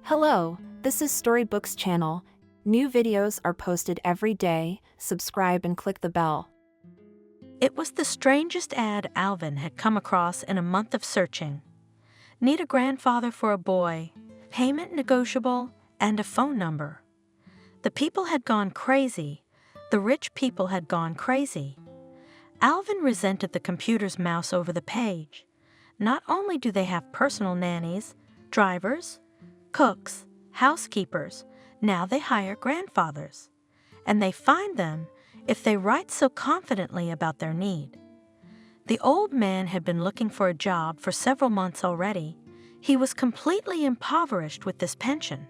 Hello, this is Storybooks channel. New videos are posted every day. Subscribe and click the bell. It was the strangest ad Alvin had come across in a month of searching. Need a grandfather for a boy, payment negotiable, and a phone number. The people had gone crazy. The rich people had gone crazy. Alvin resented the computer's mouse over the page. Not only do they have personal nannies, drivers, cooks, housekeepers, now they hire grandfathers. And they find them if they write so confidently about their need. The old man had been looking for a job for several months already. He was completely impoverished with this pension.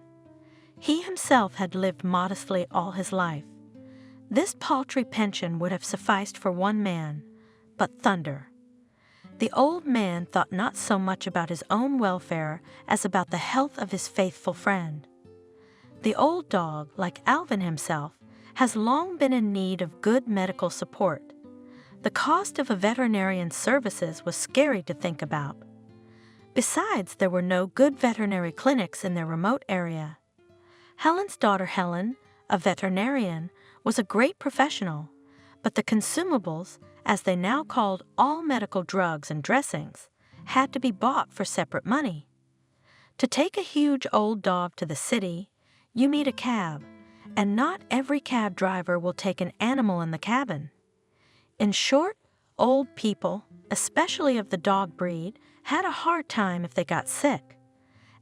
He himself had lived modestly all his life. This paltry pension would have sufficed for one man, but thunder. The old man thought not so much about his own welfare as about the health of his faithful friend. The old dog, like Alvin himself, has long been in need of good medical support. The cost of a veterinarian's services was scary to think about. Besides, there were no good veterinary clinics in their remote area. Helen's daughter Helen, a veterinarian, was a great professional, but the consumables, as they now called all medical drugs and dressings, had to be bought for separate money. To take a huge old dog to the city, you need a cab, and not every cab driver will take an animal in the cabin. In short, old people, especially of the dog breed, had a hard time if they got sick.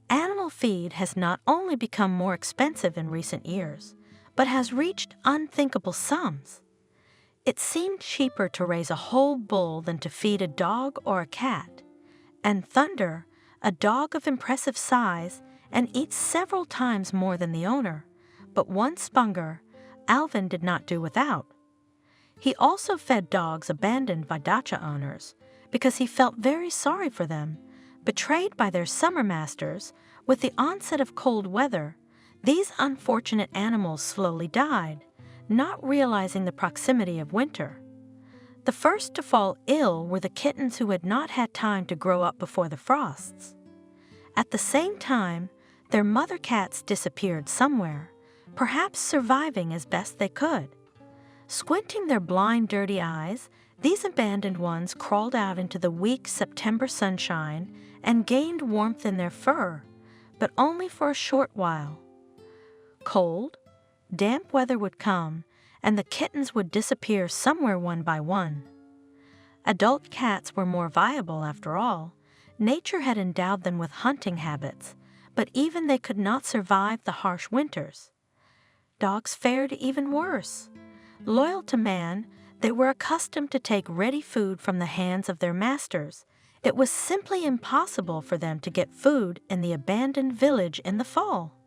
Animal feed has not only become more expensive in recent years, but has reached unthinkable sums. It seemed cheaper to raise a whole bull than to feed a dog or a cat. And Thunder, a dog of impressive size and eats several times more than the owner, but one Spunger, Alvin did not do without. He also fed dogs abandoned by dacha owners because he felt very sorry for them. Betrayed by their summer masters, with the onset of cold weather, these unfortunate animals slowly died, not realizing the proximity of winter. The first to fall ill were the kittens who had not had time to grow up before the frosts. At the same time, their mother cats disappeared somewhere, perhaps surviving as best they could. Squinting their blind, dirty eyes, these abandoned ones crawled out into the weak September sunshine and gained warmth in their fur, but only for a short while. Cold, damp weather would come, and the kittens would disappear somewhere one by one. Adult cats were more viable after all. Nature had endowed them with hunting habits, but even they could not survive the harsh winters. Dogs fared even worse. Loyal to man, they were accustomed to take ready food from the hands of their masters. It was simply impossible for them to get food in the abandoned village in the fall.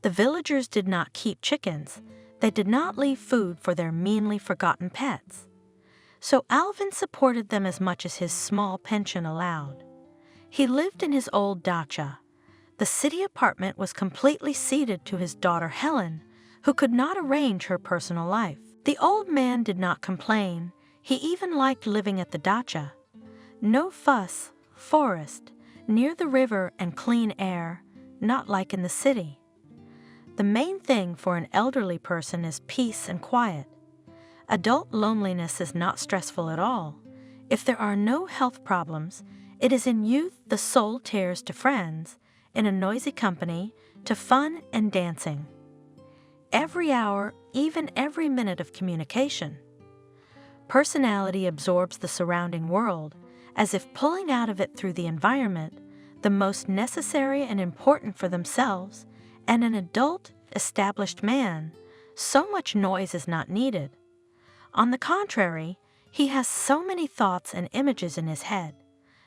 The villagers did not keep chickens. They did not leave food for their meanly forgotten pets. So Alvin supported them as much as his small pension allowed. He lived in his old dacha. The city apartment was completely ceded to his daughter Helen, who could not arrange her personal life. The old man did not complain. He even liked living at the dacha. No fuss, forest, near the river and clean air, not like in the city. The main thing for an elderly person is peace and quiet. Adult loneliness is not stressful at all. If there are no health problems, it is in youth the soul tears to friends, in a noisy company, to fun and dancing. Every hour, even every minute of communication. Personality absorbs the surrounding world, as if pulling out of it through the environment, the most necessary and important for themselves, and an adult, established man, so much noise is not needed. On the contrary, he has so many thoughts and images in his head,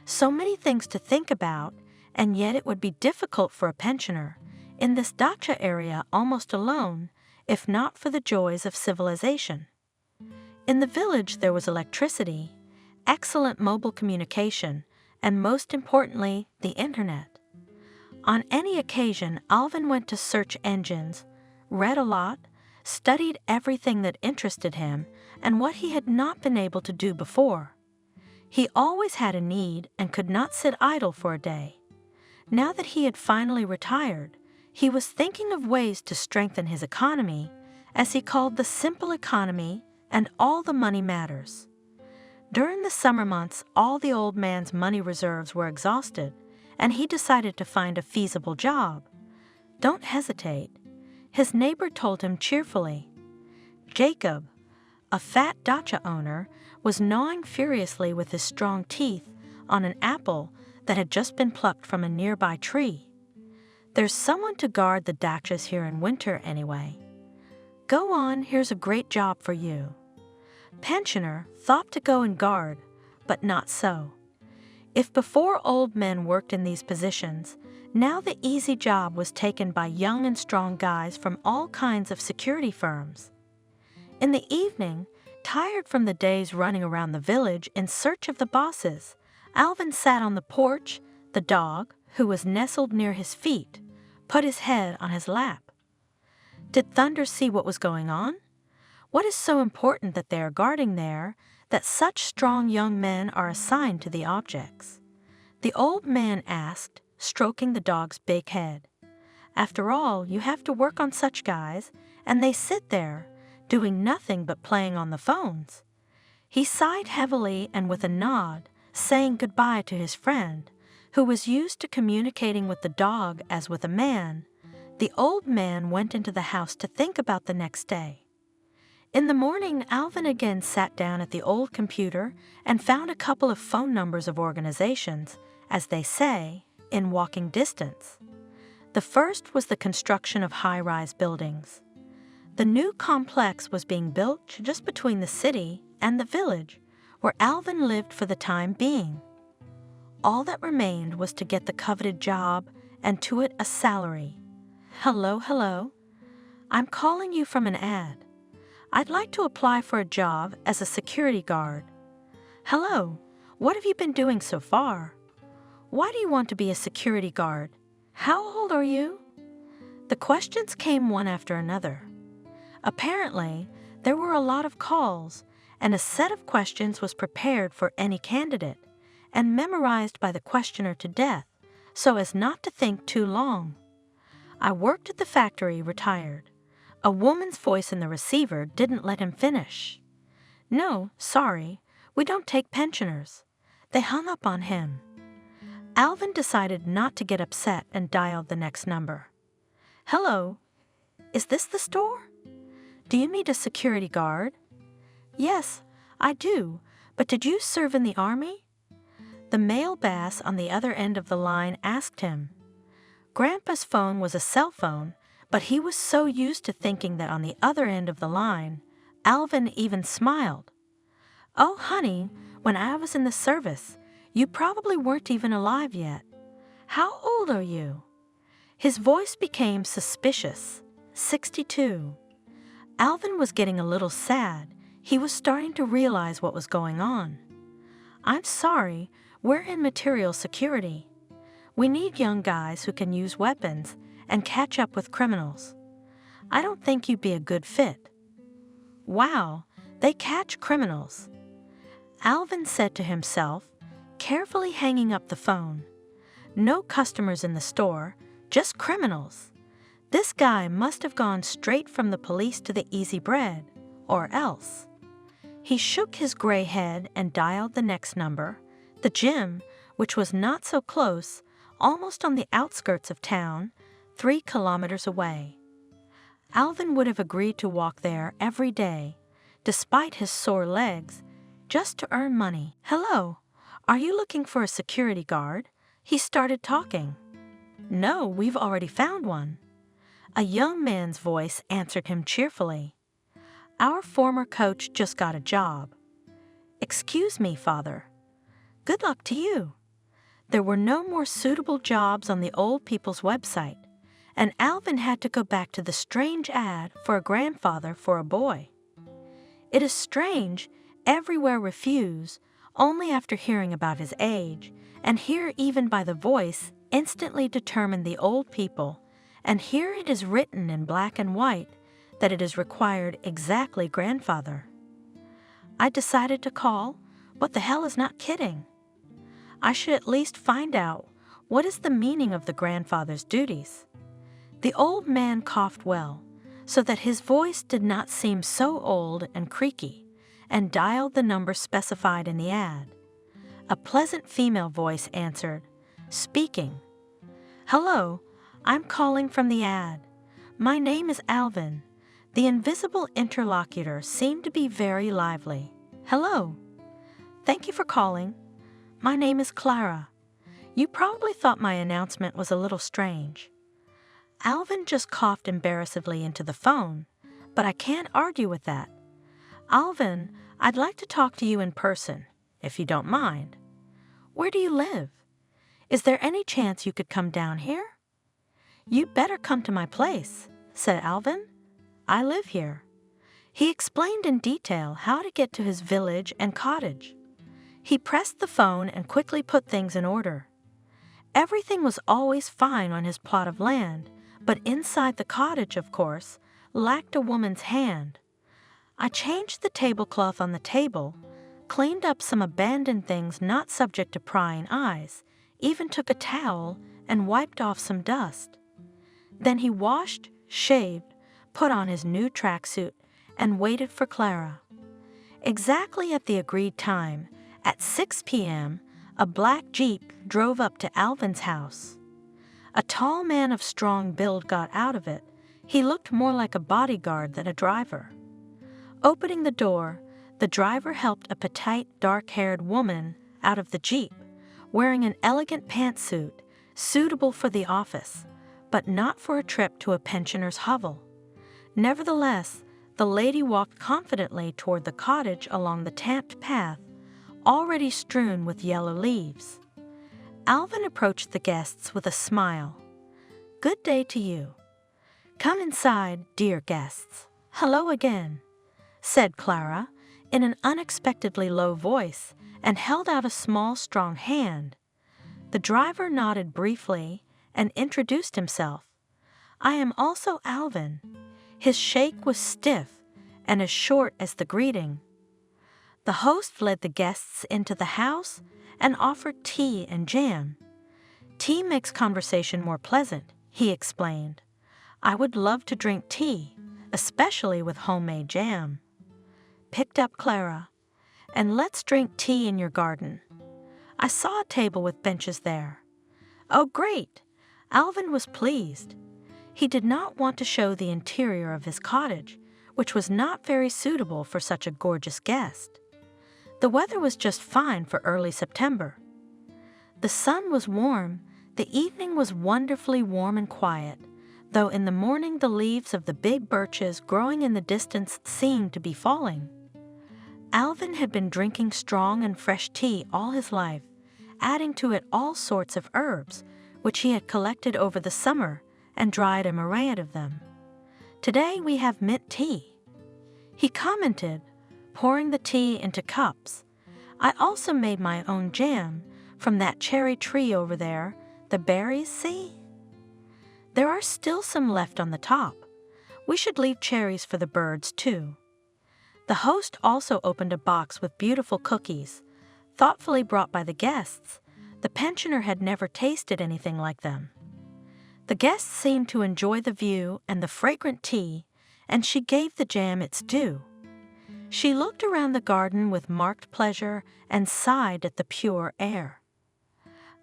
so many things to think about, and yet it would be difficult for a pensioner, in this dacha area almost alone, if not for the joys of civilization. In the village there was electricity, excellent mobile communication, and most importantly, the internet. On any occasion, Alvin went to search engines, read a lot, studied everything that interested him and what he had not been able to do before. He always had a need and could not sit idle for a day. Now that he had finally retired, he was thinking of ways to strengthen his economy, as he called the simple economy, and all the money matters. During the summer months, all the old man's money reserves were exhausted, and he decided to find a feasible job. Don't hesitate, his neighbor told him cheerfully. Jacob, a fat dacha owner, was gnawing furiously with his strong teeth on an apple that had just been plucked from a nearby tree. There's someone to guard the dachas here in winter anyway. Go on, here's a great job for you. Pensioner thought to go and guard, but not so. If before old men worked in these positions, now the easy job was taken by young and strong guys from all kinds of security firms. In the evening, tired from the day's running around the village in search of the bosses, Alvin sat on the porch. The dog, who was nestled near his feet, put his head on his lap. Did Thunder see what was going on? What is so important that they are guarding there, that such strong young men are assigned to the objects? The old man asked, stroking the dog's big head. After all, you have to work on such guys, and they sit there, doing nothing but playing on the phones. He sighed heavily and with a nod, saying goodbye to his friend, who was used to communicating with the dog as with a man. The old man went into the house to think about the next day. In the morning, Alvin again sat down at the old computer and found a couple of phone numbers of organizations, as they say, in walking distance. The first was the construction of high-rise buildings. The new complex was being built just between the city and the village, where Alvin lived for the time being. All that remained was to get the coveted job and to it a salary. Hello. I'm calling you from an ad. I'd like to apply for a job as a security guard. Hello, what have you been doing so far? Why do you want to be a security guard? How old are you? The questions came one after another. Apparently, there were a lot of calls, and a set of questions was prepared for any candidate, and memorized by the questioner to death, so as not to think too long. I worked at the factory, retired. A woman's voice in the receiver didn't let him finish. No, sorry, we don't take pensioners. They hung up on him. Alvin decided not to get upset and dialed the next number. Hello, is this the store? Do you need a security guard? Yes, I do, but did you serve in the army? The male bass on the other end of the line asked him. Grandpa's phone was a cell phone, but he was so used to thinking that on the other end of the line, Alvin even smiled. Oh, honey, when I was in the service, you probably weren't even alive yet. How old are you? His voice became suspicious. 62. Alvin was getting a little sad. He was starting to realize what was going on. I'm sorry, we're in material security. We need young guys who can use weapons and catch up with criminals. I don't think you'd be a good fit. Wow, they catch criminals. Alvin said to himself, carefully hanging up the phone. No customers in the store, just criminals. This guy must have gone straight from the police to the easy bread, or else. He shook his gray head and dialed the next number, the gym, which was not so close, almost on the outskirts of town, 3 kilometers away. Alvin would have agreed to walk there every day, despite his sore legs, just to earn money. Hello, are you looking for a security guard? He started talking. No, we've already found one. A young man's voice answered him cheerfully. Our former coach just got a job. Excuse me, Father. Good luck to you. There were no more suitable jobs on the old people's website, and Alvin had to go back to the strange ad for a grandfather for a boy. It is strange, everywhere refuse, only after hearing about his age, and here even by the voice instantly determined the old people, and here it is written in black and white that it is required exactly grandfather. I decided to call. What the hell is not kidding? I should at least find out What is the meaning of the grandfather's duties? The old man coughed well, so that his voice did not seem so old and creaky, and dialed the number specified in the ad. A pleasant female voice answered, "Speaking." "Hello, I'm calling from the ad. My name is Alvin." The invisible interlocutor seemed to be very lively. "Hello. Thank you for calling. My name is Clara. You probably thought my announcement was a little strange." Alvin just coughed embarrassedly into the phone, but I can't argue with that. "Alvin, I'd like to talk to you in person, if you don't mind. Where do you live? Is there any chance you could come down here?" "You'd better come to my place," said Alvin. "I live here." He explained in detail how to get to his village and cottage. He pressed the phone and quickly put things in order. Everything was always fine on his plot of land, but inside the cottage, of course, lacked a woman's hand. I changed the tablecloth on the table, cleaned up some abandoned things not subject to prying eyes, even took a towel and wiped off some dust. Then he washed, shaved, put on his new tracksuit, and waited for Clara. Exactly at the agreed time, at 6 p.m., a black Jeep drove up to Alvin's house. A tall man of strong build got out of it. He looked more like a bodyguard than a driver. Opening the door, the driver helped a petite, dark-haired woman out of the Jeep, wearing an elegant pantsuit suitable for the office, but not for a trip to a pensioner's hovel. Nevertheless, the lady walked confidently toward the cottage along the tamped path, already strewn with yellow leaves. Alvin approached the guests with a smile. "Good day to you. Come inside, dear guests." "Hello again," said Clara in an unexpectedly low voice and held out a small, strong hand. The driver nodded briefly and introduced himself. "I am also Alvin." His shake was stiff and as short as the greeting. The host led the guests into the house and offered tea and jam. "Tea makes conversation more pleasant," he explained. "I would love to drink tea, especially with homemade jam." Picked up Clara. "And let's drink tea in your garden. I saw a table with benches there." "Oh, great!" Alvin was pleased. He did not want to show the interior of his cottage, which was not very suitable for such a gorgeous guest. The weather was just fine for early September. The sun was warm, the evening was wonderfully warm and quiet, though in the morning the leaves of the big birches growing in the distance seemed to be falling. Alvin had been drinking strong and fresh tea all his life, adding to it all sorts of herbs, which he had collected over the summer and dried a myriad of them. "Today we have mint tea," he commented, pouring the tea into cups. "I also made my own jam from that cherry tree over there. The berries, see? There are still some left on the top. We should leave cherries for the birds, too." The host also opened a box with beautiful cookies, thoughtfully brought by the guests. The pensioner had never tasted anything like them. The guests seemed to enjoy the view and the fragrant tea, and she gave the jam its due. She looked around the garden with marked pleasure and sighed at the pure air.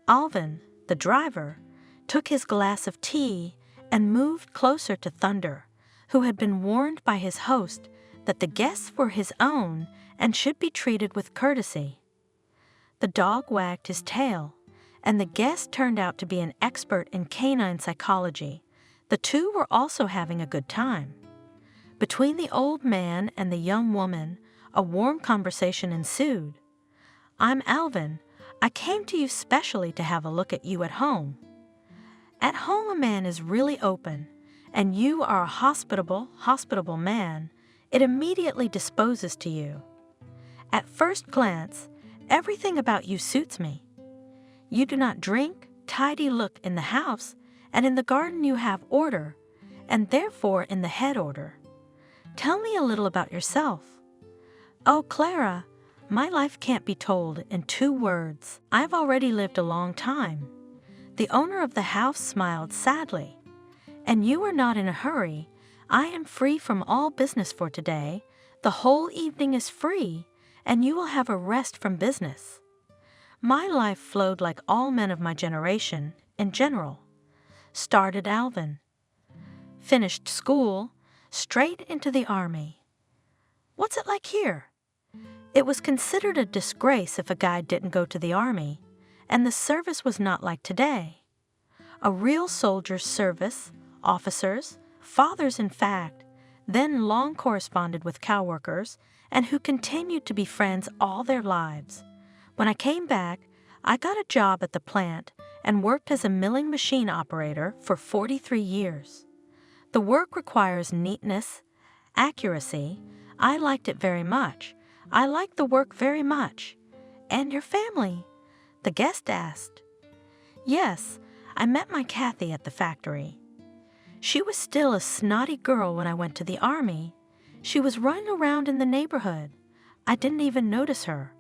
Alvin, the driver, took his glass of tea and moved closer to Thunder, who had been warned by his host that the guests were his own and should be treated with courtesy. The dog wagged his tail, and the guest turned out to be an expert in canine psychology. The two were also having a good time. Between the old man and the young woman, a warm conversation ensued. "I'm Alvin. I came to you specially to have a look at you at home." At home a man is really open, and you are a hospitable man. It immediately disposes to you. At first glance, everything about you suits me. You do not drink, tidy look in the house, and in the garden you have order, and therefore in the head order. Tell me a little about yourself." "Oh, Clara, my life can't be told in 2 words. I've already lived a long time. The owner of the house smiled sadly. "And you are not in a hurry. I am free from all business for today. The whole evening is free, and you will have a rest from business." My life flowed like all men of my generation, in general. Started Alvin. Finished school, straight into the army. What's it like here? It was considered a disgrace if a guy didn't go to the army, and the service was not like today. A real soldier's service, officers, fathers in fact, then long corresponded with cowworkers, and who continued to be friends all their lives. When I came back, I got a job at the plant and worked as a milling machine operator for 43 years. The work requires neatness, accuracy. I liked it very much. I liked the work very much. "And your family?" the guest asked. Yes, I met my Kathy at the factory. She was still a snotty girl when I went to the army. She was running around in the neighborhood. I didn't even notice her.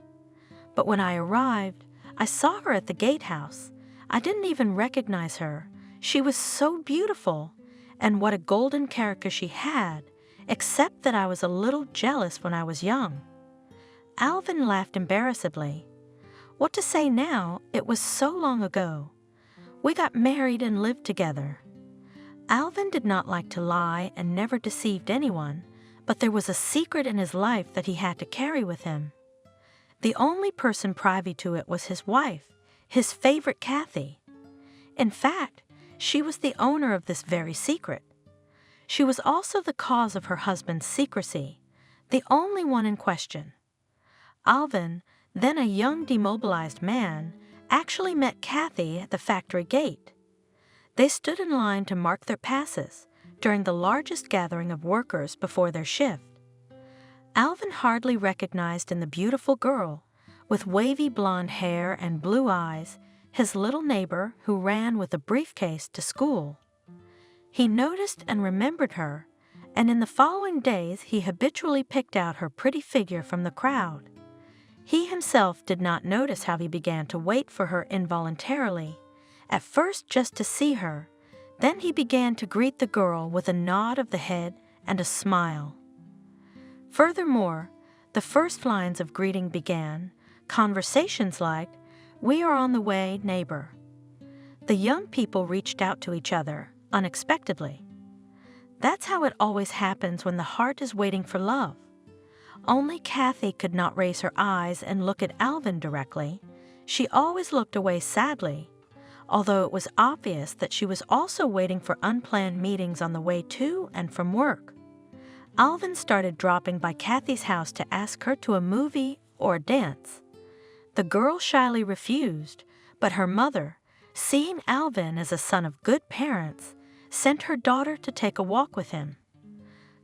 But when I arrived, I saw her at the gatehouse. I didn't even recognize her. She was so beautiful, and what a golden character she had, except that I was a little jealous when I was young. Alvin laughed embarrassedly. What to say now? It was so long ago. We got married and lived together. Alvin did not like to lie and never deceived anyone, but there was a secret in his life that he had to carry with him. The only person privy to it was his wife, his favorite Kathy. In fact, she was the owner of this very secret. She was also the cause of her husband's secrecy, the only one in question. Alvin, then a young demobilized man, actually met Kathy at the factory gate. They stood in line to mark their passes during the largest gathering of workers before their shift. Alvin hardly recognized in the beautiful girl, with wavy blonde hair and blue eyes, his little neighbor who ran with a briefcase to school. He noticed and remembered her, and in the following days he habitually picked out her pretty figure from the crowd. He himself did not notice how he began to wait for her involuntarily, at first just to see her. Then he began to greet the girl with a nod of the head and a smile. Furthermore, the first lines of greeting began, conversations like, "We are on the way, neighbor." The young people reached out to each other, unexpectedly. That's how it always happens when the heart is waiting for love. Only Kathy could not raise her eyes and look at Alvin directly. She always looked away sadly, although it was obvious that she was also waiting for unplanned meetings on the way to and from work. Alvin started dropping by Kathy's house to ask her to a movie or a dance. The girl shyly refused, but her mother, seeing Alvin as a son of good parents, sent her daughter to take a walk with him.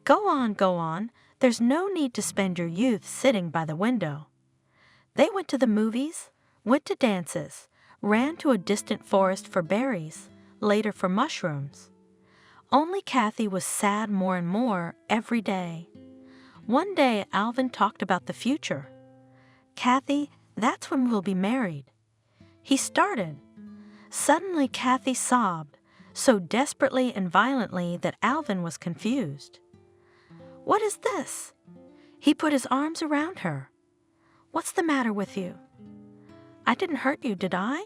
Go on. There's no need to spend your youth sitting by the window." They went to the movies, went to dances, ran to a distant forest for berries, later for mushrooms. Only Kathy was sad more and more every day. One day Alvin talked about the future. "Kathy, that's when we'll be married." He started. Suddenly Kathy sobbed, so desperately and violently that Alvin was confused. "What is this?" He put his arms around her. "What's the matter with you?" "I didn't hurt you, did I?"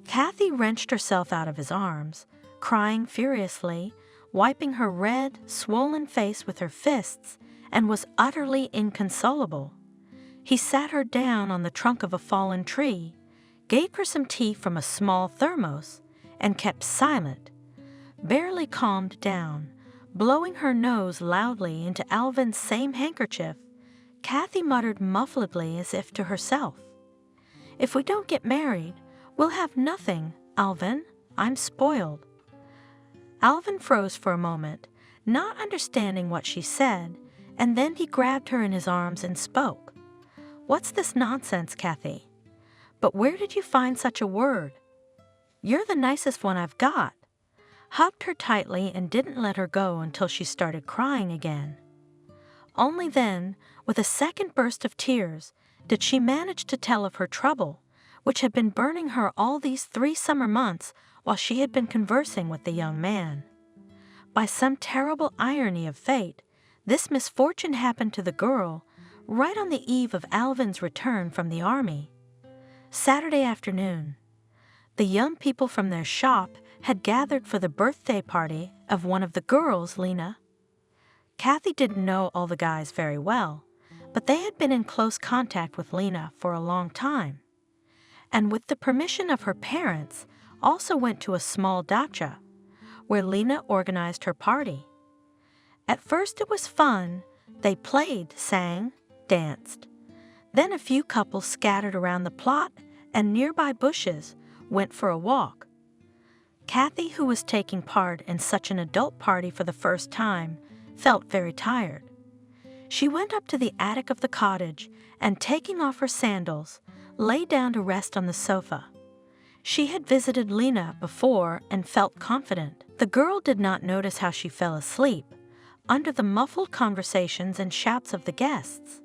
Kathy wrenched herself out of his arms, crying furiously, wiping her red, swollen face with her fists, and was utterly inconsolable. He sat her down on the trunk of a fallen tree, gave her some tea from a small thermos, and kept silent, barely calmed down. Blowing her nose loudly into Alvin's same handkerchief, Kathy muttered muffledly as if to herself, "If we don't get married, we'll have nothing, Alvin. I'm spoiled." Alvin froze for a moment, not understanding what she said, and then he grabbed her in his arms and spoke. "What's this nonsense, Kathy? But where did you find such a word? You're the nicest one I've got." Hugged her tightly and didn't let her go until she started crying again. Only then, with a second burst of tears, did she manage to tell of her trouble, which had been burning her all these 3 summer months while she had been conversing with the young man. By some terrible irony of fate, this misfortune happened to the girl right on the eve of Alvin's return from the army. Saturday afternoon. The young people from their shop had gathered for the birthday party of one of the girls, Lena. Kathy didn't know all the guys very well, but they had been in close contact with Lena for a long time, and with the permission of her parents, also went to a small dacha, where Lena organized her party. At first it was fun. They played, sang, danced. Then a few couples scattered around the plot and nearby bushes went for a walk. Kathy, who was taking part in such an adult party for the first time, felt very tired. She went up to the attic of the cottage and, taking off her sandals, lay down to rest on the sofa. She had visited Lena before and felt confident. The girl did not notice how she fell asleep under the muffled conversations and shouts of the guests.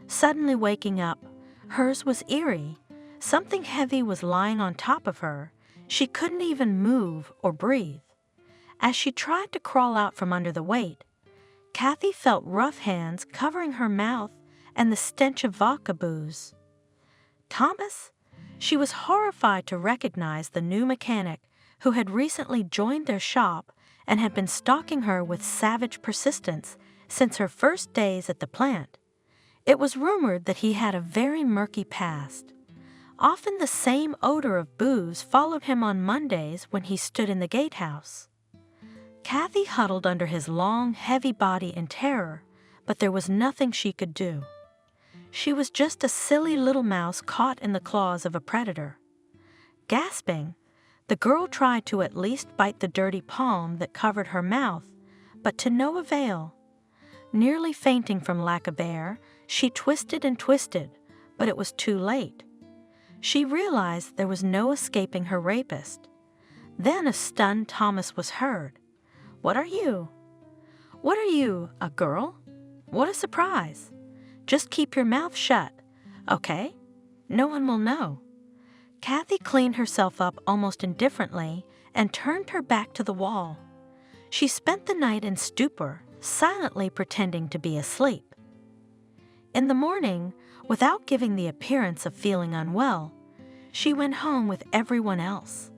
Suddenly waking up, hers was eerie. Something heavy was lying on top of her. She couldn't even move or breathe. As she tried to crawl out from under the weight, Kathy felt rough hands covering her mouth and the stench of vodka booze. Thomas? She was horrified to recognize the new mechanic who had recently joined their shop and had been stalking her with savage persistence since her first days at the plant. It was rumored that he had a very murky past. Often the same odor of booze followed him on Mondays when he stood in the gatehouse. Kathy huddled under his long, heavy body in terror, but there was nothing she could do. She was just a silly little mouse caught in the claws of a predator. Gasping, the girl tried to at least bite the dirty palm that covered her mouth, but to no avail. Nearly fainting from lack of air, she twisted and twisted, but it was too late. She realized there was no escaping her rapist. Then a stunned Thomas was heard. "What are you? What are you, a girl? What a surprise. Just keep your mouth shut, okay? No one will know." Kathy cleaned herself up almost indifferently and turned her back to the wall. She spent the night in stupor, silently pretending to be asleep. In the morning, without giving the appearance of feeling unwell, she went home with everyone else.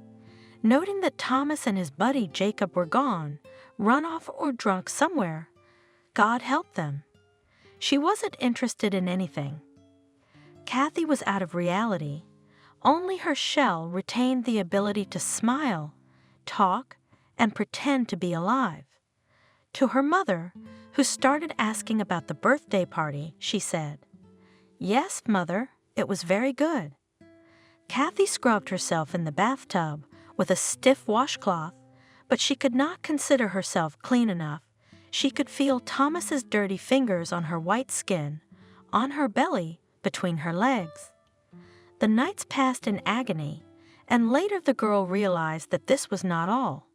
Noting that Thomas and his buddy Jacob were gone, run off or drunk somewhere, God help them. She wasn't interested in anything. Kathy was out of reality. Only her shell retained the ability to smile, talk, and pretend to be alive. To her mother, who started asking about the birthday party, she said, "Yes, Mother, it was very good." Kathy scrubbed herself in the bathtub with a stiff washcloth, but she could not consider herself clean enough. She could feel Thomas's dirty fingers on her white skin, on her belly, between her legs. The nights passed in agony, and later the girl realized that this was not all.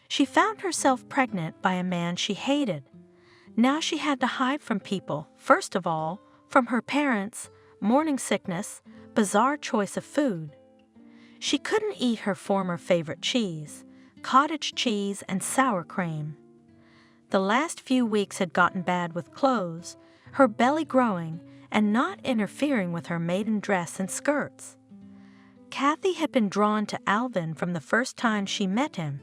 She found herself pregnant by a man she hated. Now she had to hide from people, first of all, from her parents, morning sickness, bizarre choice of food. She couldn't eat her former favorite cheese, cottage cheese and sour cream. The last few weeks had gotten bad with clothes, her belly growing and not interfering with her maiden dress and skirts. Kathy had been drawn to Alvin from the first time she met him,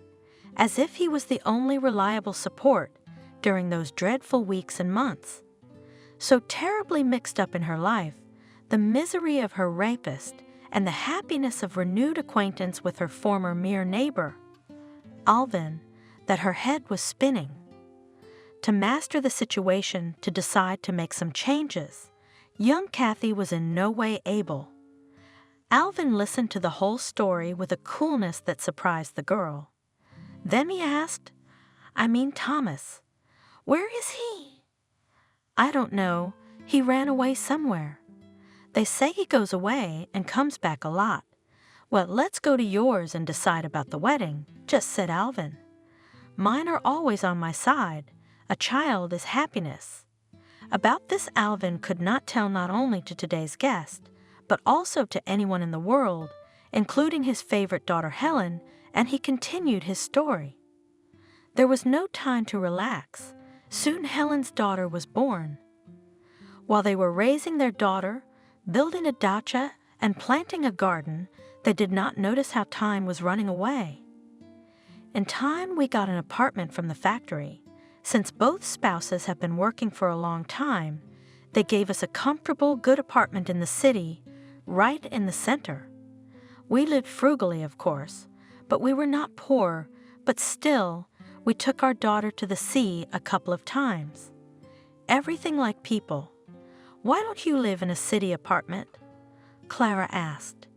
as if he was the only reliable support during those dreadful weeks and months. So terribly mixed up in her life, the misery of her rapist and the happiness of renewed acquaintance with her former mere neighbor, Alvin, that her head was spinning. To master the situation, to decide to make some changes, young Kathy was in no way able. Alvin listened to the whole story with a coolness that surprised the girl. Then he asked, "I mean Thomas. Where is he?" "I don't know. He ran away somewhere. They say he goes away and comes back a lot. Well, let's go to yours and decide about the wedding," just said Alvin. "Mine are always on my side. A child is happiness." About this Alvin could not tell not only to today's guest, but also to anyone in the world, including his favorite daughter Helen, and he continued his story. There was no time to relax. Soon Helen's daughter was born. While they were raising their daughter, building a dacha, and planting a garden, they did not notice how time was running away. In time, we got an apartment from the factory. Since both spouses have been working for a long time, they gave us a comfortable, good apartment in the city, right in the center. We lived frugally, of course, but we were not poor, but still, we took our daughter to the sea a couple of times. Everything like people. Why don't you live in a city apartment? Clara asked.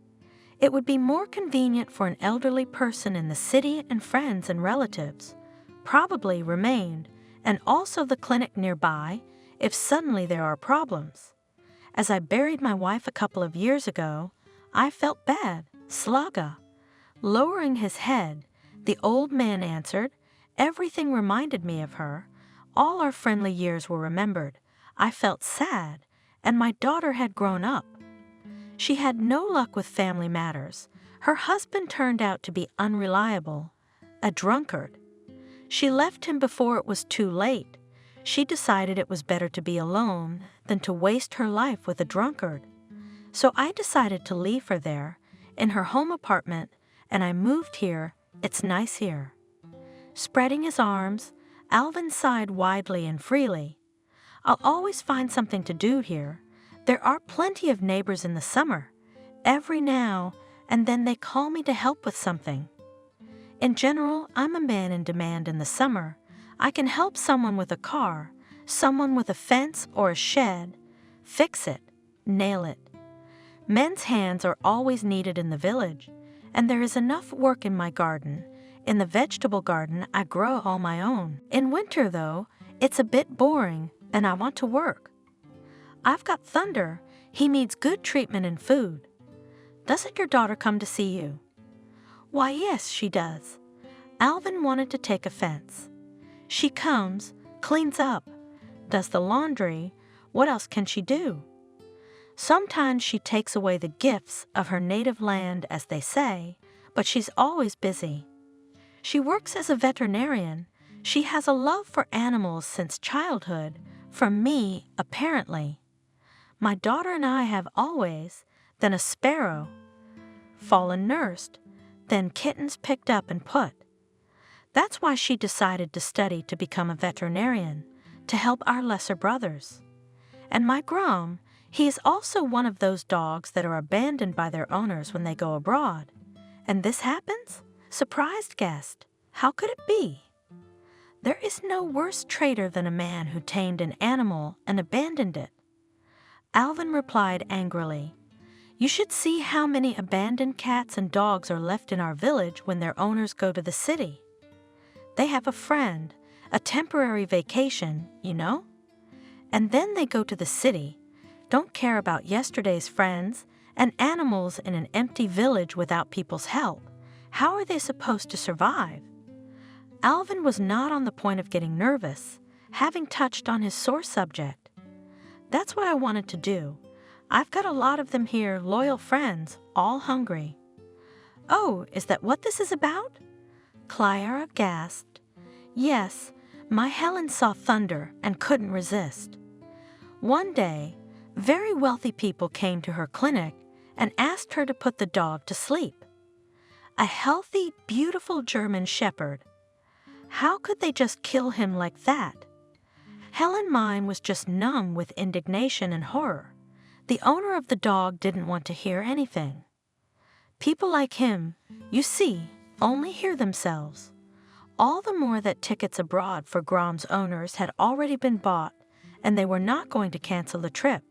It would be more convenient for an elderly person in the city, and friends and relatives probably remained, and also the clinic nearby if suddenly there are problems. As I buried my wife a couple of years ago, I felt bad, Slaga. Lowering his head, the old man answered, everything reminded me of her. All our friendly years were remembered. I felt sad, and my daughter had grown up. She had no luck with family matters. Her husband turned out to be unreliable, a drunkard. She left him before it was too late. She decided it was better to be alone than to waste her life with a drunkard. So I decided to leave her there, in her home apartment, and I moved here. It's nice here. Spreading his arms, Alvin sighed widely and freely. I'll always find something to do here. There are plenty of neighbors in the summer. Every now and then they call me to help with something. In general, I'm a man in demand in the summer. I can help someone with a car, someone with a fence or a shed. Fix it, nail it. Men's hands are always needed in the village, and there is enough work in my garden. In the vegetable garden, I grow all my own. In winter, though, it's a bit boring, and I want to work. I've got Thunder. He needs good treatment and food. Doesn't your daughter come to see you? Why, yes, she does. Alvin wanted to take offense. She comes, cleans up, does the laundry. What else can she do? Sometimes she takes away the gifts of her native land, as they say, but she's always busy. She works as a veterinarian. She has a love for animals since childhood, from me, apparently. My daughter and I have always, then a sparrow, fallen nursed, then kittens picked up and put. That's why she decided to study to become a veterinarian, to help our lesser brothers. And my Grom, he is also one of those dogs that are abandoned by their owners when they go abroad. And this happens? Surprised guest. How could it be? There is no worse traitor than a man who tamed an animal and abandoned it. Alvin replied angrily, You should see how many abandoned cats and dogs are left in our village when their owners go to the city. They have a friend, a temporary vacation, you know? And then they go to the city, don't care about yesterday's friends, and animals in an empty village without people's help. How are they supposed to survive? Alvin was not on the point of getting nervous, having touched on his sore subject. That's what I wanted to do. I've got a lot of them here, loyal friends, all hungry. Oh, is that what this is about? Clara gasped. Yes, my Helen saw Thunder and couldn't resist. One day, very wealthy people came to her clinic and asked her to put the dog to sleep. A healthy, beautiful German shepherd. How could they just kill him like that? Helen Mine was just numb with indignation and horror. The owner of the dog didn't want to hear anything. People like him, you see, only hear themselves. All the more that tickets abroad for Grom's owners had already been bought, and they were not going to cancel the trip.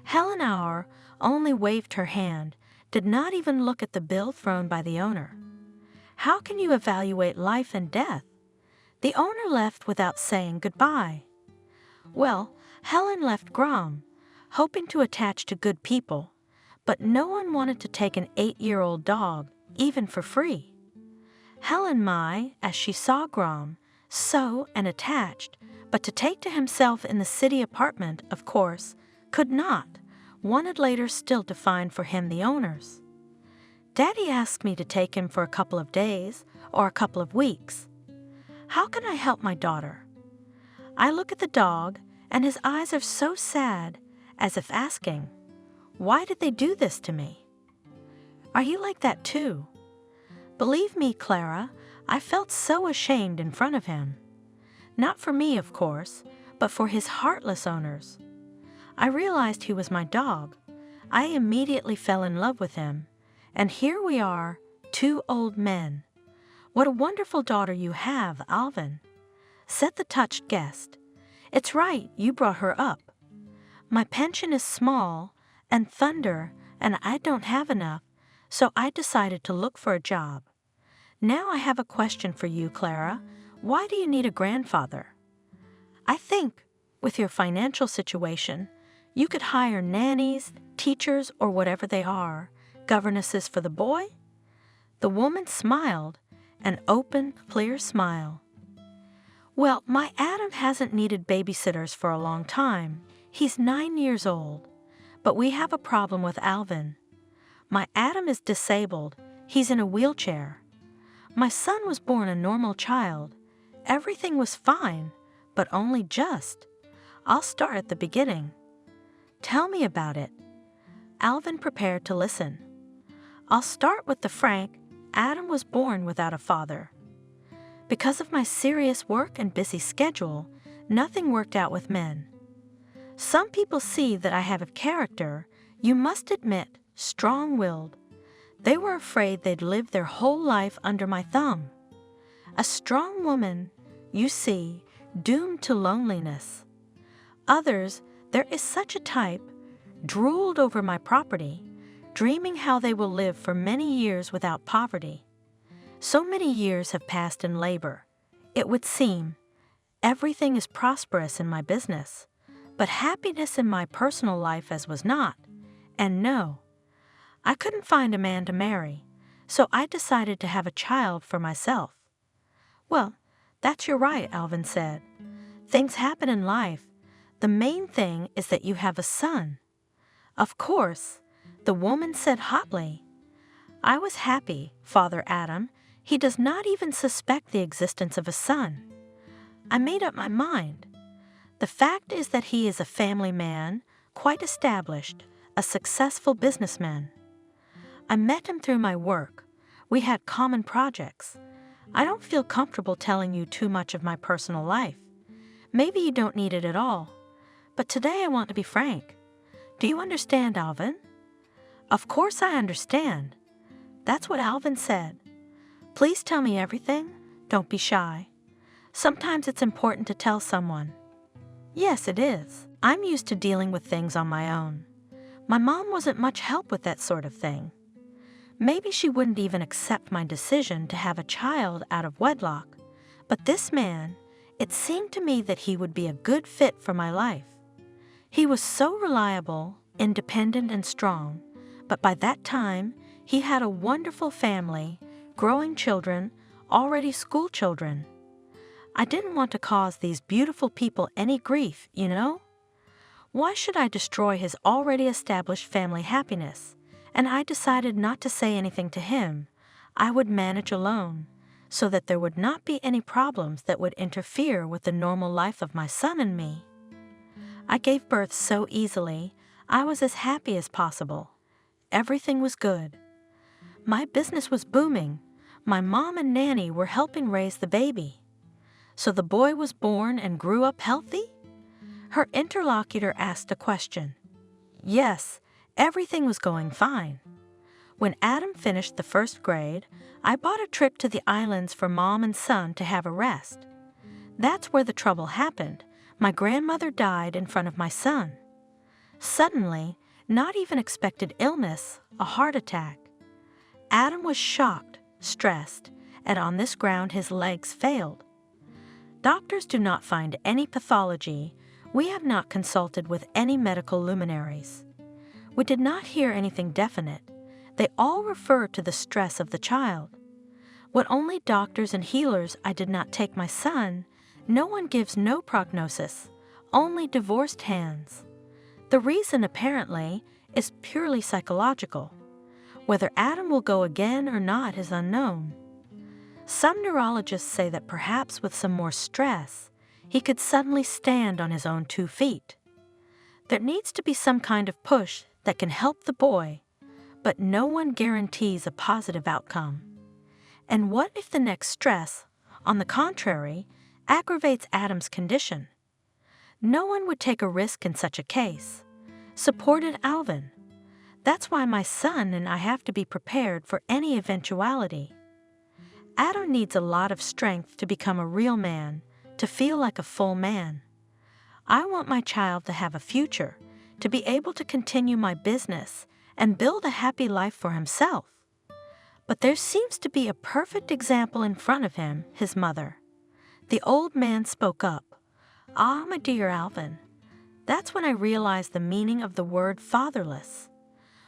Helen Auer only waved her hand, did not even look at the bill thrown by the owner. How can you evaluate life and death? The owner left without saying goodbye. Well, Helen left Grom, hoping to attach to good people, but no one wanted to take an 8-year-old dog, even for free. Helen Mai, as she saw Grom, so and attached, but to take to himself in the city apartment, of course, could not. wanted later still to find for him the owners. Daddy asked me to take him for a couple of days or a couple of weeks. How can I help my daughter? I look at the dog, and his eyes are so sad, as if asking, why did they do this to me? Are you like that too? Believe me, Clara, I felt so ashamed in front of him. Not for me, of course, but for his heartless owners. I realized he was my dog. I immediately fell in love with him, and here we are, 2 old men. What a wonderful daughter you have, Alvin, said the touched guest. It's right, you brought her up. My pension is small, and thunder, and I don't have enough, so I decided to look for a job. Now I have a question for you, Clara. Why do you need a grandfather? I think, with your financial situation, you could hire nannies, teachers, or whatever they are, governesses for the boy? The woman smiled, an open, clear smile. Well, my Adam hasn't needed babysitters for a long time. He's 9 years old. But we have a problem with Alvin. My Adam is disabled. He's in a wheelchair. My son was born a normal child. Everything was fine, but only just. I'll start at the beginning. Tell me about it. Alvin prepared to listen. I'll start with the frank. Adam was born without a father. Because of my serious work and busy schedule, nothing worked out with men. Some people see that I have a character, you must admit, strong-willed. They were afraid they'd live their whole life under my thumb. A strong woman, you see, doomed to loneliness. Others, there is such a type, drooled over my property, dreaming how they will live for many years without poverty. So many years have passed in labor. It would seem everything is prosperous in my business, but happiness in my personal life as was not. And no, I couldn't find a man to marry, so I decided to have a child for myself. Well, that's your right, Alvin said. Things happen in life. The main thing is that you have a son. Of course, the woman said hotly. I was happy, Father Adam. He does not even suspect the existence of a son. I made up my mind. The fact is that he is a family man, quite established, a successful businessman. I met him through my work. We had common projects. I don't feel comfortable telling you too much of my personal life. Maybe you don't need it at all. But today I want to be frank. Do you understand, Alvin? Of course I understand. That's what Alvin said. Please tell me everything. Don't be shy. Sometimes it's important to tell someone. Yes, it is. I'm used to dealing with things on my own. My mom wasn't much help with that sort of thing. Maybe she wouldn't even accept my decision to have a child out of wedlock. But this man, it seemed to me that he would be a good fit for my life. He was so reliable, independent, and strong, but by that time, he had a wonderful family, growing children, already school children. I didn't want to cause these beautiful people any grief, you know? Why should I destroy his already established family happiness? And I decided not to say anything to him. I would manage alone, so that there would not be any problems that would interfere with the normal life of my son and me. I gave birth so easily, I was as happy as possible. Everything was good. My business was booming. My mom and nanny were helping raise the baby. So the boy was born and grew up healthy? Her interlocutor asked a question. Yes, everything was going fine. When Adam finished the first grade, I bought a trip to the islands for Mom and son to have a rest. That's where the trouble happened. My grandmother died in front of my son. Suddenly, not even expected illness, a heart attack. Adam was shocked, stressed, and on this ground his legs failed. Doctors do not find any pathology. We have not consulted with any medical luminaries. We did not hear anything definite. They all refer to the stress of the child. What only doctors and healers I did not take my son, no one gives no prognosis, only divorced hands. The reason, apparently, is purely psychological. Whether Adam will go again or not is unknown. Some neurologists say that perhaps with some more stress, he could suddenly stand on his own 2 feet. There needs to be some kind of push that can help the boy, but no one guarantees a positive outcome. And what if the next stress, on the contrary, aggravates Adam's condition? No one would take a risk in such a case, supported Alvin. That's why my son and I have to be prepared for any eventuality. Adam needs a lot of strength to become a real man, to feel like a full man. I want my child to have a future, to be able to continue my business and build a happy life for himself. But there seems to be a perfect example in front of him, his mother. The old man spoke up. "Ah, my dear Alvin, that's when I realized the meaning of the word fatherless.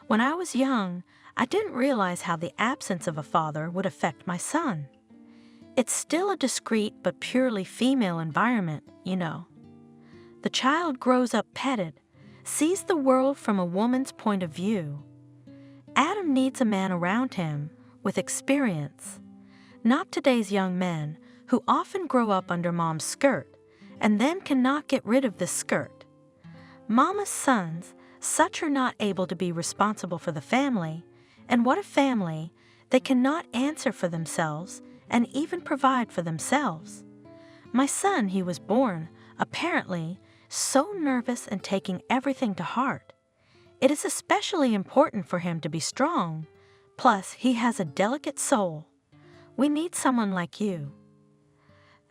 When I was young, I didn't realize how the absence of a father would affect my son. It's still a discreet but purely female environment, you know. The child grows up petted, sees the world from a woman's point of view. Adam needs a man around him with experience, not today's young men who often grow up under mom's skirt and then cannot get rid of this skirt. Mama's sons, such are not able to be responsible for the family, and what a family, they cannot answer for themselves and even provide for themselves. My son, he was born, apparently, so nervous and taking everything to heart. It is especially important for him to be strong, plus he has a delicate soul. We need someone like you.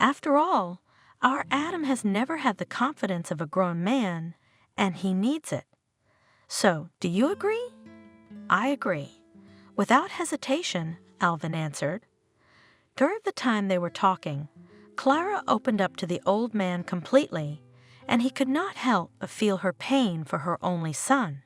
After all, our Adam has never had the confidence of a grown man, and he needs it. So, do you agree?" "I agree." Without hesitation, Alvin answered. During the time they were talking, Clara opened up to the old man completely, and he could not help but feel her pain for her only son.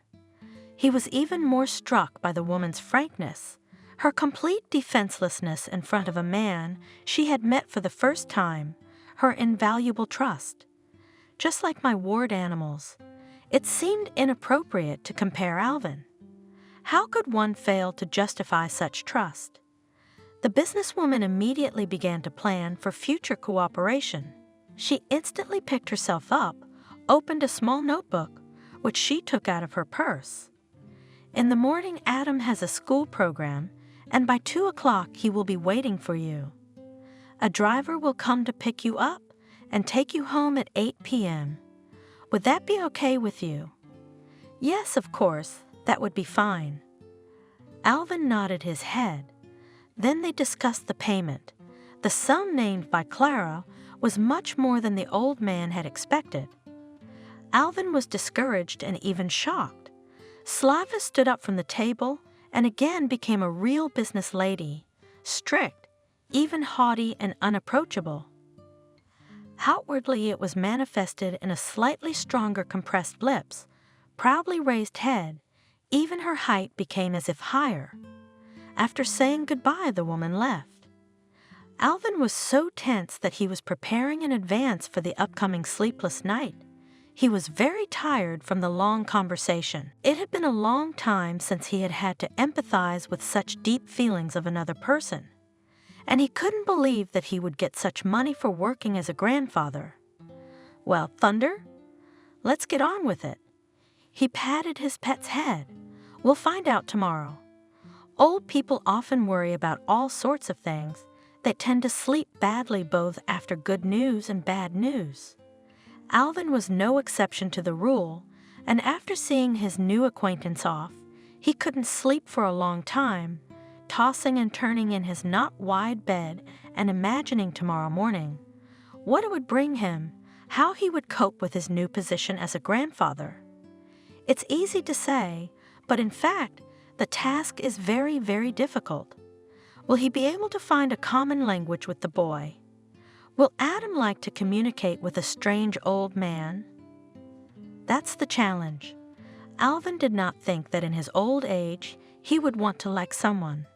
He was even more struck by the woman's frankness, her complete defenselessness in front of a man she had met for the first time, her invaluable trust. Just like my ward animals, it seemed inappropriate to compare Alvin. How could one fail to justify such trust? The businesswoman immediately began to plan for future cooperation. She instantly picked herself up, opened a small notebook, which she took out of her purse. "In the morning, Adam has a school program, and by 2 o'clock he will be waiting for you. A driver will come to pick you up and take you home at 8 p.m. Would that be okay with you?" "Yes, of course, that would be fine." Alvin nodded his head. Then they discussed the payment. The sum named by Clara was much more than the old man had expected. Alvin was discouraged and even shocked. Slava stood up from the table and again became a real business lady, strict, even haughty and unapproachable. Outwardly it was manifested in a slightly stronger compressed lips, proudly raised head. Even her height became as if higher. After saying goodbye, the woman left. Alvin was so tense that he was preparing in advance for the upcoming sleepless night. He was very tired from the long conversation. It had been a long time since he had had to empathize with such deep feelings of another person, and he couldn't believe that he would get such money for working as a grandfather. "Well, Thunder, let's get on with it." He patted his pet's head. "We'll find out tomorrow. Old people often worry about all sorts of things. They tend to sleep badly both after good news and bad news." Alvin was no exception to the rule, and after seeing his new acquaintance off, he couldn't sleep for a long time, tossing and turning in his not wide bed and imagining tomorrow morning what it would bring him, how he would cope with his new position as a grandfather. It's easy to say, but in fact, the task is very, very difficult. Will he be able to find a common language with the boy? Will Adam like to communicate with a strange old man? That's the challenge. Alvin did not think that in his old age he would want to like someone.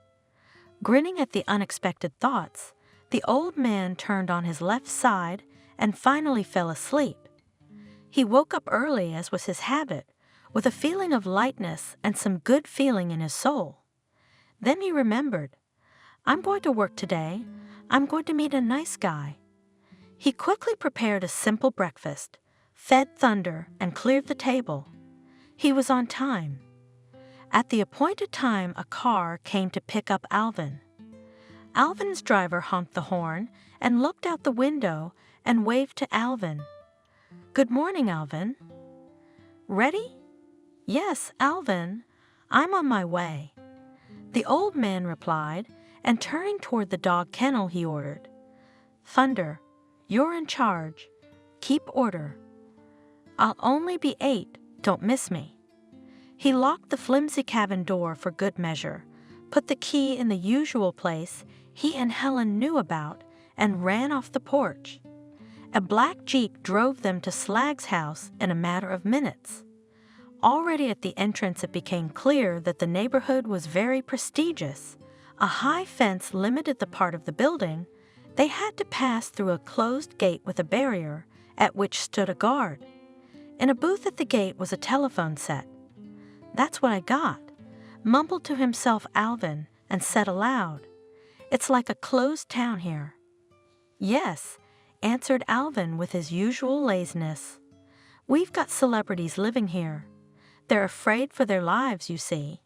Grinning at the unexpected thoughts, the old man turned on his left side and finally fell asleep. He woke up early, as was his habit, with a feeling of lightness and some good feeling in his soul. Then he remembered, "I'm going to work today. I'm going to meet a nice guy." He quickly prepared a simple breakfast, fed Thunder, and cleared the table. He was on time. At the appointed time, a car came to pick up Alvin. Alvin's driver honked the horn and looked out the window and waved to Alvin. "Good morning, Alvin." "Ready?" "Yes, Alvin. I'm on my way." The old man replied, and turning toward the dog kennel, he ordered, "Thunder, you're in charge. Keep order. I'll only be 8. Don't miss me." He locked the flimsy cabin door for good measure, put the key in the usual place he and Helen knew about, and ran off the porch. A black Jeep drove them to Slag's house in a matter of minutes. Already at the entrance it became clear that the neighborhood was very prestigious. A high fence limited the part of the building. They had to pass through a closed gate with a barrier, at which stood a guard. In a booth at the gate was a telephone set. "That's what I got," mumbled to himself Alvin, and said aloud, "It's like a closed town here." "Yes," answered Alvin with his usual laziness. "We've got celebrities living here. They're afraid for their lives, you see."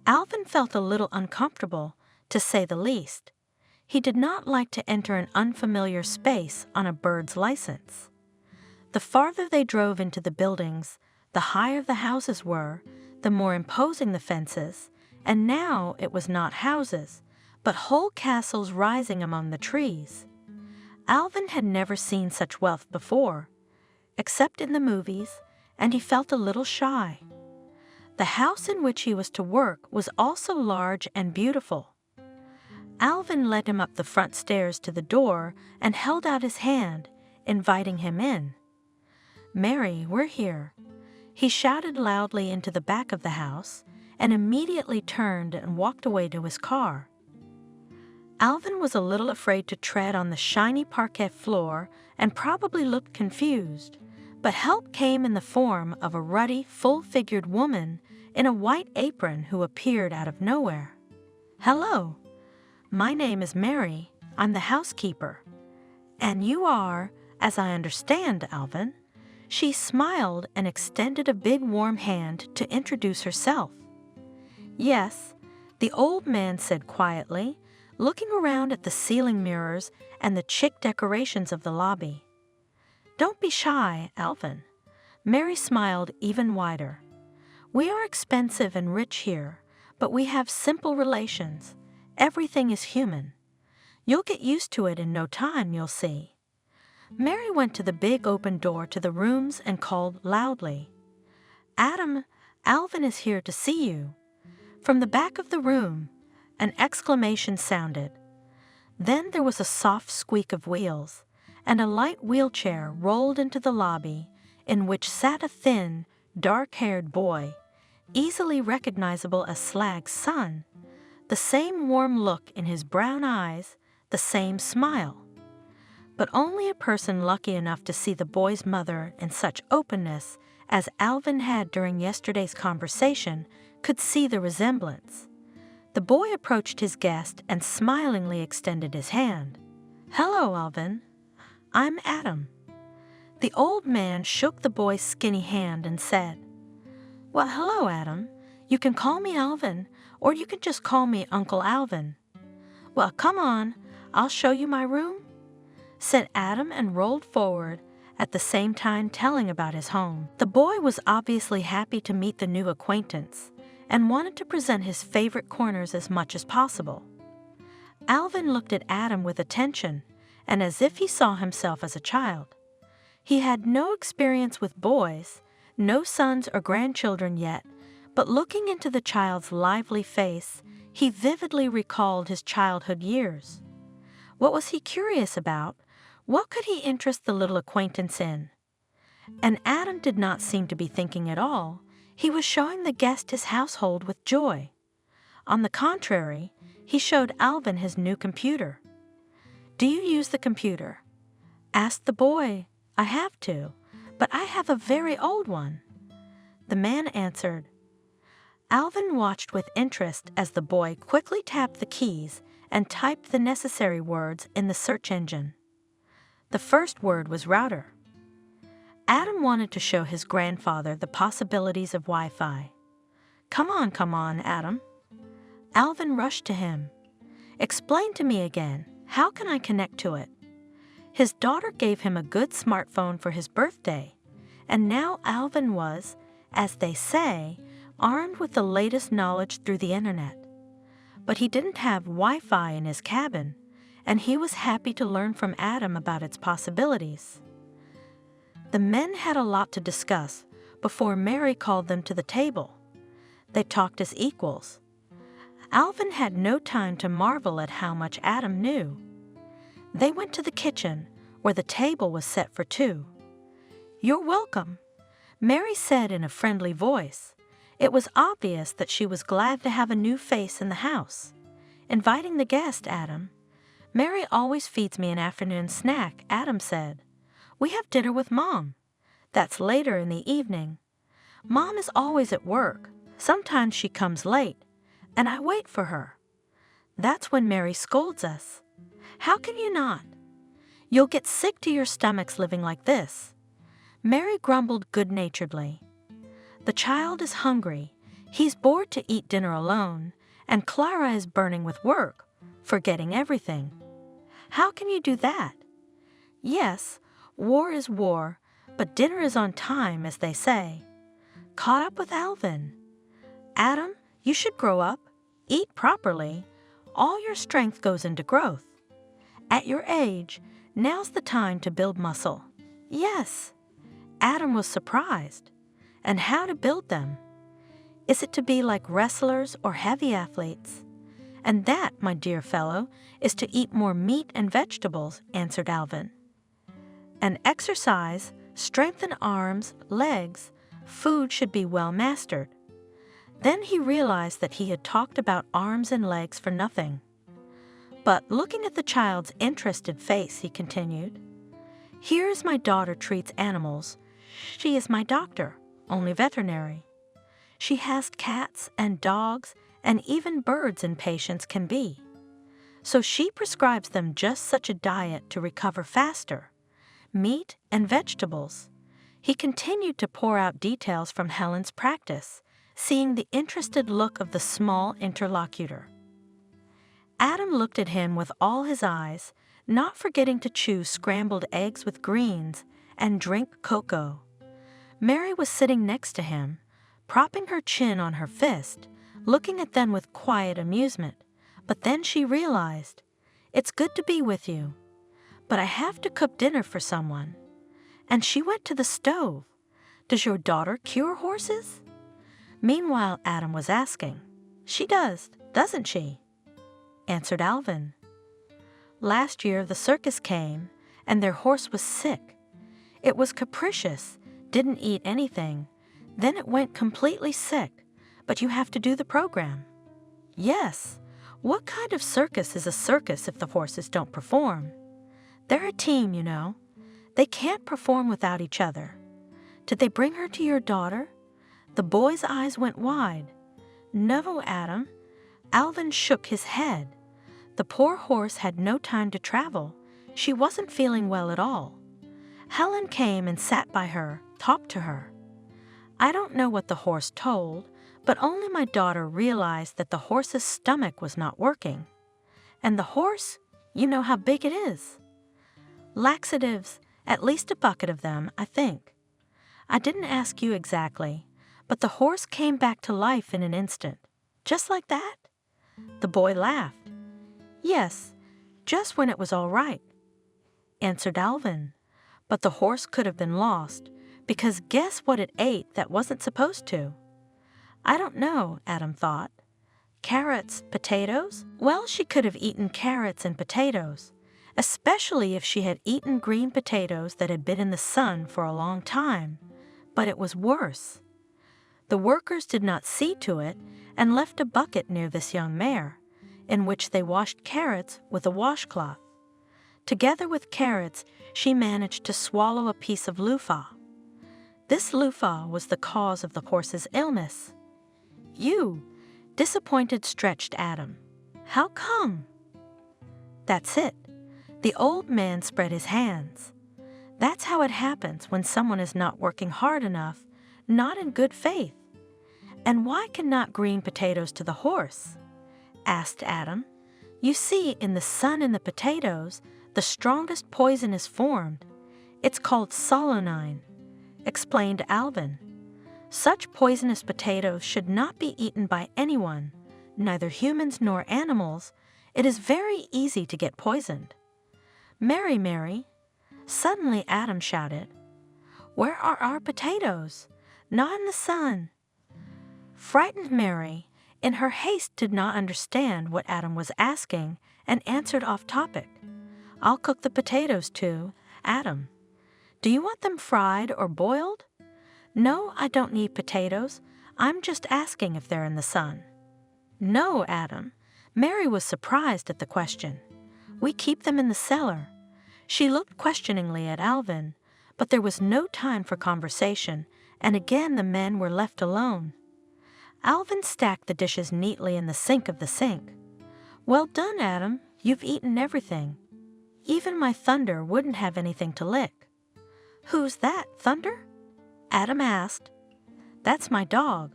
Alvin felt a little uncomfortable, to say the least. He did not like to enter an unfamiliar space on a bird's license. The farther they drove into the buildings, the higher the houses were, the more imposing the fences, and now it was not houses, but whole castles rising among the trees. Alvin had never seen such wealth before, except in the movies, and he felt a little shy. The house in which he was to work was also large and beautiful. Alvin led him up the front stairs to the door and held out his hand, inviting him in. "Mary, we're here." He shouted loudly into the back of the house and immediately turned and walked away to his car. Alvin was a little afraid to tread on the shiny parquet floor and probably looked confused, but help came in the form of a ruddy, full-figured woman in a white apron who appeared out of nowhere. "Hello. My name is Mary. I'm the housekeeper. And you are, as I understand, Alvin." She smiled and extended a big warm hand to introduce herself. "Yes," the old man said quietly, looking around at the ceiling mirrors and the chic decorations of the lobby. "Don't be shy, Alvin." Mary smiled even wider. "We are expensive and rich here, but we have simple relations. Everything is human. You'll get used to it in no time, you'll see." Mary went to the big open door to the rooms and called loudly, "Adam, Alvin is here to see you." From the back of the room, an exclamation sounded. Then there was a soft squeak of wheels, and a light wheelchair rolled into the lobby, in which sat a thin, dark-haired boy, easily recognizable as Slag's son, the same warm look in his brown eyes, the same smile. But only a person lucky enough to see the boy's mother in such openness as Alvin had during yesterday's conversation could see the resemblance. The boy approached his guest and smilingly extended his hand. "Hello, Alvin. I'm Adam." The old man shook the boy's skinny hand and said, "Well, hello, Adam. You can call me Alvin, or you can just call me Uncle Alvin." "Well, come on. I'll show you my room," said Adam and rolled forward, at the same time telling about his home. The boy was obviously happy to meet the new acquaintance and wanted to present his favorite corners as much as possible. Alvin looked at Adam with attention and as if he saw himself as a child. He had no experience with boys, no sons or grandchildren yet, but looking into the child's lively face, he vividly recalled his childhood years. What was he curious about? What could he interest the little acquaintance in? And Adam did not seem to be thinking at all. He was showing the guest his household with joy. On the contrary, he showed Alvin his new computer. "Do you use the computer?" asked the boy. "I have to, but I have a very old one." The man answered. Alvin watched with interest as the boy quickly tapped the keys and typed the necessary words in the search engine. The first word was router. Adam wanted to show his grandfather the possibilities of Wi-Fi. Come on, Adam. Alvin rushed to him. Explain to me again, how can I connect to it? His daughter gave him a good smartphone for his birthday, and now Alvin was, as they say, armed with the latest knowledge through the internet. But he didn't have Wi-Fi in his cabin, and he was happy to learn from Adam about its possibilities. The men had a lot to discuss before Mary called them to the table. They talked as equals. Alvin had no time to marvel at how much Adam knew. They went to the kitchen, where the table was set for two. You're welcome, Mary said in a friendly voice. It was obvious that she was glad to have a new face in the house. Inviting the guest, Adam. Mary always feeds me an afternoon snack, Adam said. We have dinner with Mom. That's later in the evening. Mom is always at work. Sometimes she comes late, and I wait for her. That's when Mary scolds us. How can you not? You'll get sick to your stomachs living like this. Mary grumbled good-naturedly. The child is hungry. He's bored to eat dinner alone, and Clara is burning with work, forgetting everything. How can you do that? Yes, war is war, but dinner is on time, as they say. Caught up with Alvin. Adam, you should grow up. Eat properly. All your strength goes into growth. At your age, now's the time to build muscle. Yes. Adam was surprised. And how to build them? Is it to be like wrestlers or heavy athletes? And that, my dear fellow, is to eat more meat and vegetables, answered Alvin. And exercise, strengthen arms, legs, food should be well mastered. Then he realized that he had talked about arms and legs for nothing. But looking at the child's interested face, he continued, Here is my daughter treats animals. She is my doctor, only veterinary. She has cats and dogs and even birds in patients can be. So she prescribes them just such a diet to recover faster, meat and vegetables. He continued to pour out details from Helen's practice, seeing the interested look of the small interlocutor. Adam looked at him with all his eyes, not forgetting to chew scrambled eggs with greens and drink cocoa. Mary was sitting next to him, propping her chin on her fist, looking at them with quiet amusement. But then she realized, It's good to be with you, but I have to cook dinner for someone. And she went to the stove. Does your daughter cure horses? Meanwhile, Adam was asking, She does, doesn't she? Answered Alvin. Last year the circus came, and their horse was sick. It was capricious, didn't eat anything. Then it went completely sick, but you have to do the program. Yes, what kind of circus is a circus if the horses don't perform? They're a team, you know. They can't perform without each other. Did they bring her to your daughter? The boy's eyes went wide. No, Adam. Alvin shook his head. The poor horse had no time to travel. She wasn't feeling well at all. Helen came and sat by her, talked to her. I don't know what the horse told, but only my daughter realized that the horse's stomach was not working. And the horse, you know how big it is. Laxatives, at least a bucket of them, I think. I didn't ask you exactly, but the horse came back to life in an instant. Just like that? The boy laughed. Yes, just when it was all right, answered Alvin. But the horse could have been lost, because guess what it ate that wasn't supposed to? I don't know, Adam thought. Carrots, potatoes? Well, she could have eaten carrots and potatoes, especially if she had eaten green potatoes that had been in the sun for a long time. But it was worse. The workers did not see to it and left a bucket near this young mare, in which they washed carrots with a washcloth. Together with carrots, she managed to swallow a piece of loofah. This loofah was the cause of the horse's illness. "You," disappointed stretched Adam. "How come?" That's it. The old man spread his hands. That's how it happens when someone is not working hard enough, not in good faith. "And why cannot green potatoes to the horse?" asked Adam. "You see, in the sun and the potatoes, the strongest poison is formed. It's called solanine," explained Alvin. "Such poisonous potatoes should not be eaten by anyone, neither humans nor animals. It is very easy to get poisoned." "Mary, Mary!" Suddenly Adam shouted. "Where are our potatoes? Not in the sun." Frightened Mary, in her haste, did not understand what Adam was asking and answered off topic. "I'll cook the potatoes too, Adam. Do you want them fried or boiled?" "No, I don't need potatoes. I'm just asking if they're in the sun." "No, Adam." Mary was surprised at the question. "We keep them in the cellar." She looked questioningly at Alvin, but there was no time for conversation, and again the men were left alone. Alvin stacked the dishes neatly in the sink of the sink. "Well done, Adam. You've eaten everything. Even my Thunder wouldn't have anything to lick." "Who's that, Thunder?" Adam asked. "That's my dog.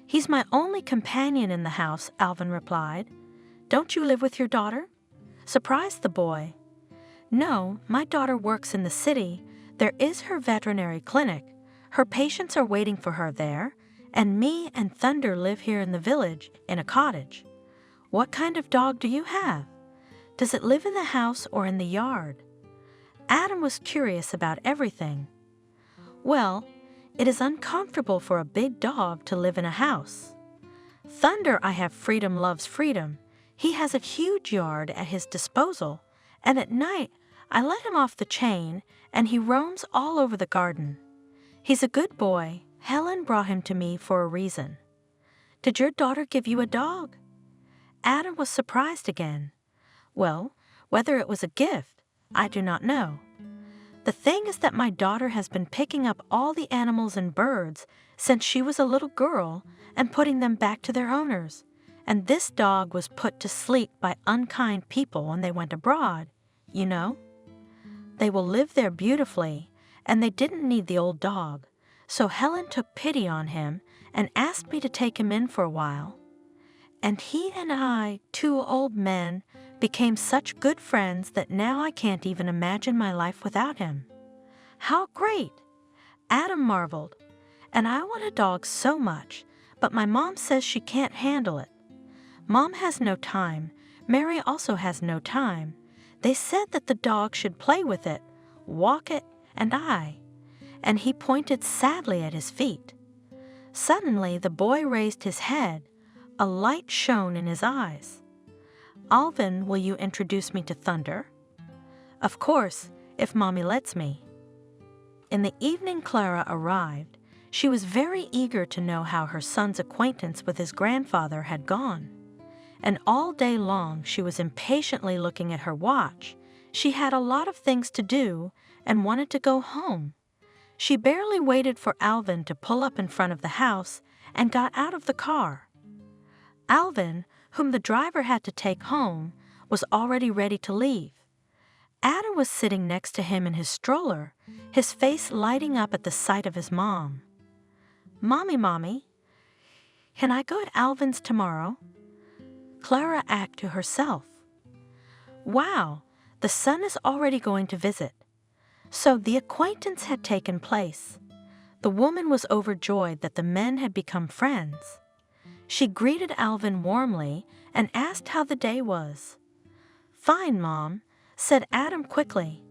He's my only companion in the house," Alvin replied. "Don't you live with your daughter?" Surprised the boy. "No, my daughter works in the city. There is her veterinary clinic. Her patients are waiting for her there, and me and Thunder live here in the village in a cottage." "What kind of dog do you have? Does it live in the house or in the yard?" Adam was curious about everything. "Well, it is uncomfortable for a big dog to live in a house. Thunder, I have Freedom loves freedom. He has a huge yard at his disposal, and at night I let him off the chain, and he roams all over the garden. He's a good boy. Helen brought him to me for a reason." "Did your daughter give you a dog?" Adam was surprised again. "Well, whether it was a gift, I do not know. The thing is that my daughter has been picking up all the animals and birds since she was a little girl and putting them back to their owners, and this dog was put to sleep by unkind people when they went abroad, you know. They will live there beautifully, and they didn't need the old dog, so Helen took pity on him and asked me to take him in for a while. And he and I, two old men, became such good friends that now I can't even imagine my life without him." "How great!" Adam marveled. "And I want a dog so much, but my mom says she can't handle it." "Mom has no time. Mary also has no time. They said that the dog should play with it, walk it, and he pointed sadly at his feet. Suddenly the boy raised his head. A light shone in his eyes. "Alvin, will you introduce me to Thunder?" "Of course, if Mommy lets me." In the evening Clara arrived. She was very eager to know how her son's acquaintance with his grandfather had gone. And all day long she was impatiently looking at her watch. She had a lot of things to do and wanted to go home. She barely waited for Alvin to pull up in front of the house and got out of the car. Alvin, whom the driver had to take home, was already ready to leave. Adam was sitting next to him in his stroller, his face lighting up at the sight of his mom. Mommy, can I go at Alvin's tomorrow?" Clara asked to herself. Wow, the son is already going to visit. So the acquaintance had taken place. The woman was overjoyed that the men had become friends. She greeted Alvin warmly and asked how the day was. "Fine, Mom," said Adam quickly.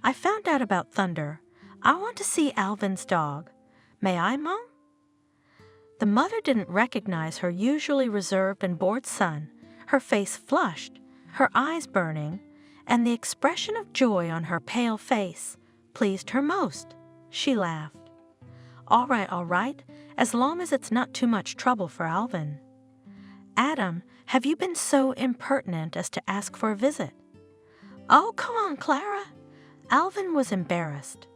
"I found out about Thunder. I want to see Alvin's dog. May I, Mom?" The mother didn't recognize her usually reserved and bored son. Her face flushed, her eyes burning, and the expression of joy on her pale face pleased her most. She laughed. All right, as long as it's not too much trouble for Alvin." "Adam, have you been so impertinent as to ask for a visit?" "Oh, come on, Clara." Alvin was embarrassed.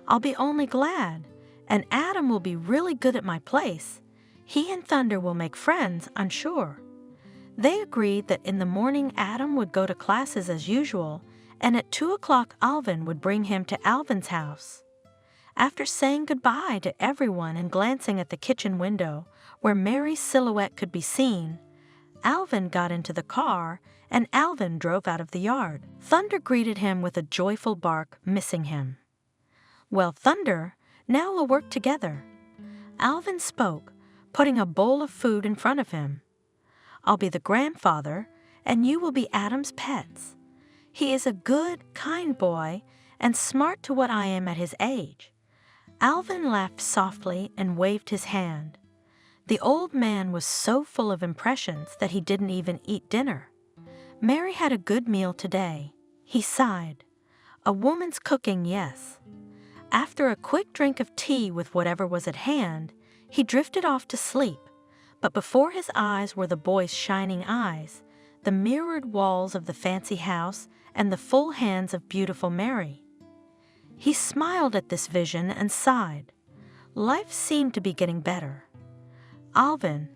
"I'll be only glad. And Adam will be really good at my place. He and Thunder will make friends, I'm sure. They agreed that in the morning Adam would go to classes as usual, and at 2 o'clock Alvin would bring him to Alvin's house. After saying goodbye to everyone and glancing at the kitchen window, where Mary's silhouette could be seen, Alvin got into the car and Alvin drove out of the yard. Thunder greeted him with a joyful bark, missing him. "Well, Thunder, now we'll work together." Alvin spoke, putting a bowl of food in front of him. "I'll be the grandfather, and you will be Adam's pets. He is a good, kind boy, and smart to what I am at his age." Alvin laughed softly and waved his hand. The old man was so full of impressions that he didn't even eat dinner. Mary had a good meal today. He sighed. A woman's cooking, yes. After a quick drink of tea with whatever was at hand, he drifted off to sleep, but before his eyes were the boy's shining eyes, the mirrored walls of the fancy house, and the full hands of beautiful Mary. He smiled at this vision and sighed. Life seemed to be getting better. Alvin,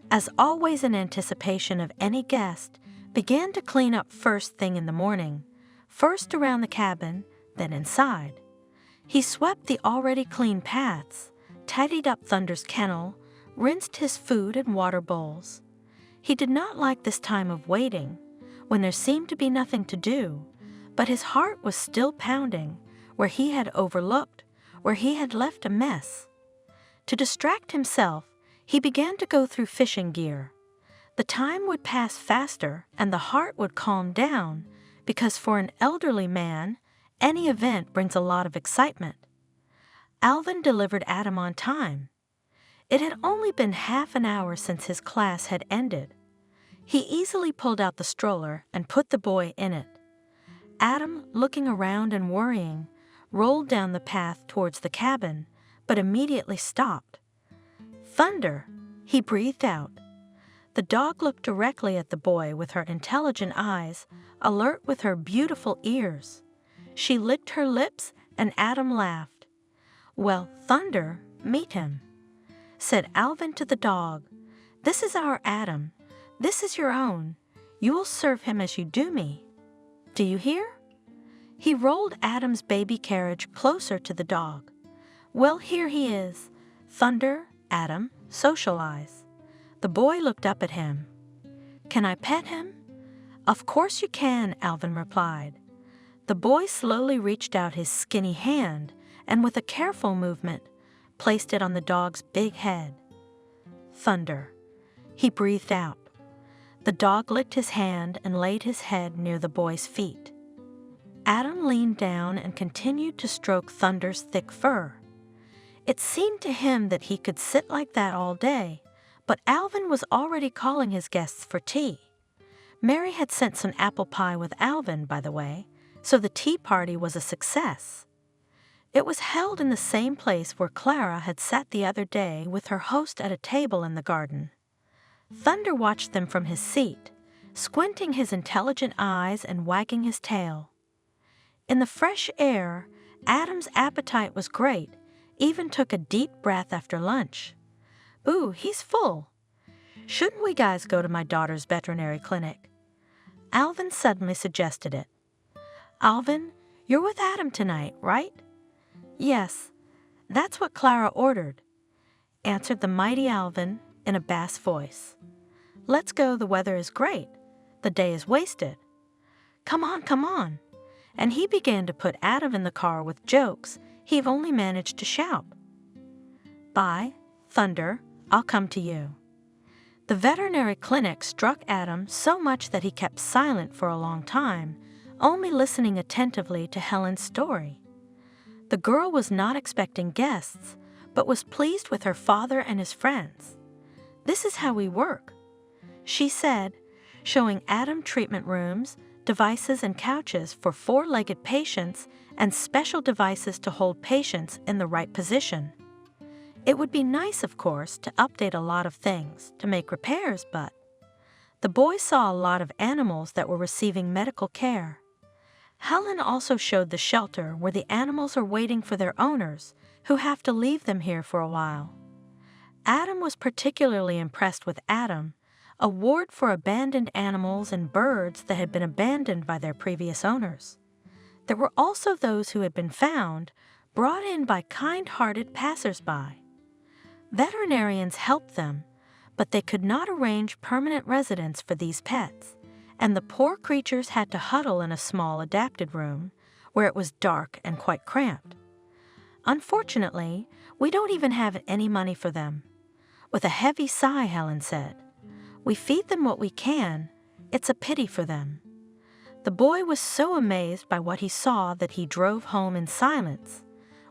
as always in anticipation of any guest, began to clean up first thing in the morning, first around the cabin, then inside. He swept the already clean paths, tidied up Thunder's kennel, rinsed his food and water bowls. He did not like this time of waiting, when there seemed to be nothing to do, but his heart was still pounding, where he had overlooked, where he had left a mess. To distract himself, he began to go through fishing gear. The time would pass faster and the heart would calm down, because for an elderly man, any event brings a lot of excitement. Alvin delivered Adam on time. It had only been half an hour since his class had ended. He easily pulled out the stroller and put the boy in it. Adam, looking around and worrying, rolled down the path towards the cabin, but immediately stopped. "Thunder," he breathed out. The dog looked directly at the boy with her intelligent eyes, alert with her beautiful ears. She licked her lips and Adam laughed. "Well, Thunder, meet him," said Alvin to the dog. "This is our Adam. This is your own. You will serve him as you do me. Do you hear?" He rolled Adam's baby carriage closer to the dog. "Well, here he is. Thunder, Adam, socialize." The boy looked up at him. "Can I pet him?" "Of course you can," Alvin replied. The boy slowly reached out his skinny hand and with a careful movement, placed it on the dog's big head. "Thunder," he breathed out. The dog licked his hand and laid his head near the boy's feet. Adam leaned down and continued to stroke Thunder's thick fur. It seemed to him that he could sit like that all day, but Alvin was already calling his guests for tea. Mary had sent some apple pie with Alvin, by the way, so the tea party was a success. It was held in the same place where Clara had sat the other day with her host at a table in the garden. Thunder watched them from his seat, squinting his intelligent eyes and wagging his tail. In the fresh air, Adam's appetite was great, even took a deep breath after lunch. "Ooh, he's full. Shouldn't we guys go to my daughter's veterinary clinic?" Alvin suddenly suggested it. "Alvin, you're with Adam tonight, right?" "Yes, that's what Clara ordered," answered the mighty Alvin in a bass voice. "Let's go, the weather is great. The day is wasted. Come on, come on." And he began to put Adam in the car with jokes he'd only managed to shout. "Bye, Thunder, I'll come to you." The veterinary clinic struck Adam so much that he kept silent for a long time, only listening attentively to Helen's story. The girl was not expecting guests, but was pleased with her father and his friends. "This is how we work," she said, showing Adam treatment rooms, devices and couches for four-legged patients, and special devices to hold patients in the right position. It would be nice, of course, to update a lot of things, to make repairs, but the boy saw a lot of animals that were receiving medical care. Helen also showed the shelter where the animals are waiting for their owners, who have to leave them here for a while. Adam was particularly impressed with Adam, a ward for abandoned animals and birds that had been abandoned by their previous owners. There were also those who had been found, brought in by kind-hearted passers-by. Veterinarians helped them, but they could not arrange permanent residence for these pets, and the poor creatures had to huddle in a small adapted room, where it was dark and quite cramped. Unfortunately, we don't even have any money for them. With a heavy sigh, Helen said, "We feed them what we can. It's a pity for them." The boy was so amazed by what he saw that he drove home in silence.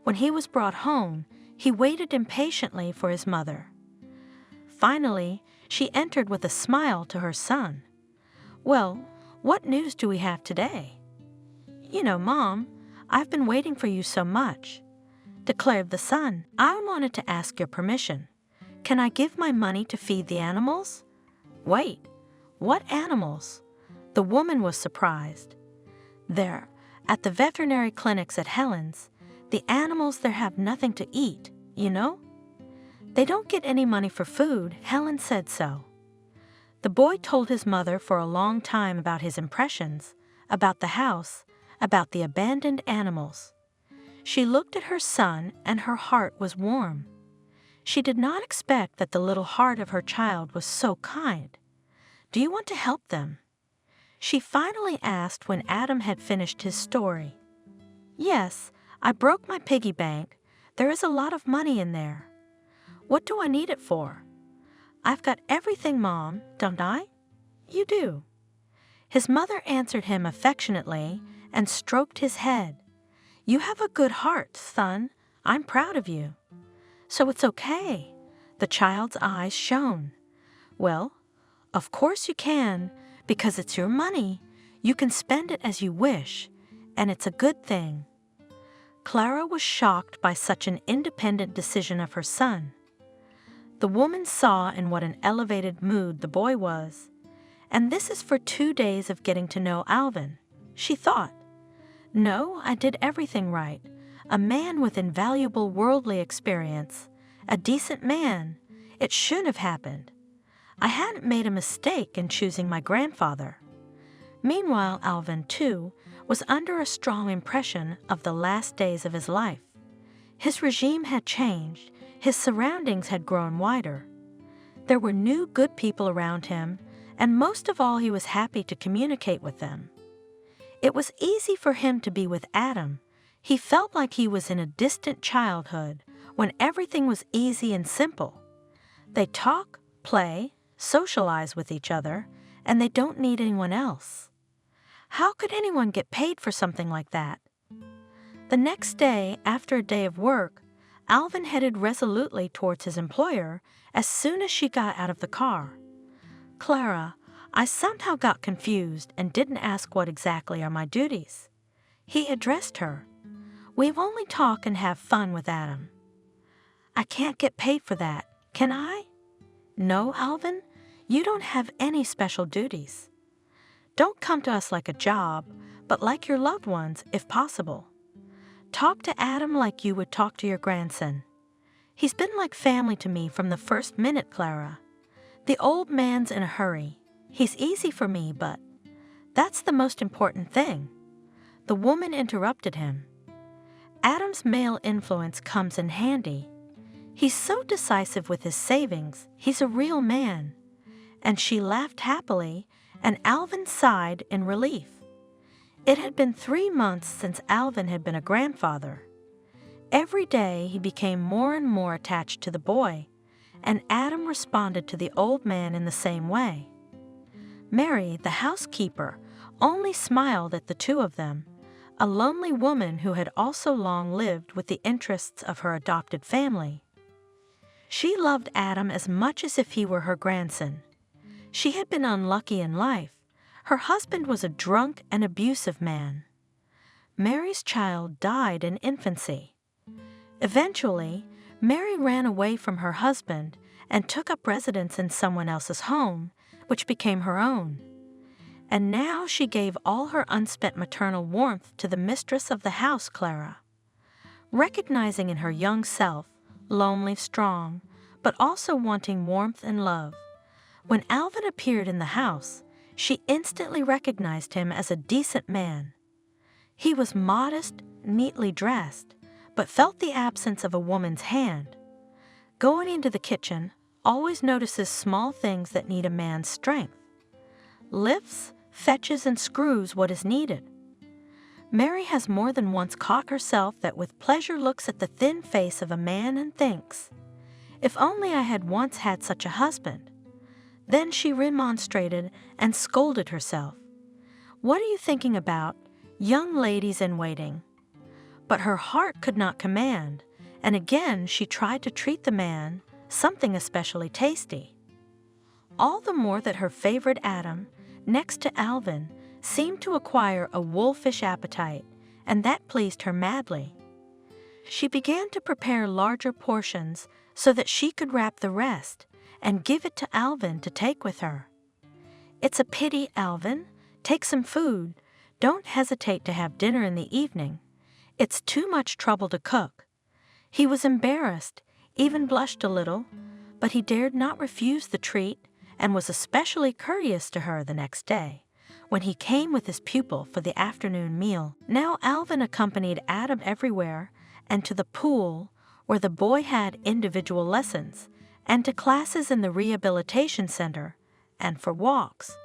When he was brought home, he waited impatiently for his mother. Finally, she entered with a smile to her son. "Well, what news do we have today?" "You know, Mom, I've been waiting for you so much," declared the son. "I wanted to ask your permission. Can I give my money to feed the animals?" "Wait, what animals?" The woman was surprised. "There, at the veterinary clinics at Helen's, the animals there have nothing to eat, you know? They don't get any money for food, Helen said so." The boy told his mother for a long time about his impressions, about the house, about the abandoned animals. She looked at her son and her heart was warm. She did not expect that the little heart of her child was so kind. "Do you want to help them?" She finally asked when Adam had finished his story. "Yes, I broke my piggy bank. There is a lot of money in there." "What do I need it for?" "I've got everything, Mom, don't I?" "You do." His mother answered him affectionately and stroked his head. "You have a good heart, son. I'm proud of you." "So it's okay." The child's eyes shone. "Well, of course you can, because it's your money. You can spend it as you wish, and it's a good thing." Clara was shocked by such an independent decision of her son. The woman saw in what an elevated mood the boy was. "And this is for 2 days of getting to know Alvin," she thought. "No, I did everything right. A man with invaluable worldly experience. A decent man. It should have happened. I hadn't made a mistake in choosing my grandfather." Meanwhile, Alvin, too, was under a strong impression of the last days of his life. His regime had changed. His surroundings had grown wider. There were new good people around him, and most of all he was happy to communicate with them. It was easy for him to be with Adam. He felt like he was in a distant childhood when everything was easy and simple. They talk, play, socialize with each other, and they don't need anyone else. How could anyone get paid for something like that? The next day, after a day of work, Alvin headed resolutely towards his employer as soon as she got out of the car. "Clara, I somehow got confused and didn't ask what exactly are my duties." He addressed her. "We've only talk and have fun with Adam." "I can't get paid for that, can I?" "No, Alvin, you don't have any special duties. Don't come to us like a job, but like your loved ones, if possible. Talk to Adam like you would talk to your grandson. He's been like family to me from the first minute, Clara. The old man's in a hurry. He's easy for me, but that's the most important thing." The woman interrupted him. "Adam's male influence comes in handy. He's so decisive with his savings. He's a real man." And she laughed happily, and Alvin sighed in relief. It had been 3 months since Alvin had been a grandfather. Every day he became more and more attached to the boy, and Adam responded to the old man in the same way. Mary, the housekeeper, only smiled at the two of them, a lonely woman who had also long lived with the interests of her adopted family. She loved Adam as much as if he were her grandson. She had been unlucky in life. Her husband was a drunk and abusive man. Mary's child died in infancy. Eventually, Mary ran away from her husband and took up residence in someone else's home, which became her own. and now she gave all her unspent maternal warmth to the mistress of the house, Clara. Recognizing in her young self, lonely, strong, but also wanting warmth and love, when Alvin appeared in the house, she instantly recognized him as a decent man. He was modest, neatly dressed, but felt the absence of a woman's hand. Going into the kitchen, always notices small things that need a man's strength. Lifts, fetches, and screws what is needed. Mary has more than once caught herself that with pleasure looks at the thin face of a man and thinks, "If only I had once had such a husband." Then she remonstrated and scolded herself. "What are you thinking about, young ladies in waiting?" But her heart could not command, and again she tried to treat the man something especially tasty. All the more that her favorite Adam, next to Alvin, seemed to acquire a wolfish appetite, and that pleased her madly. She began to prepare larger portions so that she could wrap the rest and give it to Alvin to take with her. "It's a pity, Alvin. Take some food. Don't hesitate to have dinner in the evening. It's too much trouble to cook." He was embarrassed, even blushed a little, but he dared not refuse the treat and was especially courteous to her the next day, when he came with his pupil for the afternoon meal. Now Alvin accompanied Adam everywhere, and to the pool, where the boy had individual lessons, and to classes in the rehabilitation center, and for walks.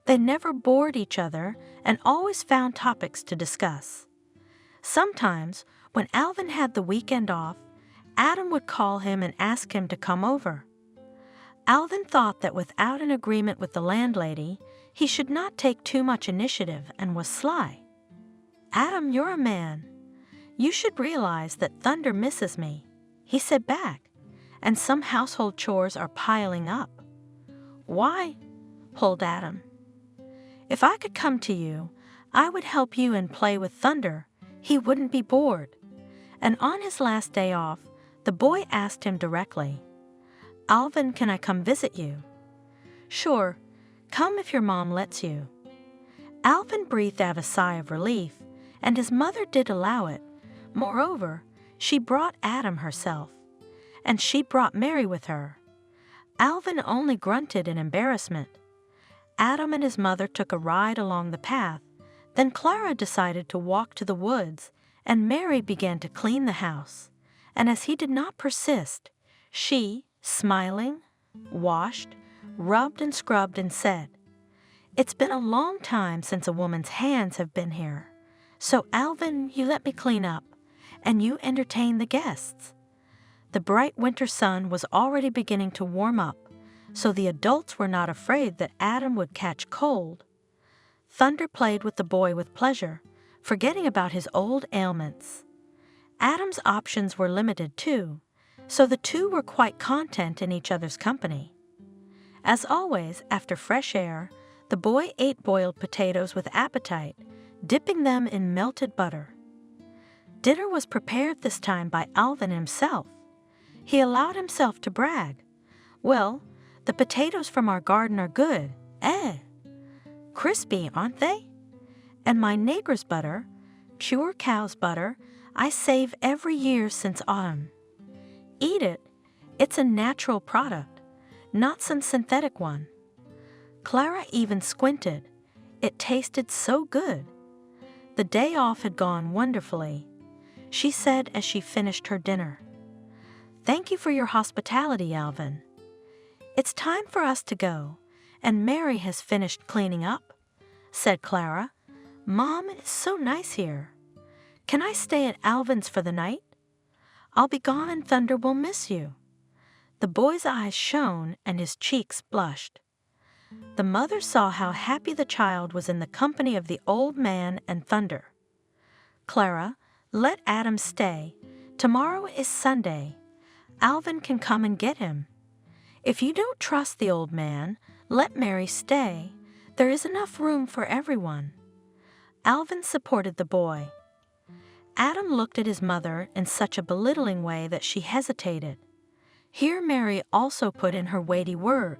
They never bored each other and always found topics to discuss. Sometimes, when Alvin had the weekend off, Adam would call him and ask him to come over. Alvin thought that without an agreement with the landlady, he should not take too much initiative and was sly. "Adam, you're a man. You should realize that Thunder misses me," he said back, "and some household chores are piling up." "Why?" pulled Adam. "If I could come to you, I would help you and play with Thunder. He wouldn't be bored." And on his last day off, the boy asked him directly, "Alvin, can I come visit you?" "Sure, come if your mom lets you." Alvin breathed out a sigh of relief, and his mother did allow it. Moreover, she brought Adam herself, and she brought Mary with her. Alvin only grunted in embarrassment. Adam and his mother took a ride along the path, then Clara decided to walk to the woods, and Mary began to clean the house. And as he did not persist, she, smiling, washed, rubbed and scrubbed and said, "It's been a long time since a woman's hands have been here. So Alvin, you let me clean up, and you entertain the guests." The bright winter sun was already beginning to warm up, so the adults were not afraid that Adam would catch cold. Thunder played with the boy with pleasure, forgetting about his old ailments. Adam's options were limited too, so the two were quite content in each other's company. As always, after fresh air, the boy ate boiled potatoes with appetite, dipping them in melted butter. Dinner was prepared this time by Alvin himself. He allowed himself to brag. "Well, the potatoes from our garden are good, eh? Crispy, aren't they? And my neighbor's butter, pure cow's butter, I save every year since autumn. Eat it. It's a natural product, not some synthetic one." Clara even squinted. It tasted so good. The day off had gone wonderfully. She said as she finished her dinner, "Thank you for your hospitality, Alvin. It's time for us to go, and Mary has finished cleaning up," said Clara. "Mom, it's so nice here. Can I stay at Alvin's for the night? I'll be gone and Thunder will miss you." The boy's eyes shone and his cheeks blushed. The mother saw how happy the child was in the company of the old man and Thunder. "Clara, let Adam stay. Tomorrow is Sunday. Alvin can come and get him. If you don't trust the old man, let Mary stay. There is enough room for everyone." Alvin supported the boy. Adam looked at his mother in such a belittling way that she hesitated. Here Mary also put in her weighty word.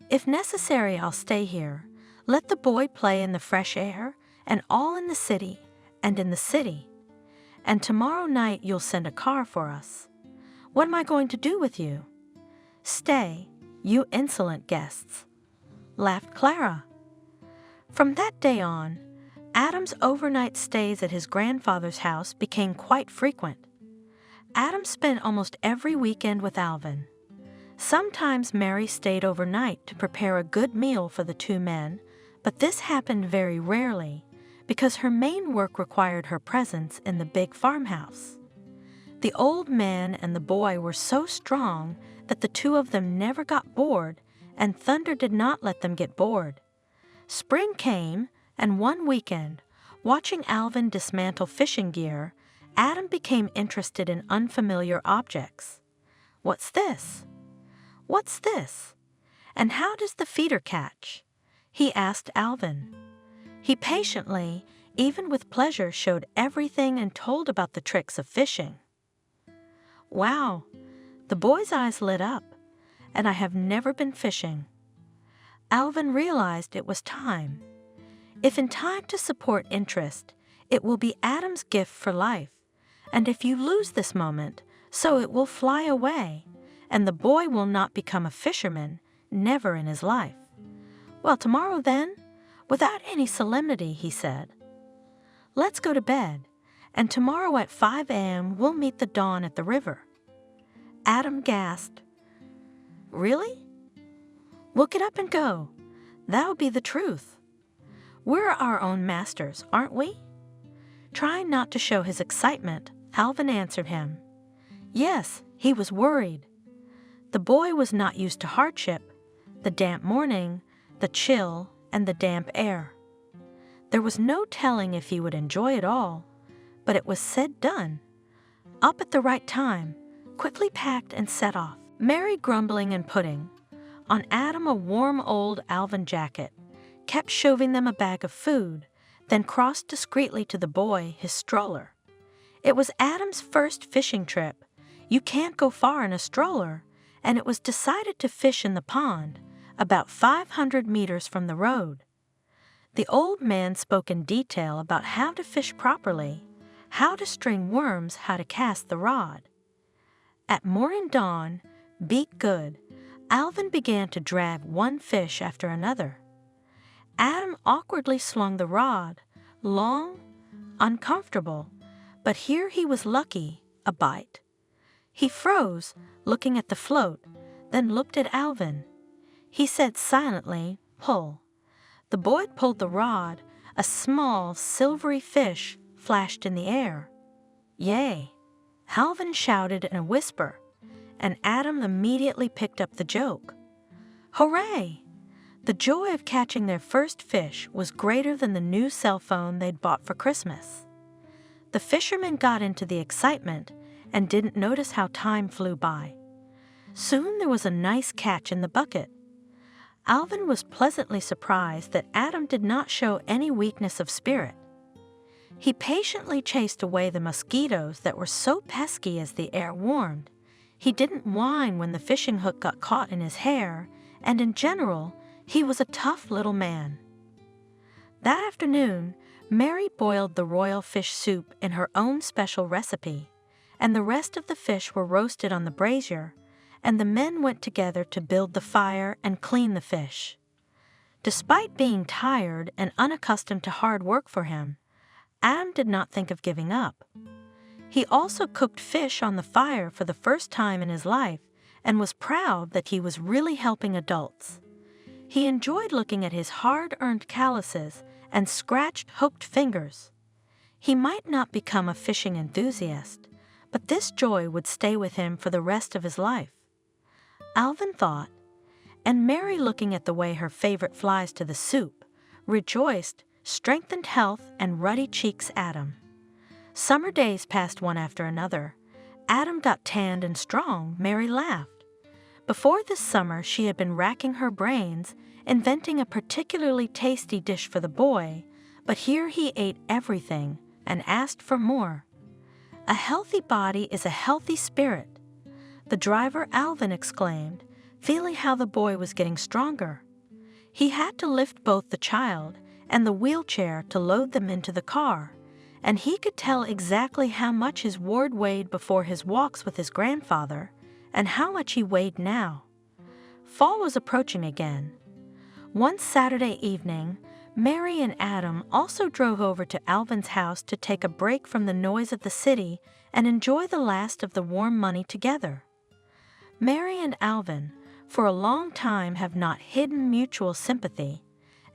"If necessary, I'll stay here. Let the boy play in the fresh air, and all in the city, and in the city. And tomorrow night you'll send a car for us. What am I going to do with you?" "Stay, you insolent guests," laughed Clara. From that day on, Adam's overnight stays at his grandfather's house became quite frequent. Adam spent almost every weekend with Alvin. Sometimes Mary stayed overnight to prepare a good meal for the two men, but this happened very rarely because her main work required her presence in the big farmhouse. The old man and the boy were so strong that the two of them never got bored, and Thunder did not let them get bored. Spring came, and one weekend, watching Alvin dismantle fishing gear, Adam became interested in unfamiliar objects. "What's this? What's this? And how does the feeder catch?" he asked Alvin. He patiently, even with pleasure, showed everything and told about the tricks of fishing. "Wow," the boy's eyes lit up, "and I have never been fishing." Alvin realized it was time. If in time to support interest, it will be Adam's gift for life, and if you lose this moment, so it will fly away, and the boy will not become a fisherman, never in his life. "Well, tomorrow then, without any solemnity," he said. "Let's go to bed, and tomorrow at 5 a.m. we'll meet the dawn at the river." Adam gasped. "Really? We'll get up and go. That'll be the truth. We're our own masters, aren't we?" Trying not to show his excitement, Alvin answered him. Yes, he was worried. The boy was not used to hardship, the damp morning, the chill, and the damp air. There was no telling if he would enjoy it all, but it was said done. Up at the right time, quickly packed and set off. Mary grumbling and putting on Adam a warm old Alvin jacket, kept shoving them a bag of food, then crossed discreetly to the boy his stroller. It was Adam's first fishing trip. You can't go far in a stroller, and it was decided to fish in the pond, about 500 meters from the road. The old man spoke in detail about how to fish properly, how to string worms, how to cast the rod. At morning dawn, beat good, Alvin began to drag one fish after another. Adam awkwardly slung the rod, long, uncomfortable, but here he was lucky, a bite. He froze, looking at the float, then looked at Alvin. He said silently, "Pull." The boy pulled the rod. A small, silvery fish flashed in the air. "Yay!" Alvin shouted in a whisper, and Adam immediately picked up the joke. Hooray! The joy of catching their first fish was greater than the new cell phone they'd bought for Christmas. The fishermen got into the excitement and didn't notice how time flew by. Soon there was a nice catch in the bucket. Alvin was pleasantly surprised that Adam did not show any weakness of spirit. He patiently chased away the mosquitoes that were so pesky as the air warmed. He didn't whine when the fishing hook got caught in his hair, and in general, he was a tough little man. That afternoon, Mary boiled the royal fish soup in her own special recipe, and the rest of the fish were roasted on the brazier, and the men went together to build the fire and clean the fish. Despite being tired and unaccustomed to hard work for him, Adam did not think of giving up. He also cooked fish on the fire for the first time in his life and was proud that he was really helping adults. He enjoyed looking at his hard-earned calluses and scratched, hooked fingers. He might not become a fishing enthusiast, but this joy would stay with him for the rest of his life. Alvin thought, and Mary, looking at the way her favorite flies to the soup, rejoiced, strengthened health and ruddy cheeks Adam. Summer days passed one after another. Adam got tanned and strong. Mary laughed. Before this summer, she had been racking her brains, inventing a particularly tasty dish for the boy, but here he ate everything and asked for more. A healthy body is a healthy spirit. The driver Alvin exclaimed, feeling how the boy was getting stronger. He had to lift both the child and the wheelchair to load them into the car, and he could tell exactly how much his ward weighed before his walks with his grandfather and how much he weighed now. Fall was approaching again. One Saturday evening, Mary and Adam also drove over to Alvin's house to take a break from the noise of the city and enjoy the last of the warm money together. Mary and Alvin, for a long time, have not hidden mutual sympathy,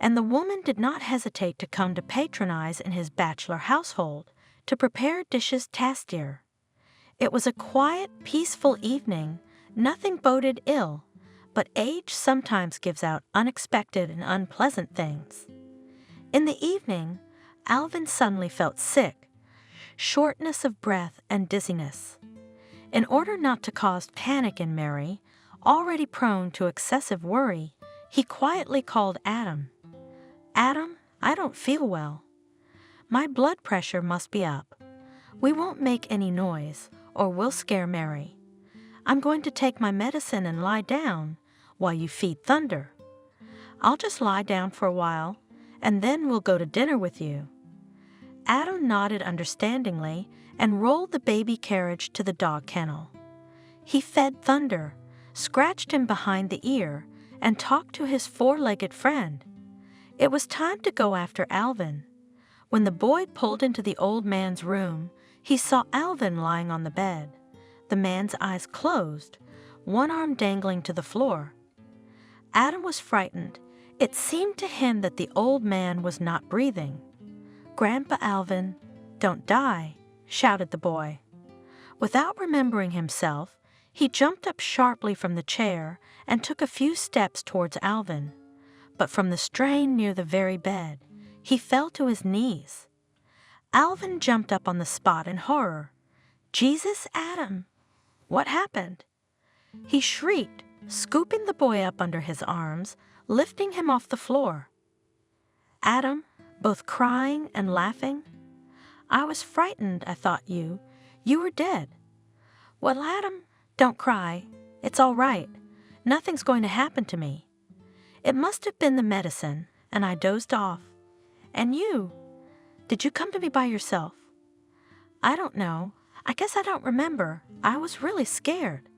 and the woman did not hesitate to come to patronize in his bachelor household to prepare dishes tastier. It was a quiet, peaceful evening. Nothing boded ill, but age sometimes gives out unexpected and unpleasant things. In the evening, Alvin suddenly felt sick, shortness of breath and dizziness. In order not to cause panic in Mary, already prone to excessive worry, he quietly called Adam. "Adam, I don't feel well. My blood pressure must be up. We won't make any noise, or we'll scare Mary. I'm going to take my medicine and lie down while you feed Thunder. I'll just lie down for a while, and then we'll go to dinner with you." Adam nodded understandingly and rolled the baby carriage to the dog kennel. He fed Thunder, scratched him behind the ear, and talked to his four-legged friend. It was time to go after Alvin. When the boy pulled into the old man's room, he saw Alvin lying on the bed, the man's eyes closed, one arm dangling to the floor. Adam was frightened. It seemed to him that the old man was not breathing. "Grandpa Alvin, don't die," shouted the boy. Without remembering himself, he jumped up sharply from the chair and took a few steps towards Alvin. But from the strain near the very bed, he fell to his knees. Alvin jumped up on the spot in horror. "Jesus, Adam! What happened?" He shrieked, scooping the boy up under his arms, lifting him off the floor. Adam, both crying and laughing. "I was frightened. I thought you were dead." "Well, Adam, don't cry. It's all right. Nothing's going to happen to me. It must have been the medicine, and I dozed off. And you? Did you come to me by yourself?" "I don't know. I guess I don't remember. I was really scared."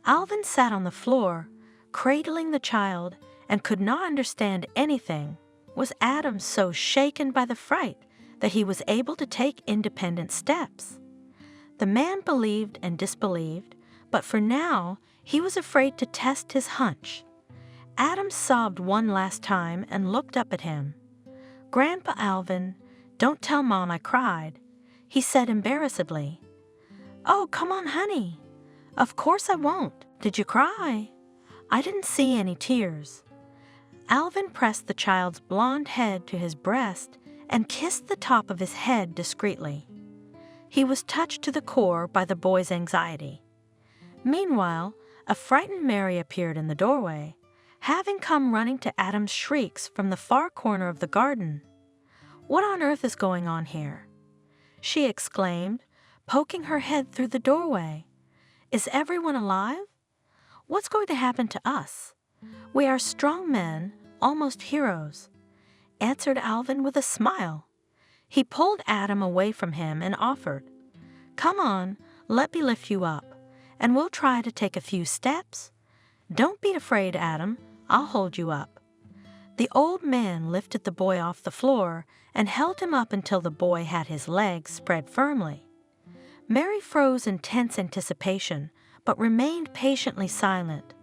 Alvin sat on the floor, cradling the child, and could not understand anything. Was Adam so shaken by the fright that he was able to take independent steps? The man believed and disbelieved, but for now he was afraid to test his hunch. Adam sobbed one last time and looked up at him. "Grandpa Alvin, don't tell Mom I cried," he said embarrassedly. "Oh, come on, honey. Of course I won't. Did you cry?" "I didn't see any tears." Alvin pressed the child's blonde head to his breast and kissed the top of his head discreetly. He was touched to the core by the boy's anxiety. Meanwhile, a frightened Mary appeared in the doorway, having come running to Adam's shrieks from the far corner of the garden. "What on earth is going on here?" she exclaimed, poking her head through the doorway. "Is everyone alive? What's going to happen to us? We are strong men, almost heroes," answered Alvin with a smile. He pulled Adam away from him and offered, "Come on, let me lift you up, and we'll try to take a few steps. Don't be afraid, Adam. I'll hold you up." The old man lifted the boy off the floor and held him up until the boy had his legs spread firmly. Mary froze in tense anticipation, but remained patiently silent.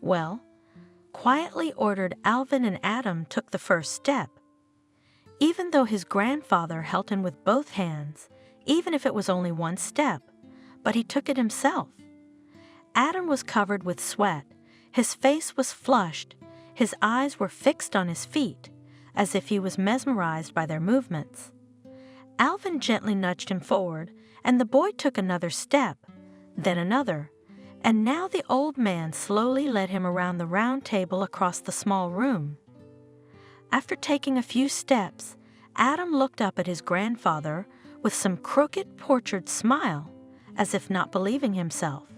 "Well," quietly ordered Alvin, and Adam took the first step. Even though his grandfather held him with both hands, even if it was only one step, but he took it himself. Adam was covered with sweat, his face was flushed, his eyes were fixed on his feet, as if he was mesmerized by their movements. Alvin gently nudged him forward, and the boy took another step, then another, and now the old man slowly led him around the round table across the small room. After taking a few steps, Adam looked up at his grandfather with some crooked, tortured smile, as if not believing himself.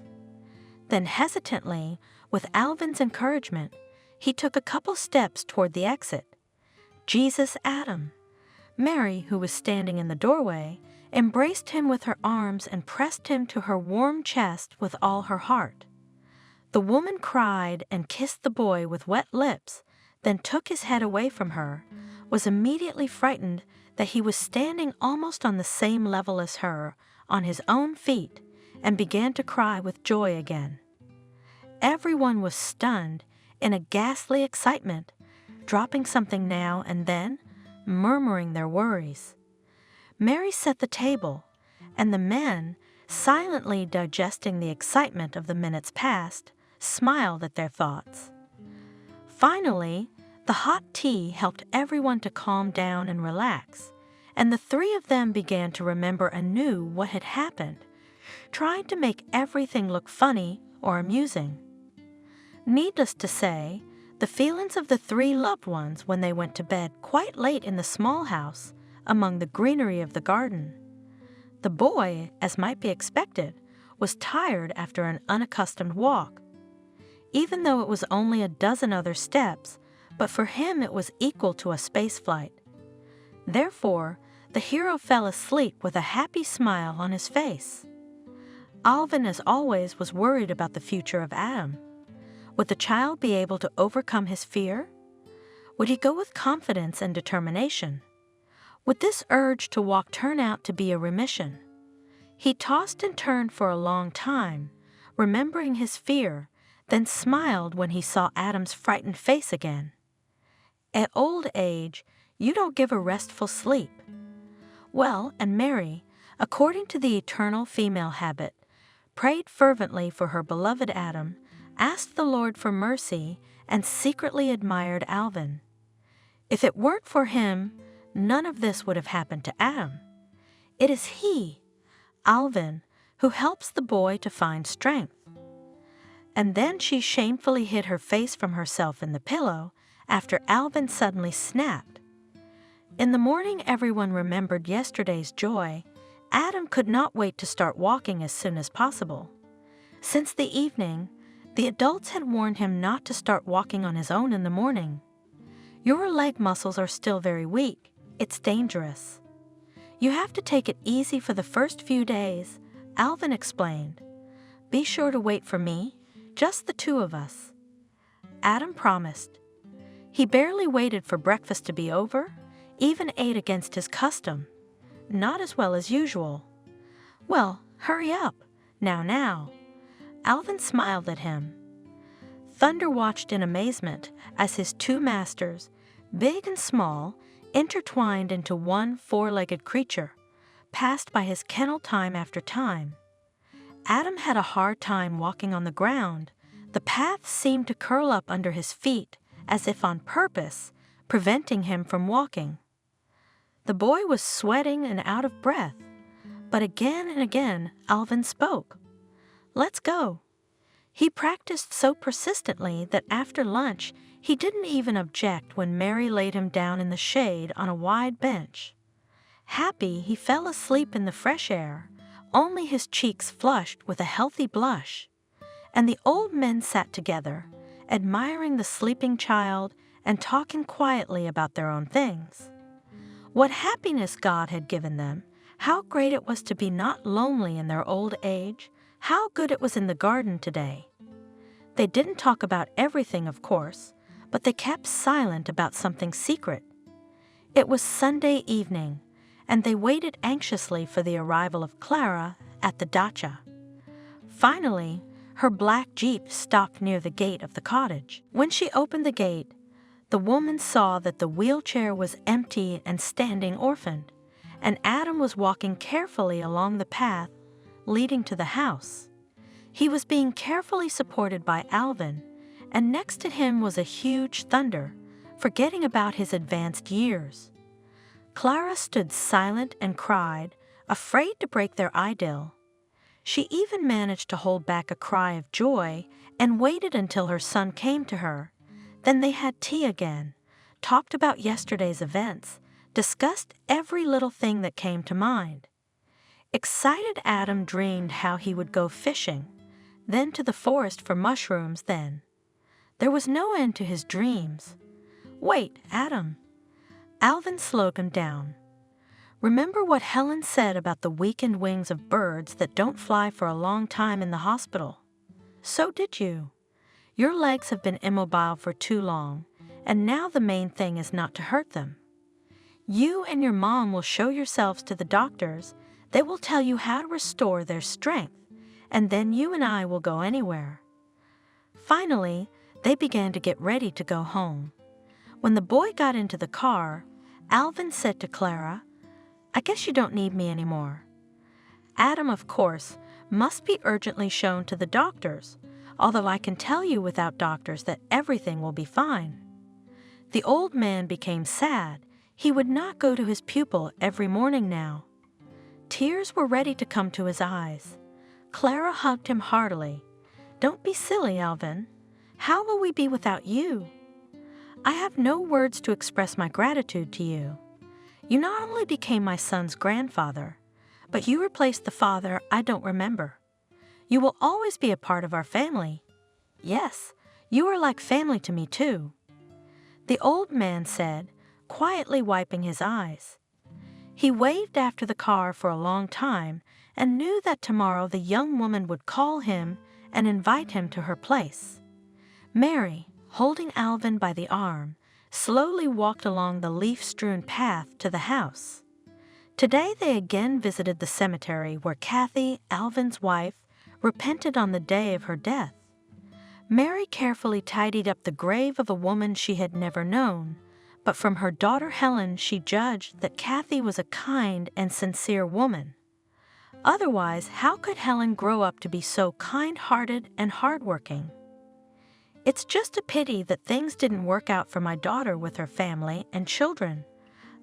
Then hesitantly, with Alvin's encouragement, He took a couple steps toward the exit. Jesus, Adam. Mary, who was standing in the doorway, embraced him with her arms and pressed him to her warm chest with all her heart. The woman cried and kissed the boy with wet lips, then took his head away from her, was immediately frightened that he was standing almost on the same level as her, on his own feet, and began to cry with joy again. Everyone was stunned, in a ghastly excitement, dropping something now and then, murmuring their worries. Mary set the table, and the men, silently digesting the excitement of the minutes past, smiled at their thoughts. Finally, the hot tea helped everyone to calm down and relax, and the three of them began to remember anew what had happened, trying to make everything look funny or amusing. Needless to say, the feelings of the three loved ones when they went to bed quite late in the small house among the greenery of the garden. The boy, as might be expected, was tired after an unaccustomed walk. Even though it was only a dozen other steps, but for him it was equal to a space flight. Therefore, the hero fell asleep with a happy smile on his face. Alvin, as always, was worried about the future of Adam. Would the child be able to overcome his fear? Would he go with confidence and determination? Would this urge to walk turn out to be a remission? He tossed and turned for a long time, remembering his fear, then smiled when he saw Adam's frightened face again. At old age, you don't give a restful sleep. Well, and Mary, according to the eternal female habit, prayed fervently for her beloved Adam, asked the Lord for mercy, and secretly admired Alvin. If it weren't for him, none of this would have happened to Adam. It is he, Alvin, who helps the boy to find strength. And then she shamefully hid her face from herself in the pillow after Alvin suddenly snapped. In the morning everyone remembered yesterday's joy. Adam could not wait to start walking as soon as possible. Since the evening, the adults had warned him not to start walking on his own in the morning. Your leg muscles are still very weak. It's dangerous. You have to take it easy for the first few days, Alvin explained. Be sure to wait for me, just the two of us. Adam promised. He barely waited for breakfast to be over, even ate against his custom. Not as well as usual. Well, hurry up. Now. Alvin smiled at him. Thunder watched in amazement as his two masters, big and small, intertwined into one four-legged creature, passed by his kennel time after time. Adam had a hard time walking on the ground. The path seemed to curl up under his feet, as if on purpose, preventing him from walking. The boy was sweating and out of breath, but again and again Alvin spoke. Let's go. He practiced so persistently that after lunch he didn't even object when Mary laid him down in the shade on a wide bench. Happy, he fell asleep in the fresh air, only his cheeks flushed with a healthy blush, and the old men sat together, admiring the sleeping child and talking quietly about their own things. What happiness God had given them, how great it was to be not lonely in their old age, how good it was in the garden today. They didn't talk about everything, of course, but they kept silent about something secret. It was Sunday evening, and they waited anxiously for the arrival of Clara at the dacha. Finally, her black Jeep stopped near the gate of the cottage. When she opened the gate, the woman saw that the wheelchair was empty and standing orphaned, and Adam was walking carefully along the path leading to the house. He was being carefully supported by Alvin, and next to him was a huge Thunder, forgetting about his advanced years. Clara stood silent and cried, afraid to break their idyll. She even managed to hold back a cry of joy and waited until her son came to her. Then they had tea again, talked about yesterday's events, discussed every little thing that came to mind. Excited Adam dreamed how he would go fishing, then to the forest for mushrooms then. There was no end to his dreams. "Wait, Adam." Alvin slowed him down. "Remember what Helen said about the weakened wings of birds that don't fly for a long time in the hospital? So did you. Your legs have been immobile for too long, and now the main thing is not to hurt them. You and your mom will show yourselves to the doctors. They will tell you how to restore their strength, and then you and I will go anywhere." Finally, they began to get ready to go home. When the boy got into the car, Alvin said to Clara, "I guess you don't need me anymore." Adam, of course, must be urgently shown to the doctors, although I can tell you without doctors that everything will be fine. The old man became sad. He would not go to his pupil every morning now. Tears were ready to come to his eyes. Clara hugged him heartily. "Don't be silly, Alvin. How will we be without you? I have no words to express my gratitude to you. You not only became my son's grandfather, but you replaced the father I don't remember. You will always be a part of our family. Yes, you are like family to me too," the old man said, quietly wiping his eyes. He waved after the car for a long time and knew that tomorrow the young woman would call him and invite him to her place. Mary, holding Alvin by the arm, slowly walked along the leaf-strewn path to the house. Today they again visited the cemetery where Kathy, Alvin's wife, repented on the day of her death. Mary carefully tidied up the grave of a woman she had never known, but from her daughter Helen she judged that Kathy was a kind and sincere woman. Otherwise, how could Helen grow up to be so kind-hearted and hardworking? "It's just a pity that things didn't work out for my daughter with her family and children,"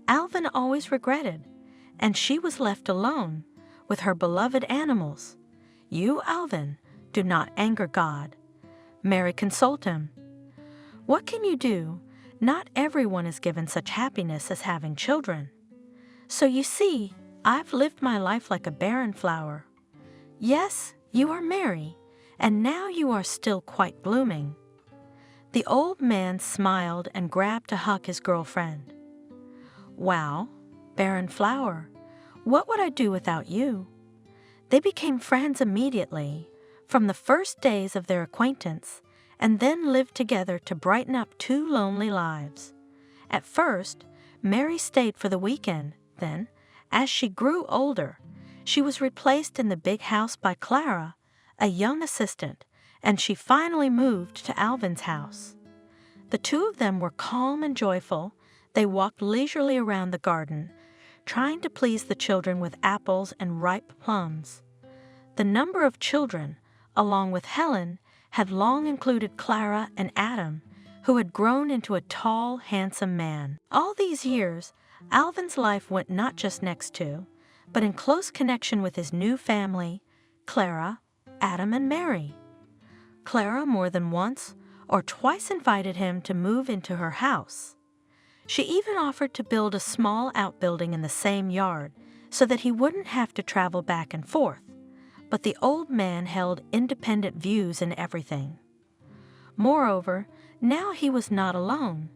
Alvin always regretted, "and she was left alone with her beloved animals. You, Alvin, do not anger God." Mary consoled him. "What can you do? Not everyone is given such happiness as having children. So you see, I've lived my life like a barren flower. Yes, you are Mary, and now you are still quite blooming." The old man smiled and grabbed to hug his girlfriend. "Wow, barren flower, what would I do without you?" They became friends immediately, from the first days of their acquaintance, and then lived together to brighten up two lonely lives. At first, Mary stayed for the weekend. Then, as she grew older, she was replaced in the big house by Clara, a young assistant, and she finally moved to Alvin's house. The two of them were calm and joyful. They walked leisurely around the garden, trying to please the children with apples and ripe plums. The number of children, along with Helen, had long included Clara and Adam, who had grown into a tall, handsome man. All these years, Alvin's life went not just next to, but in close connection with his new family, Clara, Adam, and Mary. Clara more than once or twice invited him to move into her house. She even offered to build a small outbuilding in the same yard so that he wouldn't have to travel back and forth. But the old man held independent views in everything. Moreover, now he was not alone.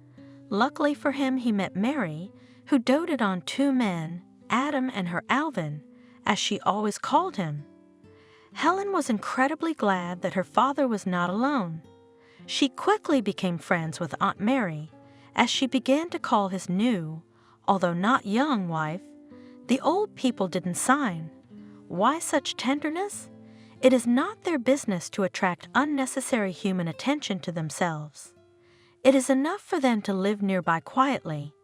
Luckily for him, he met Mary, who doted on two men, Adam and her Alvin, as she always called him. Helen was incredibly glad that her father was not alone. She quickly became friends with Aunt Mary, as she began to call his new, although not young, wife. The old people didn't sign. Why such tenderness? It is not their business to attract unnecessary human attention to themselves. It is enough for them to live nearby quietly,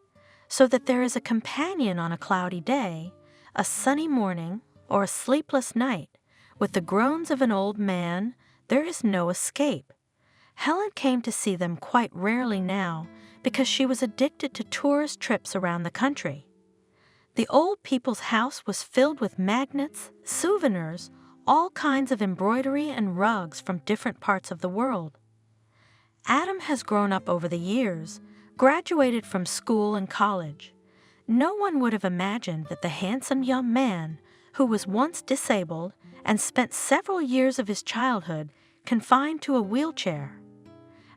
so that there is a companion on a cloudy day, a sunny morning, or a sleepless night. With the groans of an old man, there is no escape. Helen came to see them quite rarely now because she was addicted to tourist trips around the country. The old people's house was filled with magnets, souvenirs, all kinds of embroidery and rugs from different parts of the world. Adam has grown up over the years, graduated from school and college. No one would have imagined that the handsome young man, who was once disabled and spent several years of his childhood confined to a wheelchair.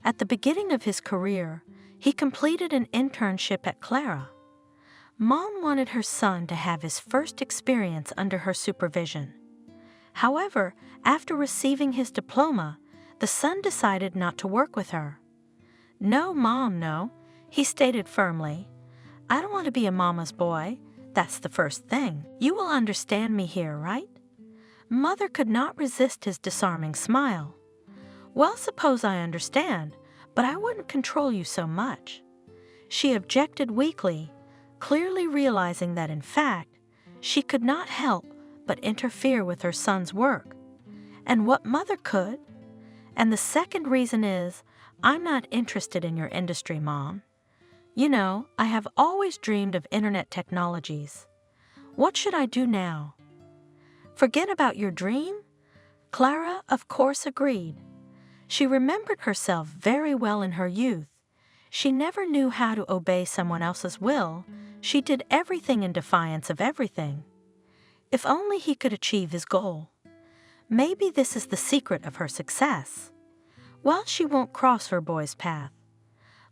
At the beginning of his career, he completed an internship at Clara. Mom wanted her son to have his first experience under her supervision. However, after receiving his diploma, the son decided not to work with her. "No, Mom, no," he stated firmly. "I don't want to be a mama's boy. That's the first thing. You will understand me here, right?" Mother could not resist his disarming smile. "Well, suppose I understand, but I wouldn't control you so much." She objected weakly, clearly realizing that in fact, she could not help but interfere with her son's work. And what Mother could? "And the second reason is, I'm not interested in your industry, Mom. You know, I have always dreamed of internet technologies. What should I do now?" "Forget about your dream?" Clara, of course, agreed. She remembered herself very well in her youth. She never knew how to obey someone else's will. She did everything in defiance of everything. If only he could achieve his goal. Maybe this is the secret of her success. Well, she won't cross her boy's path.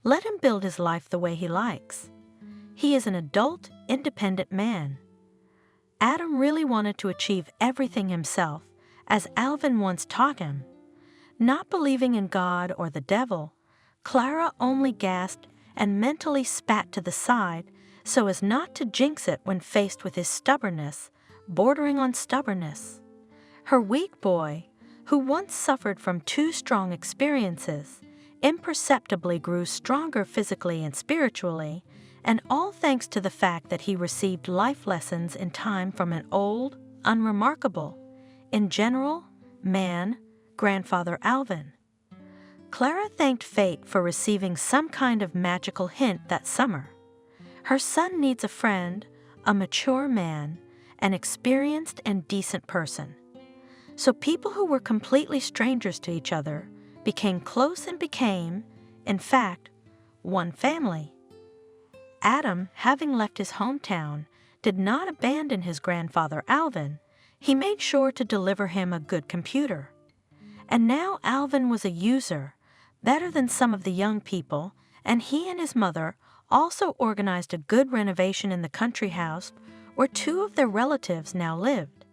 Let him build his life the way he likes. He is an adult, independent man. Adam really wanted to achieve everything himself, as Alvin once taught him. Not believing in God or the devil, Clara only gasped and mentally spat to the side so as not to jinx it when faced with his stubbornness, bordering on stubbornness. Her weak boy, who once suffered from 2 strong experiences, imperceptibly grew stronger physically and spiritually, and all thanks to the fact that he received life lessons in time from an old, unremarkable, in general, man, Grandfather Alvin. Clara thanked fate for receiving some kind of magical hint that summer. Her son needs a friend, a mature man, an experienced and decent person. So people who were completely strangers to each other became close and became, in fact, one family. Adam, having left his hometown, did not abandon his grandfather Alvin. He made sure to deliver him a good computer. And now Alvin was a user, better than some of the young people, and he and his mother also organized a good renovation in the country house where 2 of their relatives now lived.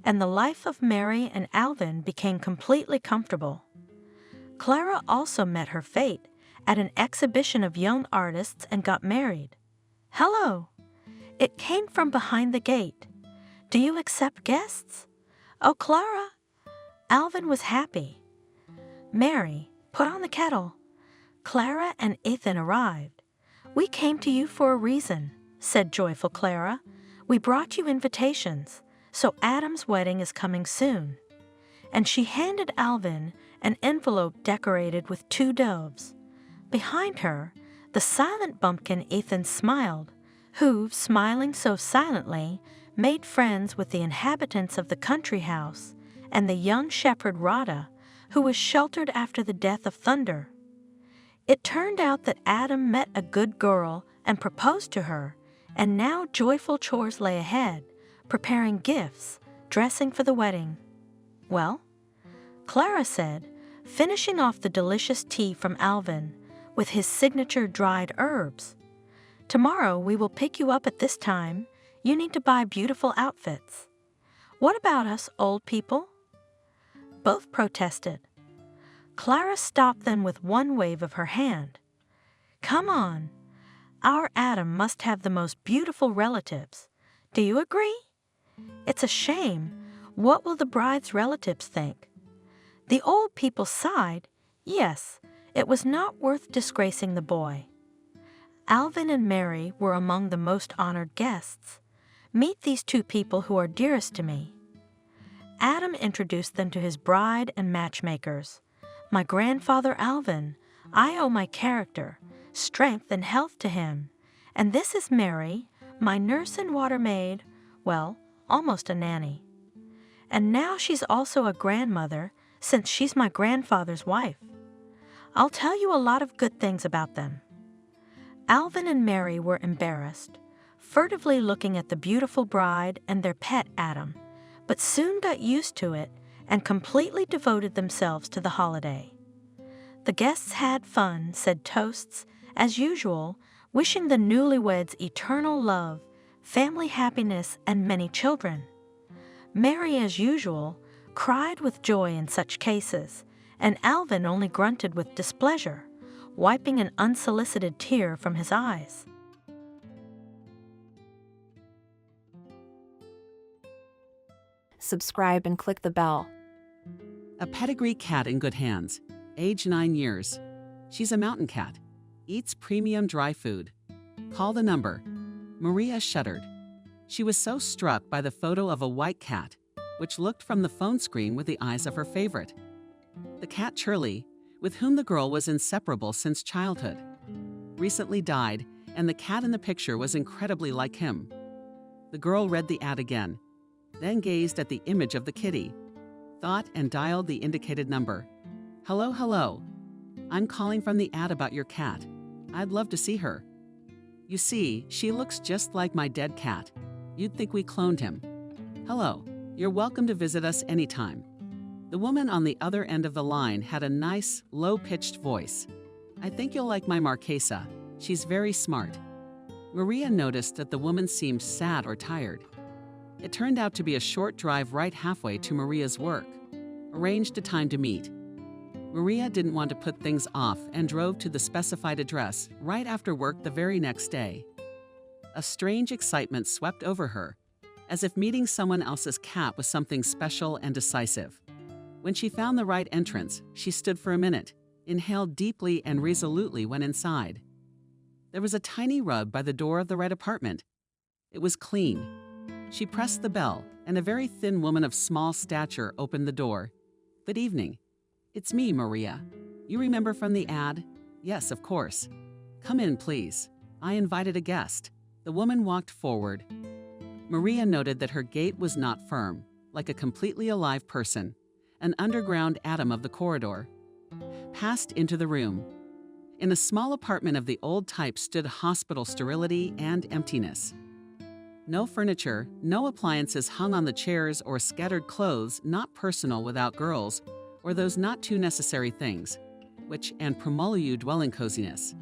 And the life of Mary and Alvin became completely comfortable. Clara also met her fate at an exhibition of young artists and got married. "Hello!" It came from behind the gate. "Do you accept guests?" "Oh, Clara!" Alvin was happy. "Mary, put on the kettle." Clara and Ethan arrived. "We came to you for a reason," said joyful Clara. "We brought you invitations, so Adam's wedding is coming soon." And she handed Alvin an envelope decorated with 2 doves. Behind her, the silent bumpkin Ethan smiled, who, smiling so silently, made friends with the inhabitants of the country house and the young shepherd Rada, who was sheltered after the death of Thunder. It turned out that Adam met a good girl and proposed to her, and now joyful chores lay ahead, preparing gifts, dressing for the wedding. "Well," Clara said, finishing off the delicious tea from Alvin with his signature dried herbs. "Tomorrow we will pick you up at this time. You need to buy beautiful outfits." "What about us old people?" Both protested. Clara stopped them with one wave of her hand. "Come on. Our Adam must have the most beautiful relatives. Do you agree? It's a shame. What will the bride's relatives think?" The old people sighed. Yes, it was not worth disgracing the boy. Alvin and Mary were among the most honored guests. "Meet these 2 people who are dearest to me." Adam introduced them to his bride and matchmakers. "My grandfather Alvin, I owe my character, strength and health to him. And this is Mary, my nurse and water maid, well, almost a nanny. And now she's also a grandmother, since she's my grandfather's wife. I'll tell you a lot of good things about them." Alvin and Mary were embarrassed, furtively looking at the beautiful bride and their pet Adam, but soon got used to it and completely devoted themselves to the holiday. The guests had fun, said toasts, as usual, wishing the newlyweds eternal love, family happiness, and many children. Mary, as usual, cried with joy in such cases, and Alvin only grunted with displeasure, wiping an unsolicited tear from his eyes. Subscribe and click the bell. A pedigree cat in good hands, age 9 years. She's a mountain cat, eats premium dry food. Call the number. Maria shuddered. She was so struck by the photo of a white cat, which looked from the phone screen with the eyes of her favorite. The cat Shirley, with whom the girl was inseparable since childhood, recently died, and the cat in the picture was incredibly like him. The girl read the ad again, then gazed at the image of the kitty, thought and dialed the indicated number. Hello, hello. I'm calling from the ad about your cat. I'd love to see her. You see, she looks just like my dead cat. You'd think we cloned him. Hello, you're welcome to visit us anytime. The woman on the other end of the line had a nice, low-pitched voice. I think you'll like my Marquesa. She's very smart. Maria noticed that the woman seemed sad or tired. It turned out to be a short drive right halfway to Maria's work. Arranged a time to meet. Maria didn't want to put things off and drove to the specified address right after work the very next day. A strange excitement swept over her, as if meeting someone else's cat was something special and decisive. When she found the right entrance, she stood for a minute, inhaled deeply and resolutely went inside. There was a tiny rug by the door of the red apartment. It was clean. She pressed the bell, and a very thin woman of small stature opened the door. Good evening. It's me, Maria. You remember from the ad? Yes, of course. Come in, please. I invited a guest. The woman walked forward. Maria noted that her gait was not firm, like a completely alive person, an underground atom of the corridor. Passed into the room. In a small apartment of the old type stood hospital sterility and emptiness. No furniture, no appliances hung on the chairs or scattered clothes not personal without girls, or those not too necessary things, which and promolu dwelling coziness.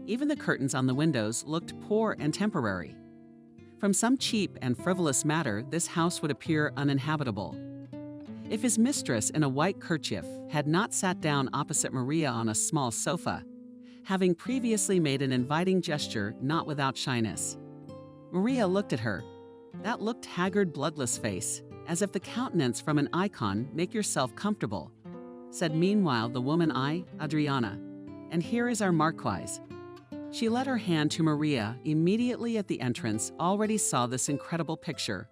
Even the curtains on the windows looked poor and temporary. From some cheap and frivolous matter, this house would appear uninhabitable. If his mistress in a white kerchief had not sat down opposite Maria on a small sofa, having previously made an inviting gesture not without shyness. Maria looked at her. That looked haggard, bloodless face, as if the countenance from an icon, make yourself comfortable, said meanwhile the woman Adriana, and here is our Marquise. She let her hand to Maria immediately at the entrance, already saw this incredible picture.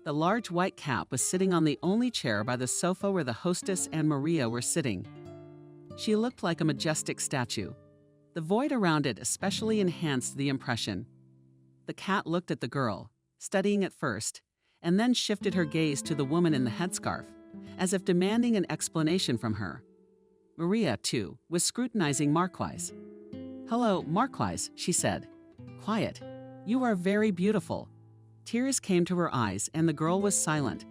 The large white cat was sitting on the only chair by the sofa where the hostess and Maria were sitting. She looked like a majestic statue. The void around it especially enhanced the impression. The cat looked at the girl, studying it first, and then shifted her gaze to the woman in the headscarf, as if demanding an explanation from her. Maria, too, was scrutinizing Marquise. Hello, Marquise, she said. Quiet. You are very beautiful. Tears came to her eyes, and the girl was silent.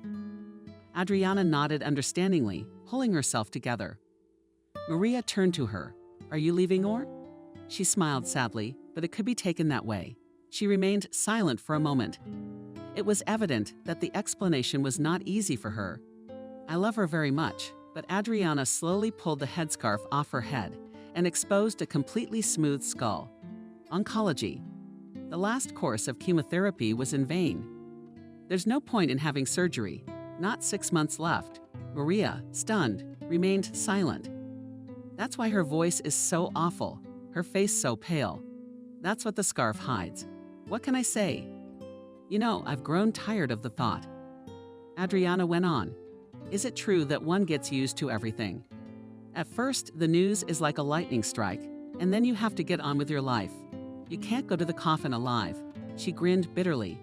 Adriana nodded understandingly, pulling herself together. Maria turned to her. Are you leaving, or? She smiled sadly, but it could be taken that way. She remained silent for a moment. It was evident that the explanation was not easy for her. I love her very much, but Adriana slowly pulled the headscarf off her head and exposed a completely smooth skull. Oncology. The last course of chemotherapy was in vain. There's no point in having surgery. Not 6 months left. Maria, stunned, remained silent. That's why her voice is so awful, her face so pale. That's what the scarf hides. What can I say? You know, I've grown tired of the thought. Adriana went on. Is it true that one gets used to everything? At first, the news is like a lightning strike, and then you have to get on with your life. You can't go to the coffin alive. She grinned bitterly.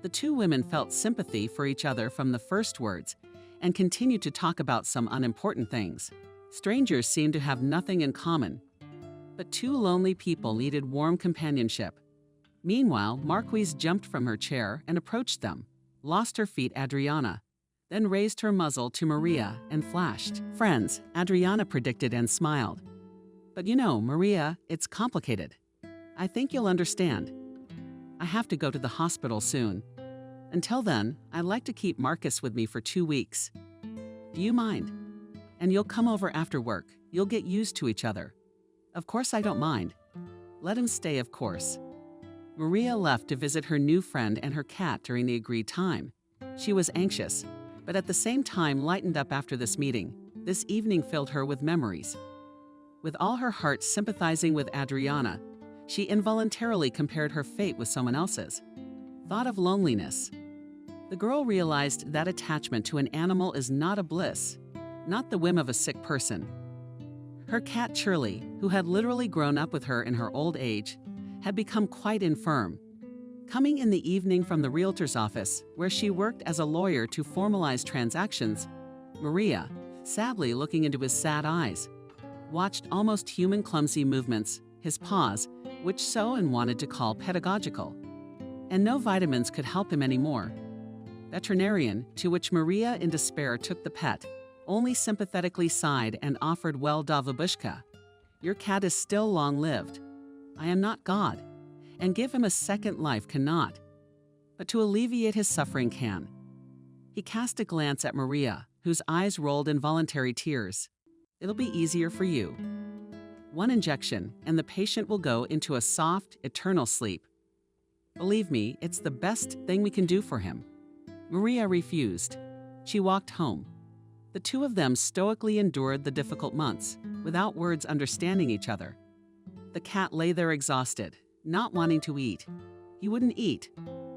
The two women felt sympathy for each other from the first words and continued to talk about some unimportant things. Strangers seemed to have nothing in common. But two lonely people needed warm companionship. Meanwhile, Marquise jumped from her chair and approached them, lost her feet Adriana, then raised her muzzle to Maria and flashed. "Friends," Adriana predicted and smiled. "But you know, Maria, it's complicated. I think you'll understand. I have to go to the hospital soon. Until then, I'd like to keep Marcus with me for 2 weeks. Do you mind? And you'll come over after work. You'll get used to each other." "Of course I don't mind. Let him stay, of course." Maria left to visit her new friend and her cat during the agreed time. She was anxious, but at the same time lightened up after this meeting. This evening filled her with memories. With all her heart sympathizing with Adriana, she involuntarily compared her fate with someone else's. Thought of loneliness. The girl realized that attachment to an animal is not a bliss, not the whim of a sick person. Her cat Shirley, who had literally grown up with her in her old age, had become quite infirm. Coming in the evening from the realtor's office, where she worked as a lawyer to formalize transactions, Maria, sadly looking into his sad eyes, watched almost human clumsy movements, his paws, which Soen wanted to call pedagogical. And no vitamins could help him anymore. Veterinarian, to which Maria in despair took the pet, only sympathetically sighed and offered, "Well, Davabushka, your cat is still long-lived. I am not God, and give him a second life cannot. But to alleviate his suffering can." He cast a glance at Maria, whose eyes rolled involuntary tears. "It'll be easier for you. 1 injection, and the patient will go into a soft, eternal sleep. Believe me, it's the best thing we can do for him." Maria refused. She walked home. The two of them stoically endured the difficult months, without words understanding each other. The cat lay there exhausted, not wanting to eat. He wouldn't eat.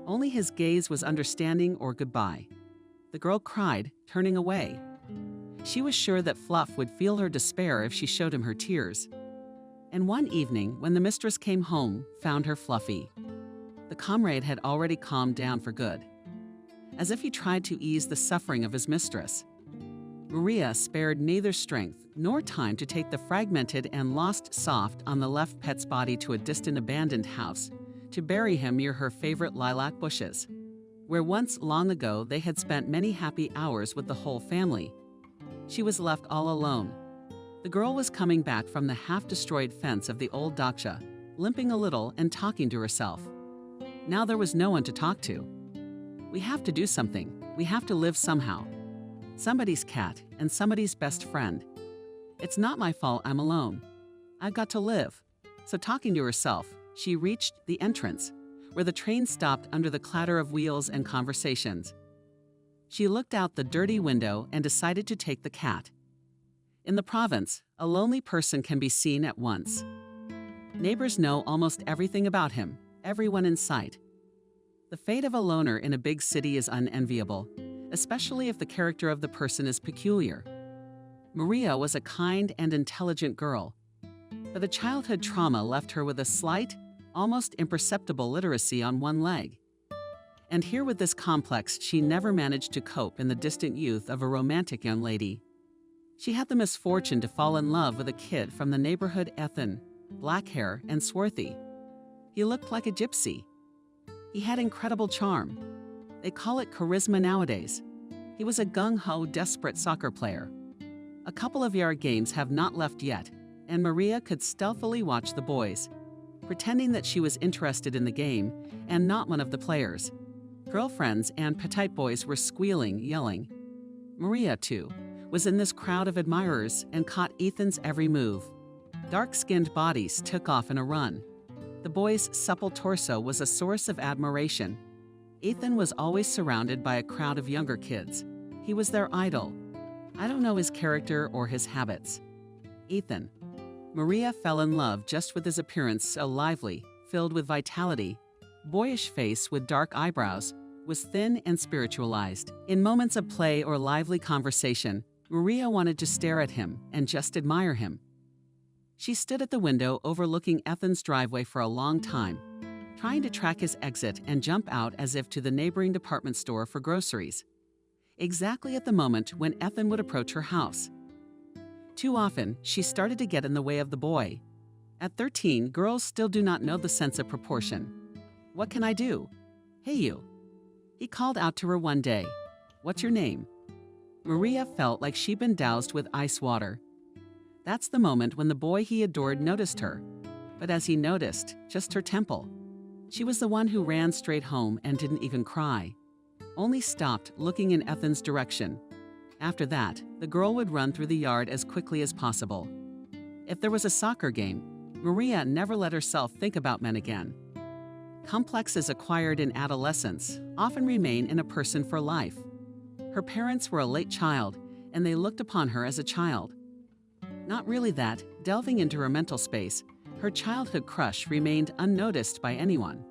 Only his gaze was understanding or goodbye. The girl cried, turning away. She was sure that Fluff would feel her despair if she showed him her tears. And one evening, when the mistress came home, found her Fluffy. The comrade had already calmed down for good, as if he tried to ease the suffering of his mistress. Maria spared neither strength nor time to take the fragmented and lost Soft on the left pet's body to a distant abandoned house to bury him near her favorite lilac bushes, where once long ago they had spent many happy hours with the whole family. She was left all alone. The girl was coming back from the half-destroyed fence of the old daksha, limping a little and talking to herself. Now there was no one to talk to. "We have to do something. We have to live somehow. Somebody's cat and somebody's best friend. It's not my fault I'm alone. I've got to live." So talking to herself, she reached the entrance, where the train stopped under the clatter of wheels and conversations. She looked out the dirty window and decided to take the cat. In the province, a lonely person can be seen at once. Neighbors know almost everything about him, everyone in sight. The fate of a loner in a big city is unenviable, especially if the character of the person is peculiar. Maria was a kind and intelligent girl, but a childhood trauma left her with a slight, almost imperceptible literacy on one leg. And here with this complex, she never managed to cope in the distant youth of a romantic young lady. She had the misfortune to fall in love with a kid from the neighborhood, Ethan, black hair and swarthy. He looked like a gypsy. He had incredible charm. They call it charisma nowadays. He was a gung-ho, desperate soccer player. A couple of yard games have not left yet, and Maria could stealthily watch the boys, pretending that she was interested in the game and not one of the players. Girlfriends and petite boys were squealing, yelling. Maria, too, was in this crowd of admirers and caught Ethan's every move. Dark-skinned bodies took off in a run. The boy's supple torso was a source of admiration. Ethan was always surrounded by a crowd of younger kids. He was their idol. I don't know his character or his habits. Ethan. Maria fell in love just with his appearance, so lively, filled with vitality. Boyish face with dark eyebrows, was thin and spiritualized. In moments of play or lively conversation, Maria wanted to stare at him and just admire him. She stood at the window overlooking Ethan's driveway for a long time, trying to track his exit and jump out as if to the neighboring department store for groceries, exactly at the moment when Ethan would approach her house. Too often, she started to get in the way of the boy. At 13, girls still do not know the sense of proportion. "What can I do?" "Hey, you." He called out to her one day. "What's your name?" Maria felt like she'd been doused with ice water. That's the moment when the boy he adored noticed her. But as he noticed, just her temple. She was the one who ran straight home and didn't even cry, only stopped looking in Ethan's direction. After that, the girl would run through the yard as quickly as possible. If there was a soccer game, Maria never let herself think about men again. Complexes acquired in adolescence often remain in a person for life. Her parents were a late child, and they looked upon her as a child. Not really that, delving into her mental space, her childhood crush remained unnoticed by anyone.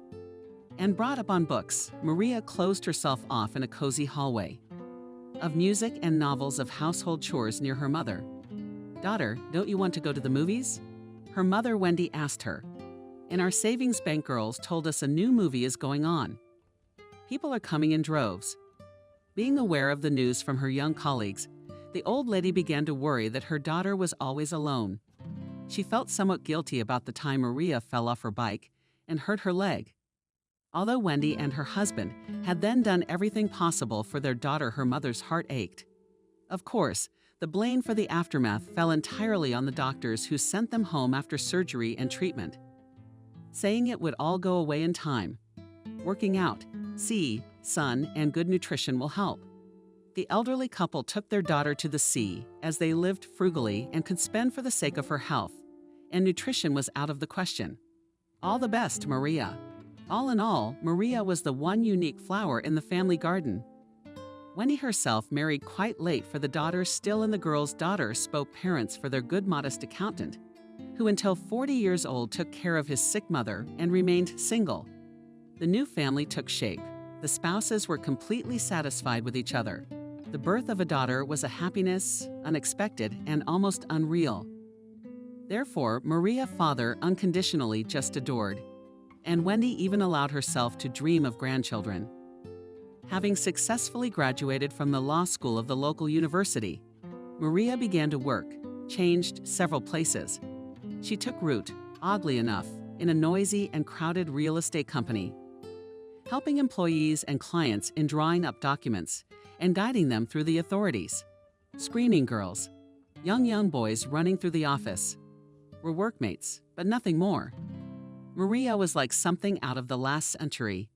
And brought up on books, Maria closed herself off in a cozy hallway of music and novels of household chores near her mother. "Daughter, don't you want to go to the movies?" Her mother, Wendy, asked her. "And our savings bank girls told us a new movie is going on. People are coming in droves." Being aware of the news from her young colleagues, the old lady began to worry that her daughter was always alone. She felt somewhat guilty about the time Maria fell off her bike and hurt her leg. Although Wendy and her husband had then done everything possible for their daughter, her mother's heart ached. Of course, the blame for the aftermath fell entirely on the doctors who sent them home after surgery and treatment, saying it would all go away in time. Working out, sea, sun, and good nutrition will help. The elderly couple took their daughter to the sea as they lived frugally and could spend for the sake of her health, and nutrition was out of the question. All the best, Maria. All in all, Maria was the one unique flower in the family garden. Wendy herself married quite late for the daughters still, and the girl's daughter spoke parents for their good, modest accountant, who until 40 years old took care of his sick mother and remained single. The new family took shape. The spouses were completely satisfied with each other. The birth of a daughter was a happiness, unexpected and almost unreal. Therefore, Maria father unconditionally just adored, and Wendy even allowed herself to dream of grandchildren. Having successfully graduated from the law school of the local university, Maria began to work, changed several places. She took root, oddly enough, in a noisy and crowded real estate company, helping employees and clients in drawing up documents and guiding them through the authorities. Screening girls, young boys running through the office, were workmates, but nothing more. Maria was like something out of the last century.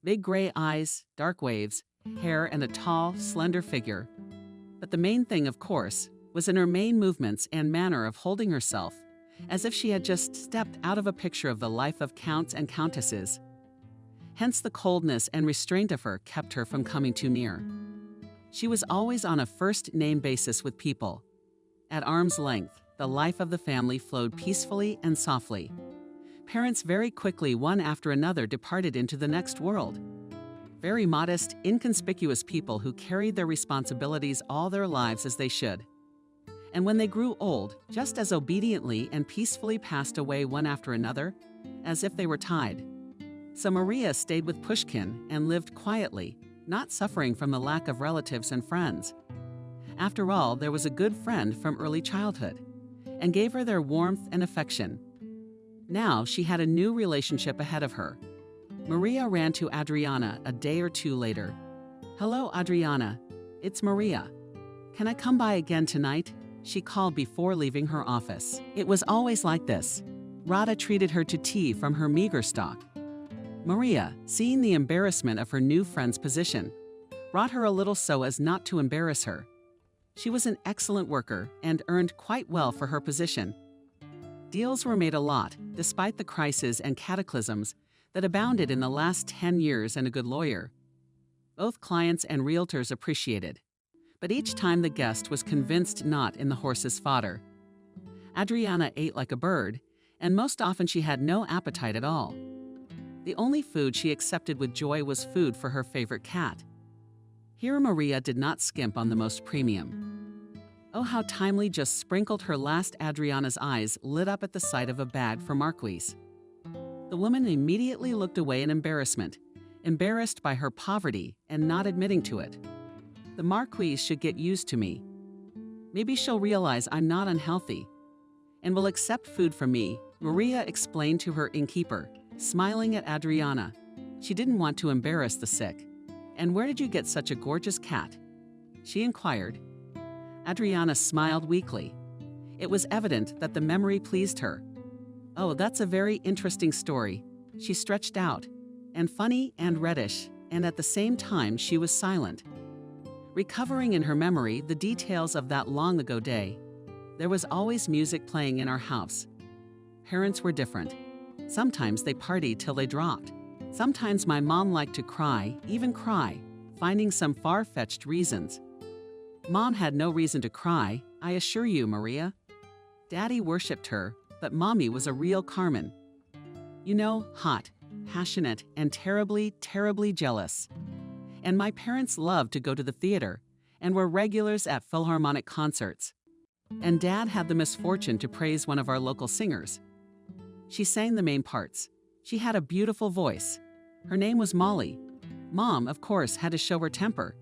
Big gray eyes, dark waves, hair, and a tall, slender figure. But the main thing, of course, was in her main movements and manner of holding herself, as if she had just stepped out of a picture of the life of counts and countesses. Hence the coldness and restraint of her kept her from coming too near. She was always on a first-name basis with people. At arm's length, the life of the family flowed peacefully and softly. Parents very quickly, one after another, departed into the next world. Very modest, inconspicuous people who carried their responsibilities all their lives as they should. And when they grew old, just as obediently and peacefully passed away one after another, as if they were tied. So Maria stayed with Pushkin and lived quietly, not suffering from the lack of relatives and friends. After all, there was a good friend from early childhood, and gave her their warmth and affection. Now she had a new relationship ahead of her. Maria ran to Adriana a day or two later. "Hello, Adriana. It's Maria. Can I come by again tonight?" she called before leaving her office. It was always like this. Rada treated her to tea from her meager stock. Maria, seeing the embarrassment of her new friend's position, brought her a little so as not to embarrass her. She was an excellent worker and earned quite well for her position. Deals were made a lot, despite the crises and cataclysms that abounded in the last 10 years, and a good lawyer. Both clients and realtors appreciated, but each time the guest was convinced not in the horse's fodder. Adriana ate like a bird, and most often she had no appetite at all. The only food she accepted with joy was food for her favorite cat. Here Maria did not skimp on the most premium. Oh, how timely just sprinkled her last. Adriana's eyes lit up at the sight of a bag for Marquise. The woman immediately looked away in embarrassment, embarrassed by her poverty and not admitting to it. The Marquise should get used to me. Maybe she'll realize I'm not unhealthy and will accept food from me, Maria explained to her innkeeper, smiling at Adriana. She didn't want to embarrass the sick. "And where did you get such a gorgeous cat?" she inquired. Adriana smiled weakly. It was evident that the memory pleased her. Oh, that's a very interesting story. She stretched out, and funny and reddish, and at the same time she was silent. Recovering in her memory the details of that long-ago day, there was always music playing in our house. Parents were different. Sometimes they partied till they dropped. Sometimes my mom liked to cry, even cry, finding some far-fetched reasons. Mom had no reason to cry, I assure you, Maria. Daddy worshipped her, but Mommy was a real Carmen. You know, hot, passionate, and terribly, terribly jealous. And my parents loved to go to the theater and were regulars at Philharmonic concerts. And Dad had the misfortune to praise one of our local singers. She sang the main parts. She had a beautiful voice. Her name was Molly. Mom, of course, had to show her temper.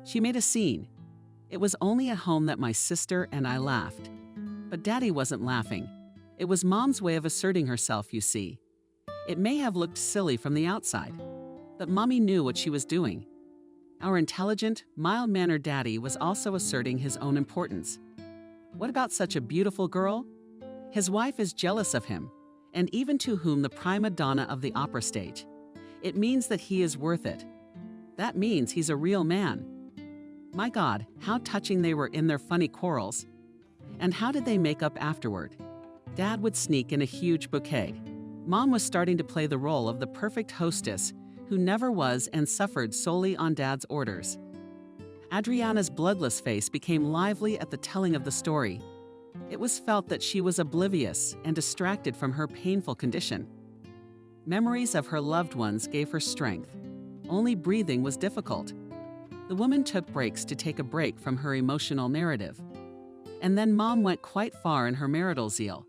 She made a scene. It was only at home that my sister and I laughed. But Daddy wasn't laughing. It was Mom's way of asserting herself, you see. It may have looked silly from the outside, but Mommy knew what she was doing. Our intelligent, mild-mannered Daddy was also asserting his own importance. What about such a beautiful girl? His wife is jealous of him, and even to whom the prima donna of the opera stage. It means that he is worth it. That means he's a real man. My God, how touching they were in their funny quarrels. And how did they make up afterward? Dad would sneak in a huge bouquet. Mom was starting to play the role of the perfect hostess who never was and suffered solely on Dad's orders. Adriana's bloodless face became lively at the telling of the story. It was felt that she was oblivious and distracted from her painful condition. Memories of her loved ones gave her strength. Only breathing was difficult. The woman took breaks to take a break from her emotional narrative. And then Mom went quite far in her marital zeal,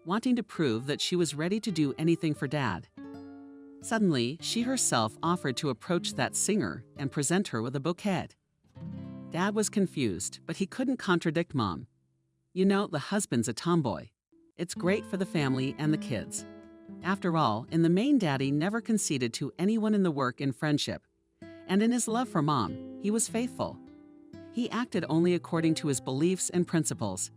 wanting to prove that she was ready to do anything for Dad. Suddenly, she herself offered to approach that singer and present her with a bouquet. Dad was confused, but he couldn't contradict Mom. You know, the husband's a tomboy. It's great for the family and the kids. After all, in the main, Daddy never conceded to anyone in the work in friendship. And in his love for Mom, he was faithful. He acted only according to his beliefs and principles.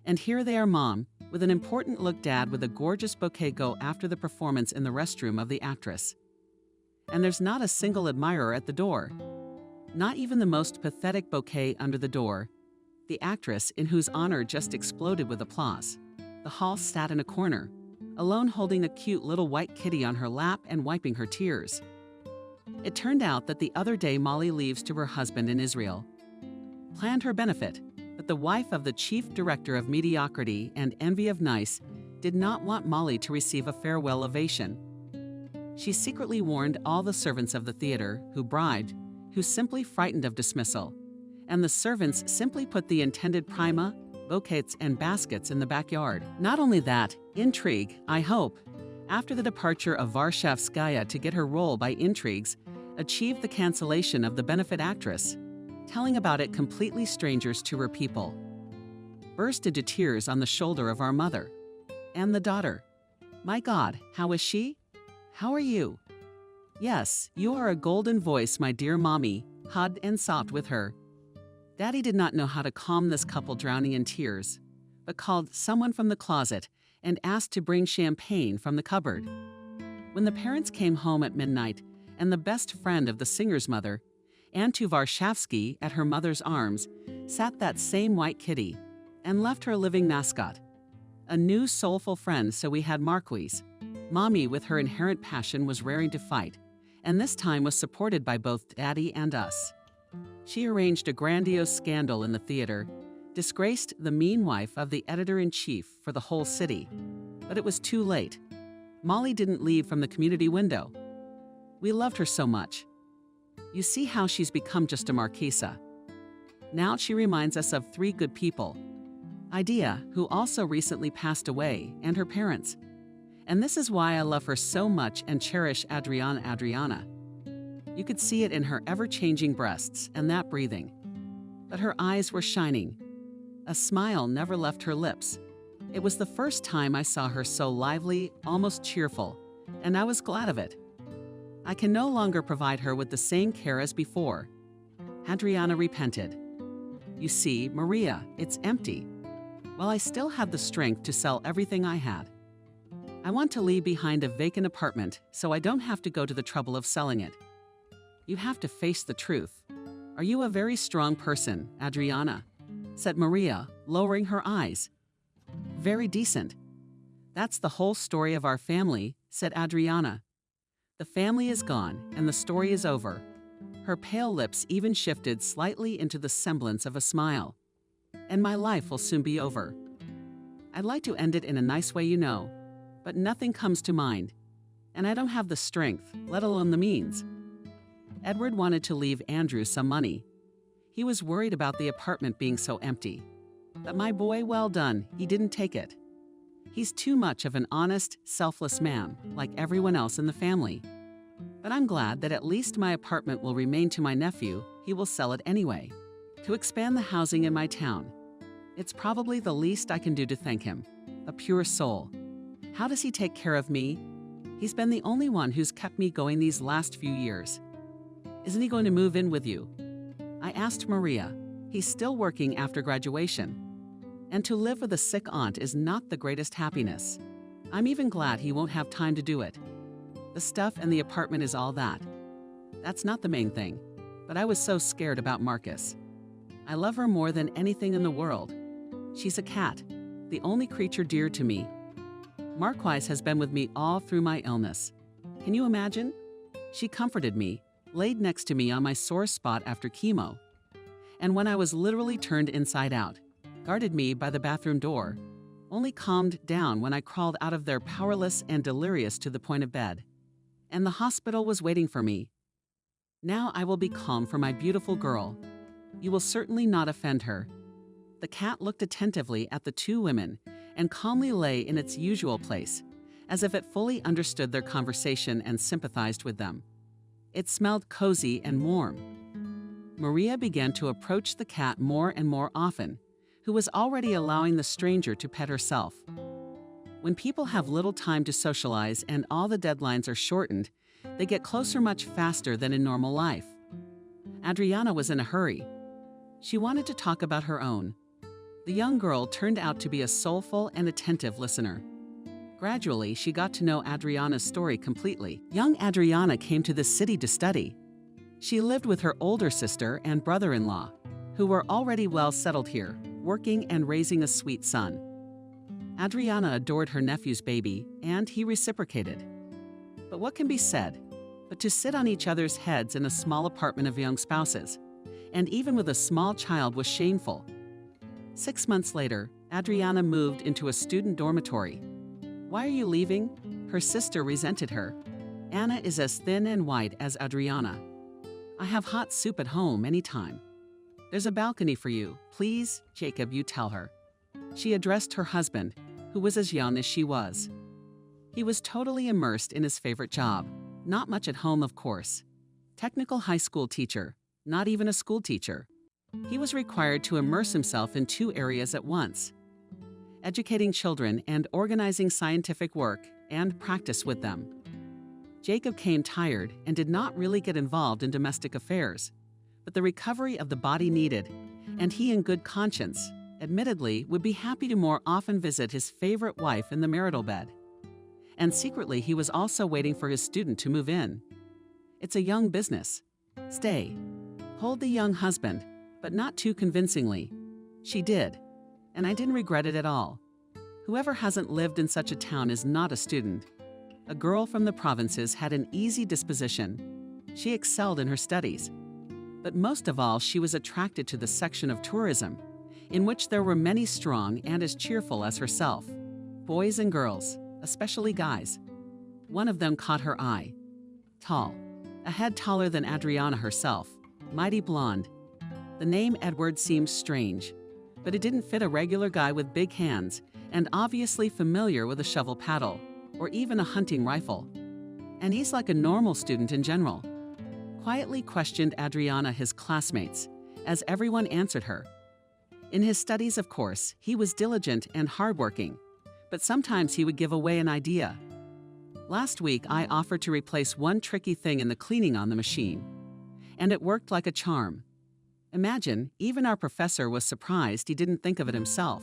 And here they are, Mom, with an important look Dad with a gorgeous bouquet go after the performance in the restroom of the actress. And there's not a single admirer at the door. Not even the most pathetic bouquet under the door. The actress, in whose honor just exploded with applause. The hall sat in a corner, alone holding a cute little white kitty on her lap and wiping her tears. It turned out that the other day Molly leaves to her husband in Israel. Planned her benefit, but the wife of the chief director of mediocrity and envy of nice did not want Molly to receive a farewell ovation. She secretly warned all the servants of the theater, who bribed, who simply frightened of dismissal, and the servants simply put the intended prima, bouquets, and baskets in the backyard. Not only that, intrigue, I hope, after the departure of Warshawskaya to get her role by intrigues, achieved the cancellation of the benefit actress, telling about it completely strangers to her people. Burst into tears on the shoulder of our mother. And the daughter. My God, how is she? How are you? Yes, you are a golden voice, my dear Mommy, hugged and sobbed with her. Daddy did not know how to calm this couple drowning in tears, but called someone from the closet and asked to bring champagne from the cupboard. When the parents came home at midnight, and the best friend of the singer's mother, Antu Warshawski, at her mother's arms, sat that same white kitty, and left her living mascot. A new soulful friend, so we had Marquise. Mommy, with her inherent passion, was raring to fight, and this time was supported by both Daddy and us. She arranged a grandiose scandal in the theater, disgraced the mean wife of the editor-in-chief for the whole city. But it was too late. Molly didn't leave from the community window. We loved her so much. You see how she's become just a marquesa. Now she reminds us of three good people. Idea, who also recently passed away, and her parents. And this is why I love her so much and cherish Adriana. You could see it in her ever-changing breasts and that breathing. But her eyes were shining. A smile never left her lips. It was the first time I saw her so lively, almost cheerful, and I was glad of it. I can no longer provide her with the same care as before. Adriana repented. You see, Maria, it's empty. Well, I still had the strength to sell everything I had. I want to leave behind a vacant apartment so I don't have to go to the trouble of selling it. You have to face the truth. Are you a very strong person, Adriana? Said Maria, lowering her eyes. Very decent. That's the whole story of our family, said Adriana. The family is gone and the story is over. Her pale lips even shifted slightly into the semblance of a smile. And my life will soon be over. I'd like to end it in a nice way, you know, but nothing comes to mind. And I don't have the strength, let alone the means. Edward wanted to leave Andrew some money. He was worried about the apartment being so empty. But my boy, well done, he didn't take it. He's too much of an honest, selfless man, like everyone else in the family. But I'm glad that at least my apartment will remain to my nephew. He will sell it anyway, to expand the housing in my town. It's probably the least I can do to thank him. A pure soul. How does he take care of me? He's been the only one who's kept me going these last few years. Isn't he going to move in with you? I asked Maria. He's still working after graduation. And to live with a sick aunt is not the greatest happiness. I'm even glad he won't have time to do it. The stuff and the apartment is all that. That's not the main thing, but I was so scared about Marcus. I love her more than anything in the world. She's a cat, the only creature dear to me. Marquise has been with me all through my illness. Can you imagine? She comforted me, laid next to me on my sore spot after chemo. And when I was literally turned inside out, guarded me by the bathroom door, only calmed down when I crawled out of there powerless and delirious to the point of bed. And the hospital was waiting for me. Now I will be calm for my beautiful girl. You will certainly not offend her. The cat looked attentively at the two women and calmly lay in its usual place, as if it fully understood their conversation and sympathized with them. It smelled cozy and warm. Maria began to approach the cat more and more often, who was already allowing the stranger to pet herself. When people have little time to socialize and all the deadlines are shortened, they get closer much faster than in normal life. Adriana was in a hurry. She wanted to talk about her own. The young girl turned out to be a soulful and attentive listener. Gradually, she got to know Adriana's story completely. Young Adriana came to the city to study. She lived with her older sister and brother-in-law, who were already well settled here, working and raising a sweet son. Adriana adored her nephew's baby, and he reciprocated. But what can be said? But to sit on each other's heads in a small apartment of young spouses, and even with a small child, was shameful. 6 months later, Adriana moved into a student dormitory. Why are you leaving? Her sister resented her. Anna is as thin and white as Adriana. I have hot soup at home anytime. There's a balcony for you. Please, Jacob, you tell her. She addressed her husband, who was as young as she was. He was totally immersed in his favorite job. Not much at home, of course. Technical high school teacher, not even a school teacher. He was required to immerse himself in 2 areas at once: educating children and organizing scientific work and practice with them. Jacob came tired and did not really get involved in domestic affairs, but the recovery of the body needed, and he in good conscience, admittedly, would be happy to more often visit his favorite wife in the marital bed. And secretly, he was also waiting for his student to move in. It's a young business. Stay. Hold the young husband, but not too convincingly. She did, and I didn't regret it at all. Whoever hasn't lived in such a town is not a student. A girl from the provinces had an easy disposition. She excelled in her studies. But most of all, she was attracted to the section of tourism, in which there were many strong and as cheerful as herself. Boys and girls, especially guys. One of them caught her eye. Tall, a head taller than Adriana herself, mighty blonde. The name Edward seemed strange, but it didn't fit a regular guy with big hands and obviously familiar with a shovel paddle or even a hunting rifle. And he's like a normal student in general. Quietly questioned Adriana his classmates, as everyone answered her. In his studies, of course, he was diligent and hardworking, but sometimes he would give away an idea. Last week, I offered to replace one tricky thing in the cleaning on the machine, and it worked like a charm. Imagine, even our professor was surprised he didn't think of it himself.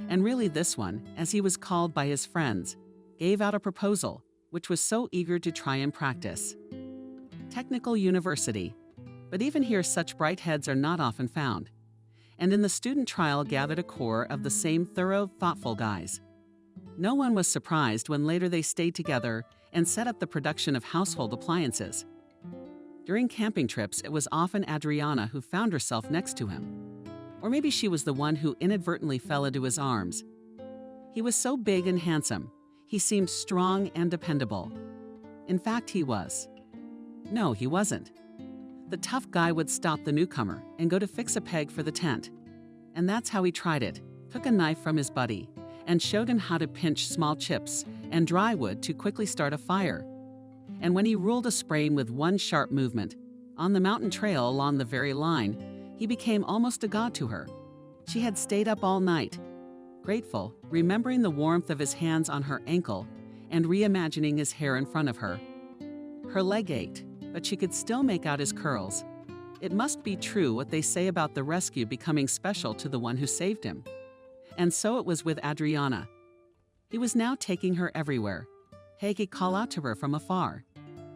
And really this one, as he was called by his friends, gave out a proposal, which was so eager to try and practice. Technical University. But even here such bright heads are not often found. And in the student trial gathered a core of the same thorough, thoughtful guys. No one was surprised when later they stayed together and set up the production of household appliances. During camping trips, it was often Adriana who found herself next to him. Or maybe she was the one who inadvertently fell into his arms. He was so big and handsome. He seemed strong and dependable. In fact, he was. No, he wasn't. The tough guy would stop the newcomer and go to fix a peg for the tent. And that's how he tried it. Took a knife from his buddy and showed him how to pinch small chips and dry wood to quickly start a fire. And when he ruled a sprain with one sharp movement, on the mountain trail along the very line, he became almost a god to her. She had stayed up all night, grateful, remembering the warmth of his hands on her ankle and reimagining his hair in front of her. Her leg ached, but she could still make out his curls. It must be true what they say about the rescue becoming special to the one who saved him. And so it was with Adriana. He was now taking her everywhere. He could call out to her from afar.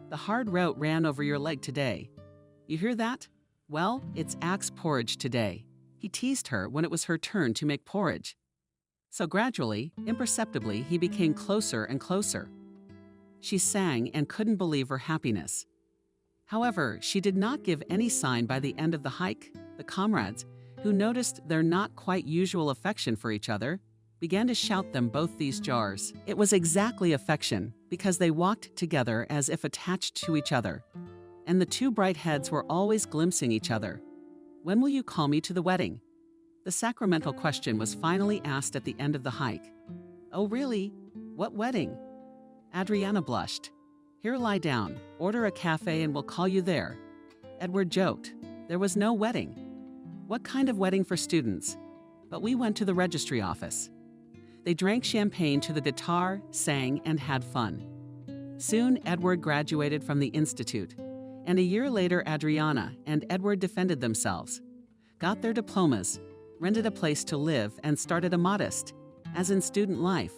The hard route ran over your leg today. You hear that? Well, it's axe porridge today. He teased her when it was her turn to make porridge. So gradually, imperceptibly, he became closer and closer. She sang and couldn't believe her happiness. However, she did not give any sign by the end of the hike. The comrades, who noticed their not quite usual affection for each other, began to shout them both these jars. It was exactly affection, because they walked together as if attached to each other. And the two bright heads were always glimpsing each other. When will you call me to the wedding? The sacramental question was finally asked at the end of the hike. Oh, really? What wedding? Adriana blushed. Here, lie down, order a cafe and we'll call you there. Edward joked. There was no wedding. What kind of wedding for students? But we went to the registry office. They drank champagne to the guitar, sang, and had fun. Soon, Edward graduated from the institute, and a year later, Adriana and Edward defended themselves, got their diplomas, rented a place to live, and started a modest, as in student life.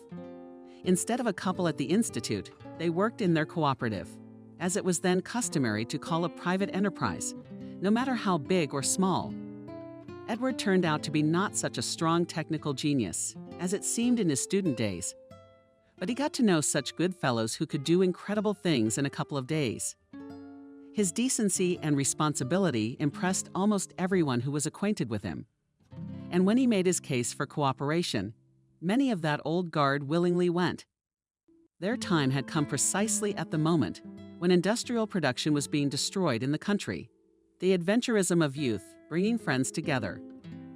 Instead of a couple at the institute, they worked in their cooperative, as it was then customary to call a private enterprise, no matter how big or small. Edward turned out to be not such a strong technical genius as it seemed in his student days, but he got to know such good fellows who could do incredible things in a couple of days. His decency and responsibility impressed almost everyone who was acquainted with him. And when he made his case for cooperation, many of that old guard willingly went. Their time had come precisely at the moment when industrial production was being destroyed in the country. The adventurism of youth, bringing friends together.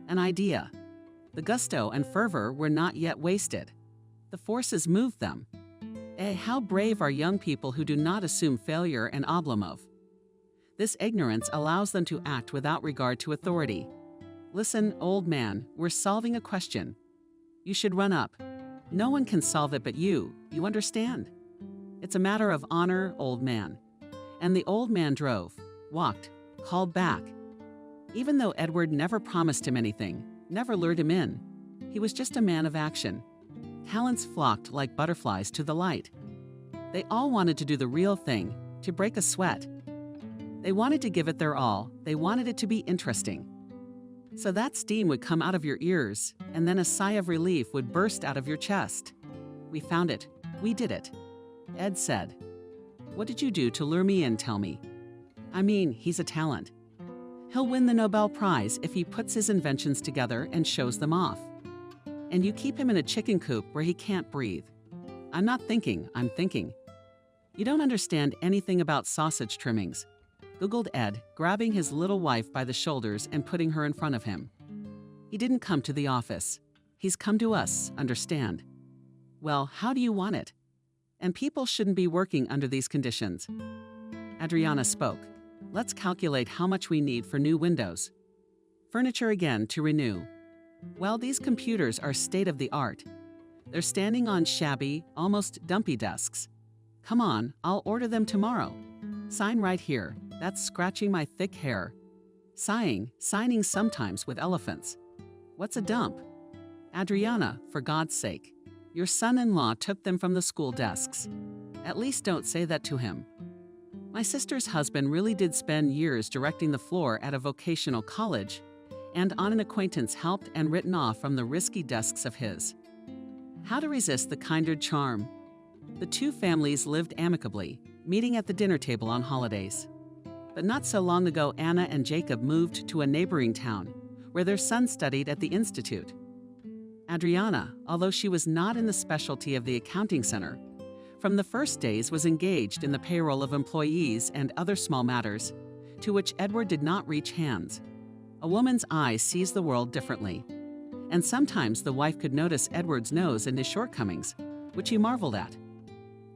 An idea. The gusto and fervor were not yet wasted. The forces moved them. How brave are young people who do not assume failure and Oblomov. This ignorance allows them to act without regard to authority. Listen, old man, we're solving a question. You should run up. No one can solve it but you understand? It's a matter of honor, old man. And the old man drove, walked, called back. Even though Edward never promised him anything, never lured him in, he was just a man of action. Talents flocked like butterflies to the light. They all wanted to do the real thing, to break a sweat. They wanted to give it their all. They wanted it to be interesting. So that steam would come out of your ears, and then a sigh of relief would burst out of your chest. We found it. We did it. Ed said. What did you do to lure me in, tell me? I mean, he's a talent. He'll win the Nobel Prize if he puts his inventions together and shows them off. And you keep him in a chicken coop where he can't breathe. I'm not thinking, I'm thinking. You don't understand anything about sausage trimmings, Googled Ed, grabbing his little wife by the shoulders and putting her in front of him. He didn't come to the office. He's come to us, understand? Well, how do you want it? And people shouldn't be working under these conditions. Adriana spoke. Let's calculate how much we need for new windows. Furniture again to renew. Well, these computers are state-of-the-art. They're standing on shabby, almost dumpy desks. Come on, I'll order them tomorrow. Sign right here. That's scratching my thick hair. signing sometimes with elephants. What's a dump? Adriana, for God's sake. Your son-in-law took them from the school desks. At least don't say that to him. My sister's husband really did spend years directing the floor at a vocational college, and on an acquaintance helped and written off from the risky desks of his. How to resist the kindred charm? The two families lived amicably, meeting at the dinner table on holidays. But not so long ago, Anna and Jacob moved to a neighboring town, where their son studied at the institute. Adriana, although she was not in the specialty of the accounting center, from the first days was engaged in the payroll of employees and other small matters, to which Edward did not reach hands. A woman's eye sees the world differently, and sometimes the wife could notice Edward's nose and his shortcomings, which he marveled at.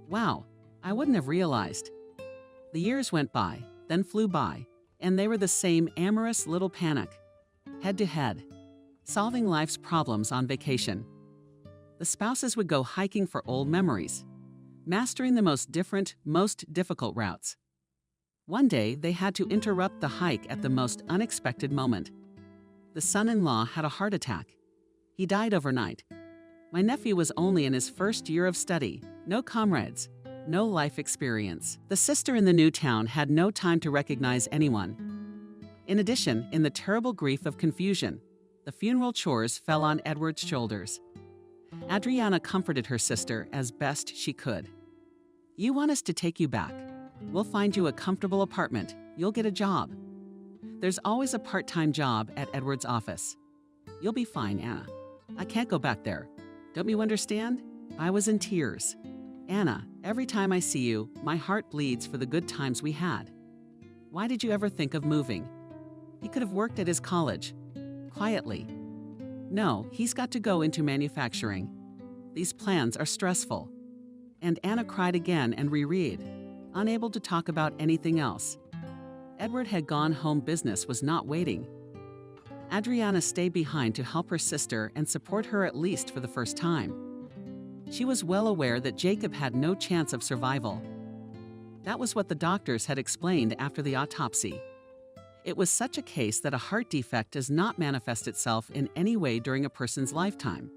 Wow, I wouldn't have realized. The years went by, then flew by, and they were the same amorous little panic, head to head, solving life's problems on vacation. The spouses would go hiking for old memories, mastering the most difficult routes. One day, they had to interrupt the hike at the most unexpected moment. The son-in-law had a heart attack. He died overnight. My nephew was only in his first year of study, no comrades, no life experience. The sister in the new town had no time to recognize anyone. In addition, in the terrible grief of confusion, the funeral chores fell on Edward's shoulders. Adriana comforted her sister as best she could. You want us to take you back. We'll find you a comfortable apartment. You'll get a job. There's always a part-time job at Edward's office. You'll be fine, Anna. I can't go back there. Don't you understand? I was in tears. Anna, every time I see you, my heart bleeds for the good times we had. Why did you ever think of moving? He could have worked at his college. Quietly. No, he's got to go into manufacturing. These plans are stressful. And Anna cried again and reread, unable to talk about anything else. Edward had gone home. Business was not waiting. Adriana stayed behind to help her sister and support her at least for the first time. She was well aware that Jacob had no chance of survival. That was what the doctors had explained after the autopsy. It was such a case that a heart defect does not manifest itself in any way during a person's lifetime.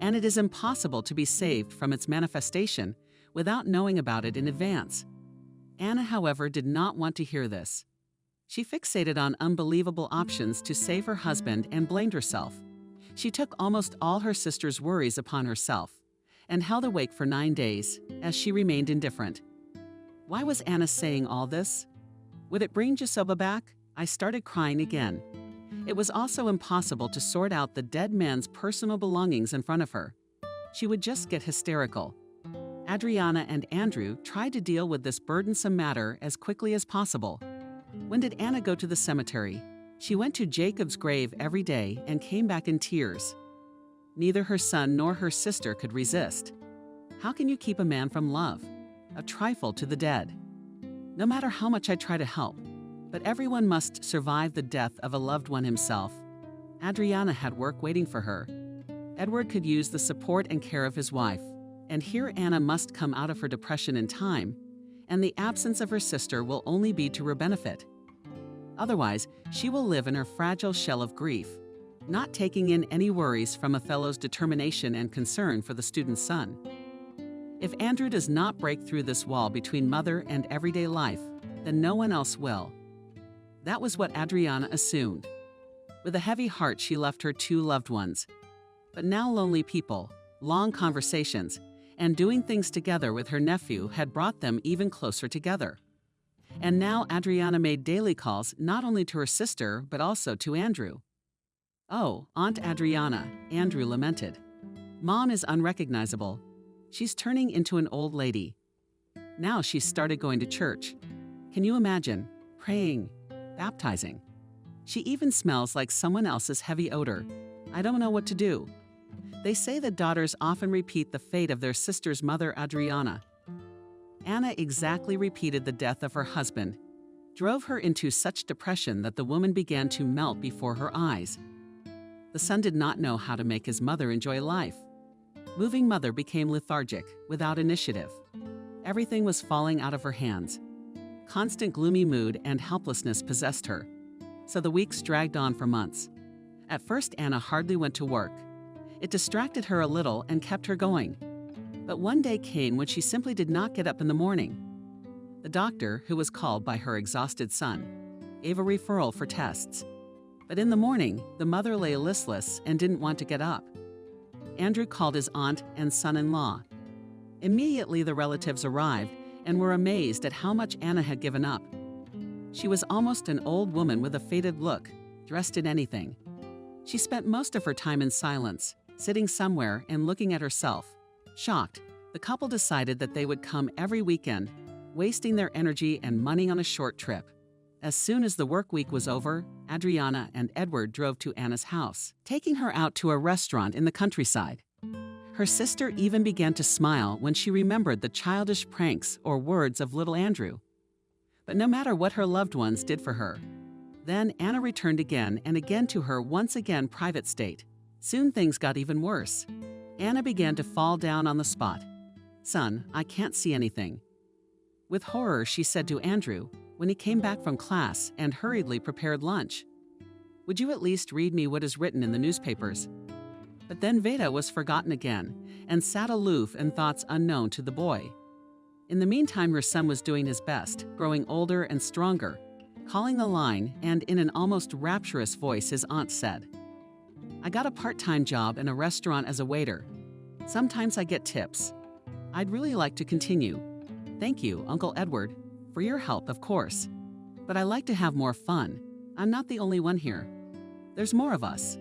And it is impossible to be saved from its manifestation without knowing about it in advance. Anna, however, did not want to hear this. She fixated on unbelievable options to save her husband and blamed herself. She took almost all her sister's worries upon herself and held awake for 9 days as she remained indifferent. Why was Anna saying all this? Would it bring Jacob back? I started crying again. It was also impossible to sort out the dead man's personal belongings in front of her. She would just get hysterical. Adriana and Andrew tried to deal with this burdensome matter as quickly as possible. When did Anna go to the cemetery? She went to Jacob's grave every day and came back in tears. Neither her son nor her sister could resist. How can you keep a man from love? A trifle to the dead. No matter how much I try to help, but everyone must survive the death of a loved one himself. Adriana had work waiting for her. Edward could use the support and care of his wife, and here Anna must come out of her depression in time, and the absence of her sister will only be to her benefit. Otherwise, she will live in her fragile shell of grief, not taking in any worries from a fellow's determination and concern for the student's son. If Andrew does not break through this wall between mother and everyday life, then no one else will. That was what Adriana assumed. With a heavy heart, she left her 2 loved ones. But now lonely people, long conversations, and doing things together with her nephew had brought them even closer together. And now Adriana made daily calls not only to her sister, but also to Andrew. Oh, Aunt Adriana, Andrew lamented. Mom is unrecognizable. She's turning into an old lady. Now she's started going to church. Can you imagine? Praying, baptizing. She even smells like someone else's heavy odor. I don't know what to do. They say that daughters often repeat the fate of their sister's mother, Adriana. Anna exactly repeated the death of her husband, drove her into such depression that the woman began to melt before her eyes. The son did not know how to make his mother enjoy life. Moving mother became lethargic, without initiative. Everything was falling out of her hands. Constant gloomy mood and helplessness possessed her. So the weeks dragged on for months. At first, Anna hardly went to work. It distracted her a little and kept her going. But one day came when she simply did not get up in the morning. The doctor, who was called by her exhausted son, gave a referral for tests. But in the morning, the mother lay listless and didn't want to get up. Andrew called his aunt and son-in-law. Immediately, the relatives arrived and were amazed at how much Anna had given up. She was almost an old woman with a faded look, dressed in anything. She spent most of her time in silence, sitting somewhere and looking at herself. Shocked, the couple decided that they would come every weekend, wasting their energy and money on a short trip. As soon as the work week was over, Adriana and Edward drove to Anna's house, taking her out to a restaurant in the countryside. Her sister even began to smile when she remembered the childish pranks or words of little Andrew. But no matter what her loved ones did for her, then Anna returned again and again to her once again private state. Soon things got even worse. Anna began to fall down on the spot. "Son, I can't see anything." With horror, she said to Andrew when he came back from class and hurriedly prepared lunch, "Would you at least read me what is written in the newspapers?" But then Veda was forgotten again and sat aloof in thoughts unknown to the boy. In the meantime, her son was doing his best, growing older and stronger, calling the line, and in an almost rapturous voice, his aunt said, "I got a part-time job in a restaurant as a waiter. Sometimes I get tips. I'd really like to continue. Thank you, Uncle Edward, for your help, of course. But I like to have more fun. I'm not the only one here. There's more of us."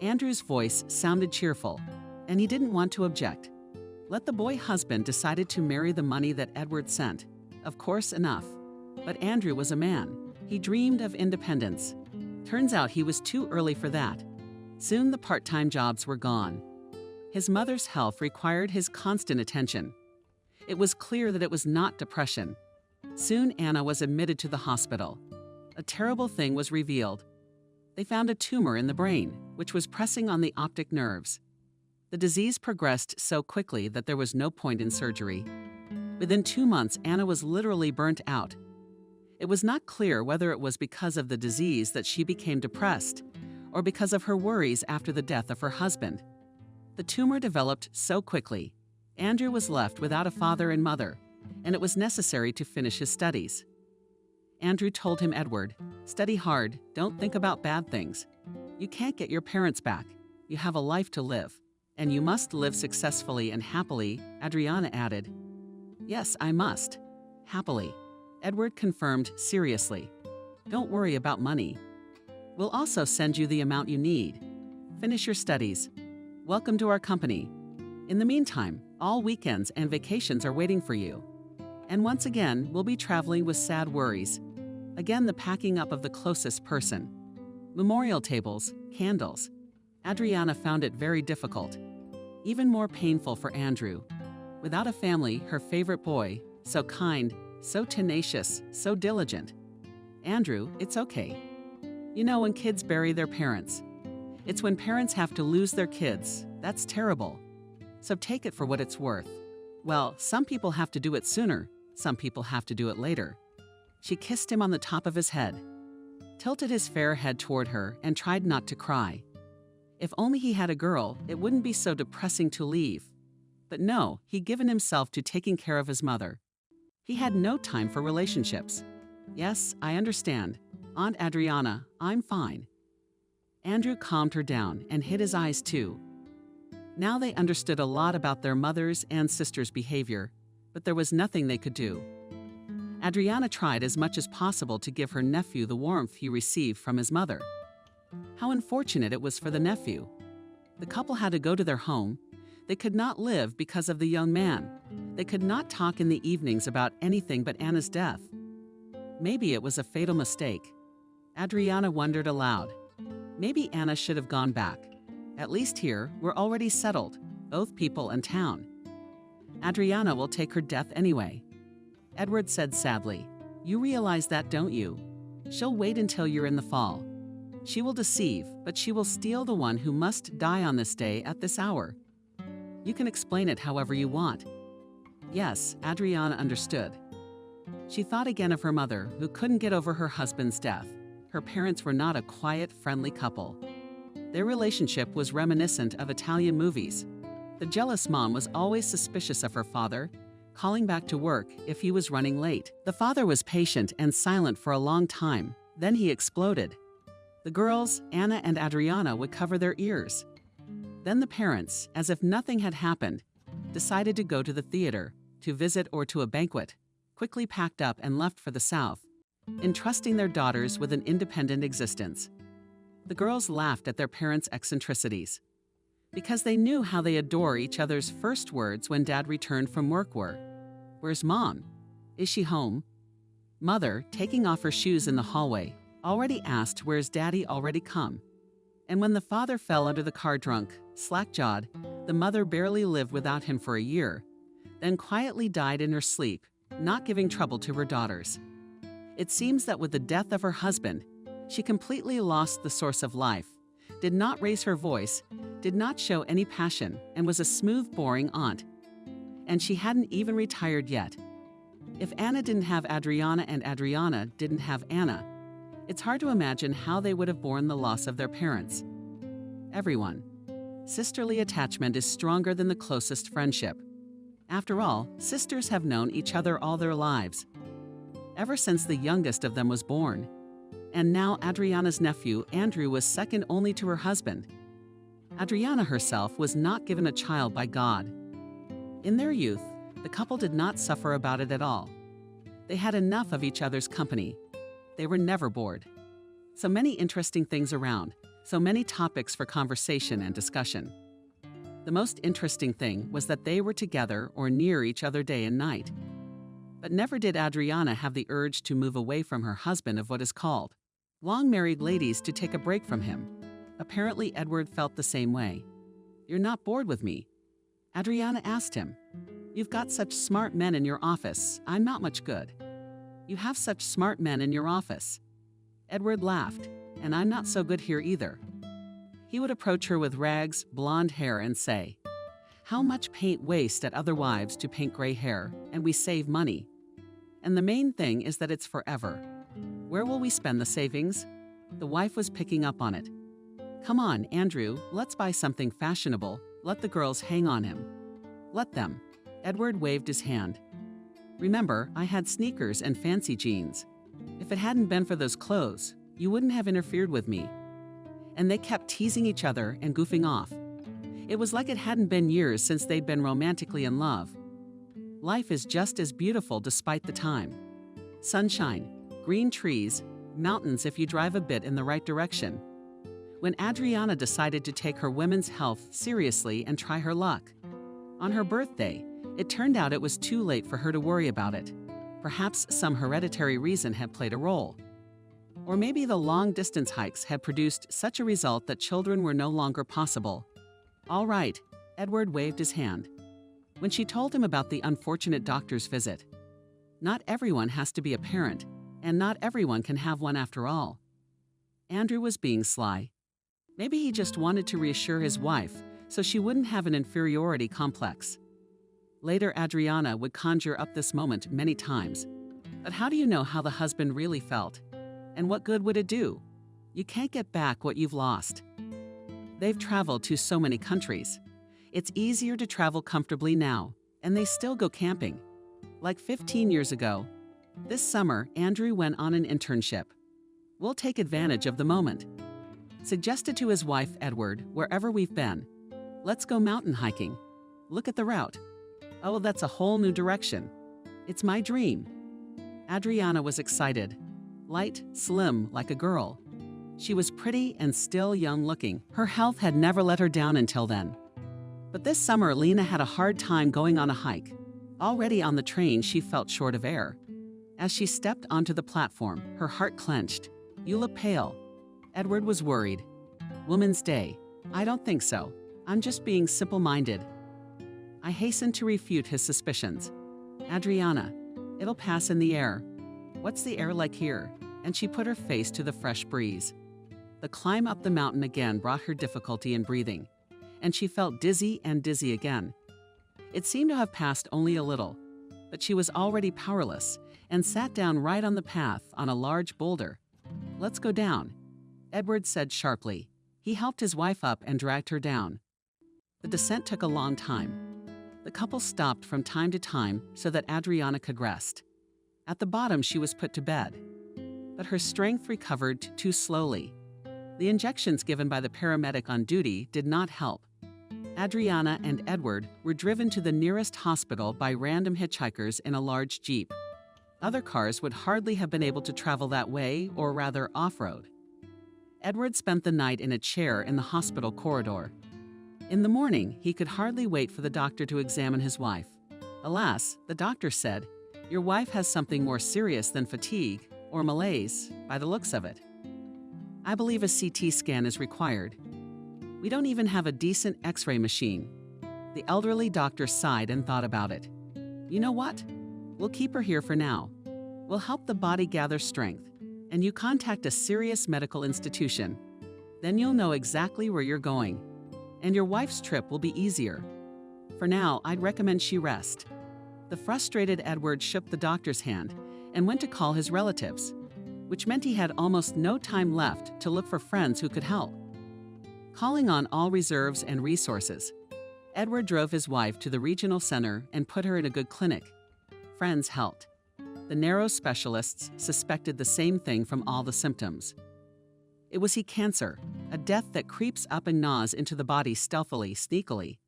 Andrew's voice sounded cheerful, and he didn't want to object. Let the boy husband decided to marry the money that Edward sent. Of course, enough. But Andrew was a man. He dreamed of independence. Turns out he was too early for that. Soon the part-time jobs were gone. His mother's health required his constant attention. It was clear that it was not depression. Soon Anna was admitted to the hospital. A terrible thing was revealed. They found a tumor in the brain, which was pressing on the optic nerves. The disease progressed so quickly that there was no point in surgery. Within 2 months, Anna was literally burnt out. It was not clear whether it was because of the disease that she became depressed or because of her worries after the death of her husband. The tumor developed so quickly. Andrew was left without a father and mother, and it was necessary to finish his studies. Andrew told him, "Edward, study hard, don't think about bad things. You can't get your parents back. You have a life to live, and you must live successfully and happily," Adriana added. "Yes, I must. Happily," Edward confirmed seriously. "Don't worry about money. We'll also send you the amount you need. Finish your studies. Welcome to our company. In the meantime, all weekends and vacations are waiting for you. And once again, we'll be traveling with sad worries. Again, the packing up of the closest person. Memorial tables, candles." Adriana found it very difficult. Even more painful for Andrew. Without a family, her favorite boy, so kind, so tenacious, so diligent. "Andrew, it's okay. You know, when kids bury their parents. It's when parents have to lose their kids. That's terrible. So take it for what it's worth. Well, some people have to do it sooner. Some people have to do it later." She kissed him on the top of his head, tilted his fair head toward her, and tried not to cry. If only he had a girl, it wouldn't be so depressing to leave. But no, he'd given himself to taking care of his mother. He had no time for relationships. "Yes, I understand. Aunt Adriana, I'm fine." Andrew calmed her down and hid his eyes too. Now they understood a lot about their mother's and sister's behavior, but there was nothing they could do. Adriana tried as much as possible to give her nephew the warmth he received from his mother. How unfortunate it was for the nephew. The couple had to go to their home. They could not live because of the young man. They could not talk in the evenings about anything but Anna's death. Maybe it was a fatal mistake. Adriana wondered aloud. Maybe Anna should have gone back. At least here, we're already settled, both people and town. Adriana will take her death anyway. Edward said sadly, "You realize that, don't you? She'll wait until you're in the fall. She will deceive, but she will steal the one who must die on this day at this hour. You can explain it however you want." Yes, Adriana understood. She thought again of her mother, who couldn't get over her husband's death, her parents were not a quiet, friendly couple. Their relationship was reminiscent of Italian movies. The jealous mom was always suspicious of her father, calling back to work if he was running late. The father was patient and silent for a long time, then he exploded. The girls, Anna and Adriana, would cover their ears. Then the parents, as if nothing had happened, decided to go to the theater, to visit or to a banquet, quickly packed up and left for the South, entrusting their daughters with an independent existence. The girls laughed at their parents' eccentricities, because they knew how they adore each other's first words when Dad returned from work were, "Where's Mom? Is she home?" Mother, taking off her shoes in the hallway, already asked, "Where's Daddy already come?" And when the father fell under the car drunk, slack-jawed, the mother barely lived without him for a year, then quietly died in her sleep, not giving trouble to her daughters. It seems that with the death of her husband, she completely lost the source of life, did not raise her voice, did not show any passion, and was a smooth, boring aunt. And she hadn't even retired yet. If Anna didn't have Adriana and Adriana didn't have Anna, it's hard to imagine how they would have borne the loss of their parents. Everyone. Sisterly attachment is stronger than the closest friendship. After all, sisters have known each other all their lives, ever since the youngest of them was born. And now Adriana's nephew, Andrew, was second only to her husband. Adriana herself was not given a child by God. In their youth, the couple did not suffer about it at all. They had enough of each other's company. They were never bored. So many interesting things around, so many topics for conversation and discussion. The most interesting thing was that they were together or near each other day and night. But never did Adriana have the urge to move away from her husband of what is called long married ladies to take a break from him. Apparently Edward felt the same way. "You're not bored with me?" Adriana asked him. "You've got such smart men in your office. I'm not much good." "You have such smart men in your office." Edward laughed. "And I'm not so good here either." He would approach her with rags, blonde hair, and say, "How much paint waste at other wives to paint gray hair, and we save money. And the main thing is that it's forever. Where will we spend the savings?" The wife was picking up on it. "Come on, Andrew, let's buy something fashionable. Let the girls hang on him." "Let them." Edward waved his hand. "Remember, I had sneakers and fancy jeans. If it hadn't been for those clothes, you wouldn't have interfered with me." And they kept teasing each other and goofing off. It was like it hadn't been years since they'd been romantically in love. Life is just as beautiful despite the time. Sunshine, green trees, mountains if you drive a bit in the right direction. When Adriana decided to take her women's health seriously and try her luck. On her birthday, it turned out it was too late for her to worry about it. Perhaps some hereditary reason had played a role. Or maybe the long-distance hikes had produced such a result that children were no longer possible. "All right," Edward waved his hand. When she told him about the unfortunate doctor's visit. Not everyone has to be a parent, and not everyone can have one after all. Andrew was being sly. Maybe he just wanted to reassure his wife so she wouldn't have an inferiority complex. Later, Adriana would conjure up this moment many times. But how do you know how the husband really felt? And what good would it do? You can't get back what you've lost. They've traveled to so many countries. It's easier to travel comfortably now, and they still go camping. Like 15 years ago. This summer, Andrew went on an internship. "We'll take advantage of the moment." Suggested to his wife, Edward, "Wherever we've been. Let's go mountain hiking. Look at the route. Oh, that's a whole new direction. It's my dream." Adriana was excited. Light, slim, like a girl. She was pretty and still young-looking. Her health had never let her down until then. But this summer, Lena had a hard time going on a hike. Already on the train, she felt short of air. As she stepped onto the platform, her heart clenched. "You look pale." Edward was worried. "Woman's Day. I don't think so. I'm just being simple-minded." I hastened to refute his suspicions. "Adriana, it'll pass in the air. What's the air like here?" And she put her face to the fresh breeze. The climb up the mountain again brought her difficulty in breathing, and she felt dizzy and dizzy again. It seemed to have passed only a little, but she was already powerless and sat down right on the path on a large boulder. Let's go down," Edward said sharply. He helped his wife up and dragged her down. The descent took a long time. The couple stopped from time to time so that Adriana could rest. At the bottom, she was put to bed. But her strength recovered too slowly. The injections given by the paramedic on duty did not help. Adriana and Edward were driven to the nearest hospital by random hitchhikers in a large Jeep. Other cars would hardly have been able to travel that way, or rather off-road. Edward spent the night in a chair in the hospital corridor. In the morning, he could hardly wait for the doctor to examine his wife. Alas, the doctor said, "Your wife has something more serious than fatigue or malaise, by the looks of it. I believe a CT scan is required. We don't even have a decent X-ray machine." The elderly doctor sighed and thought about it. "You know what? We'll keep her here for now. We'll help the body gather strength, and you contact a serious medical institution. Then you'll know exactly where you're going, and your wife's trip will be easier. For now, I'd recommend she rest." The frustrated Edward shook the doctor's hand and went to call his relatives, which meant he had almost no time left to look for friends who could help. Calling on all reserves and resources, Edward drove his wife to the regional center and put her in a good clinic. Friends helped. The neuro specialists suspected the same thing from all the symptoms. It was cancer, a death that creeps up and gnaws into the body stealthily, sneakily.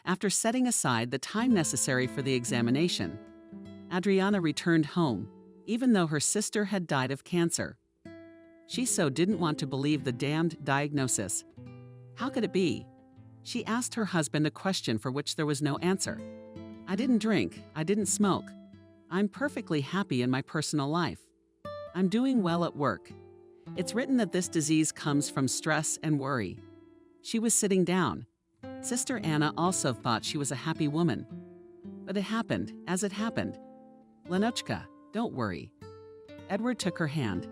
After setting aside the time necessary for the examination, Adriana returned home, even though her sister had died of cancer. She so didn't want to believe the damned diagnosis. How could it be? She asked her husband a question for which there was no answer. "I didn't drink, I didn't smoke. I'm perfectly happy in my personal life. I'm doing well at work. It's written that this disease comes from stress and worry." She was sitting down. Sister Anna also thought she was a happy woman. But it happened as it happened. "Lenochka, don't worry." Edward took her hand.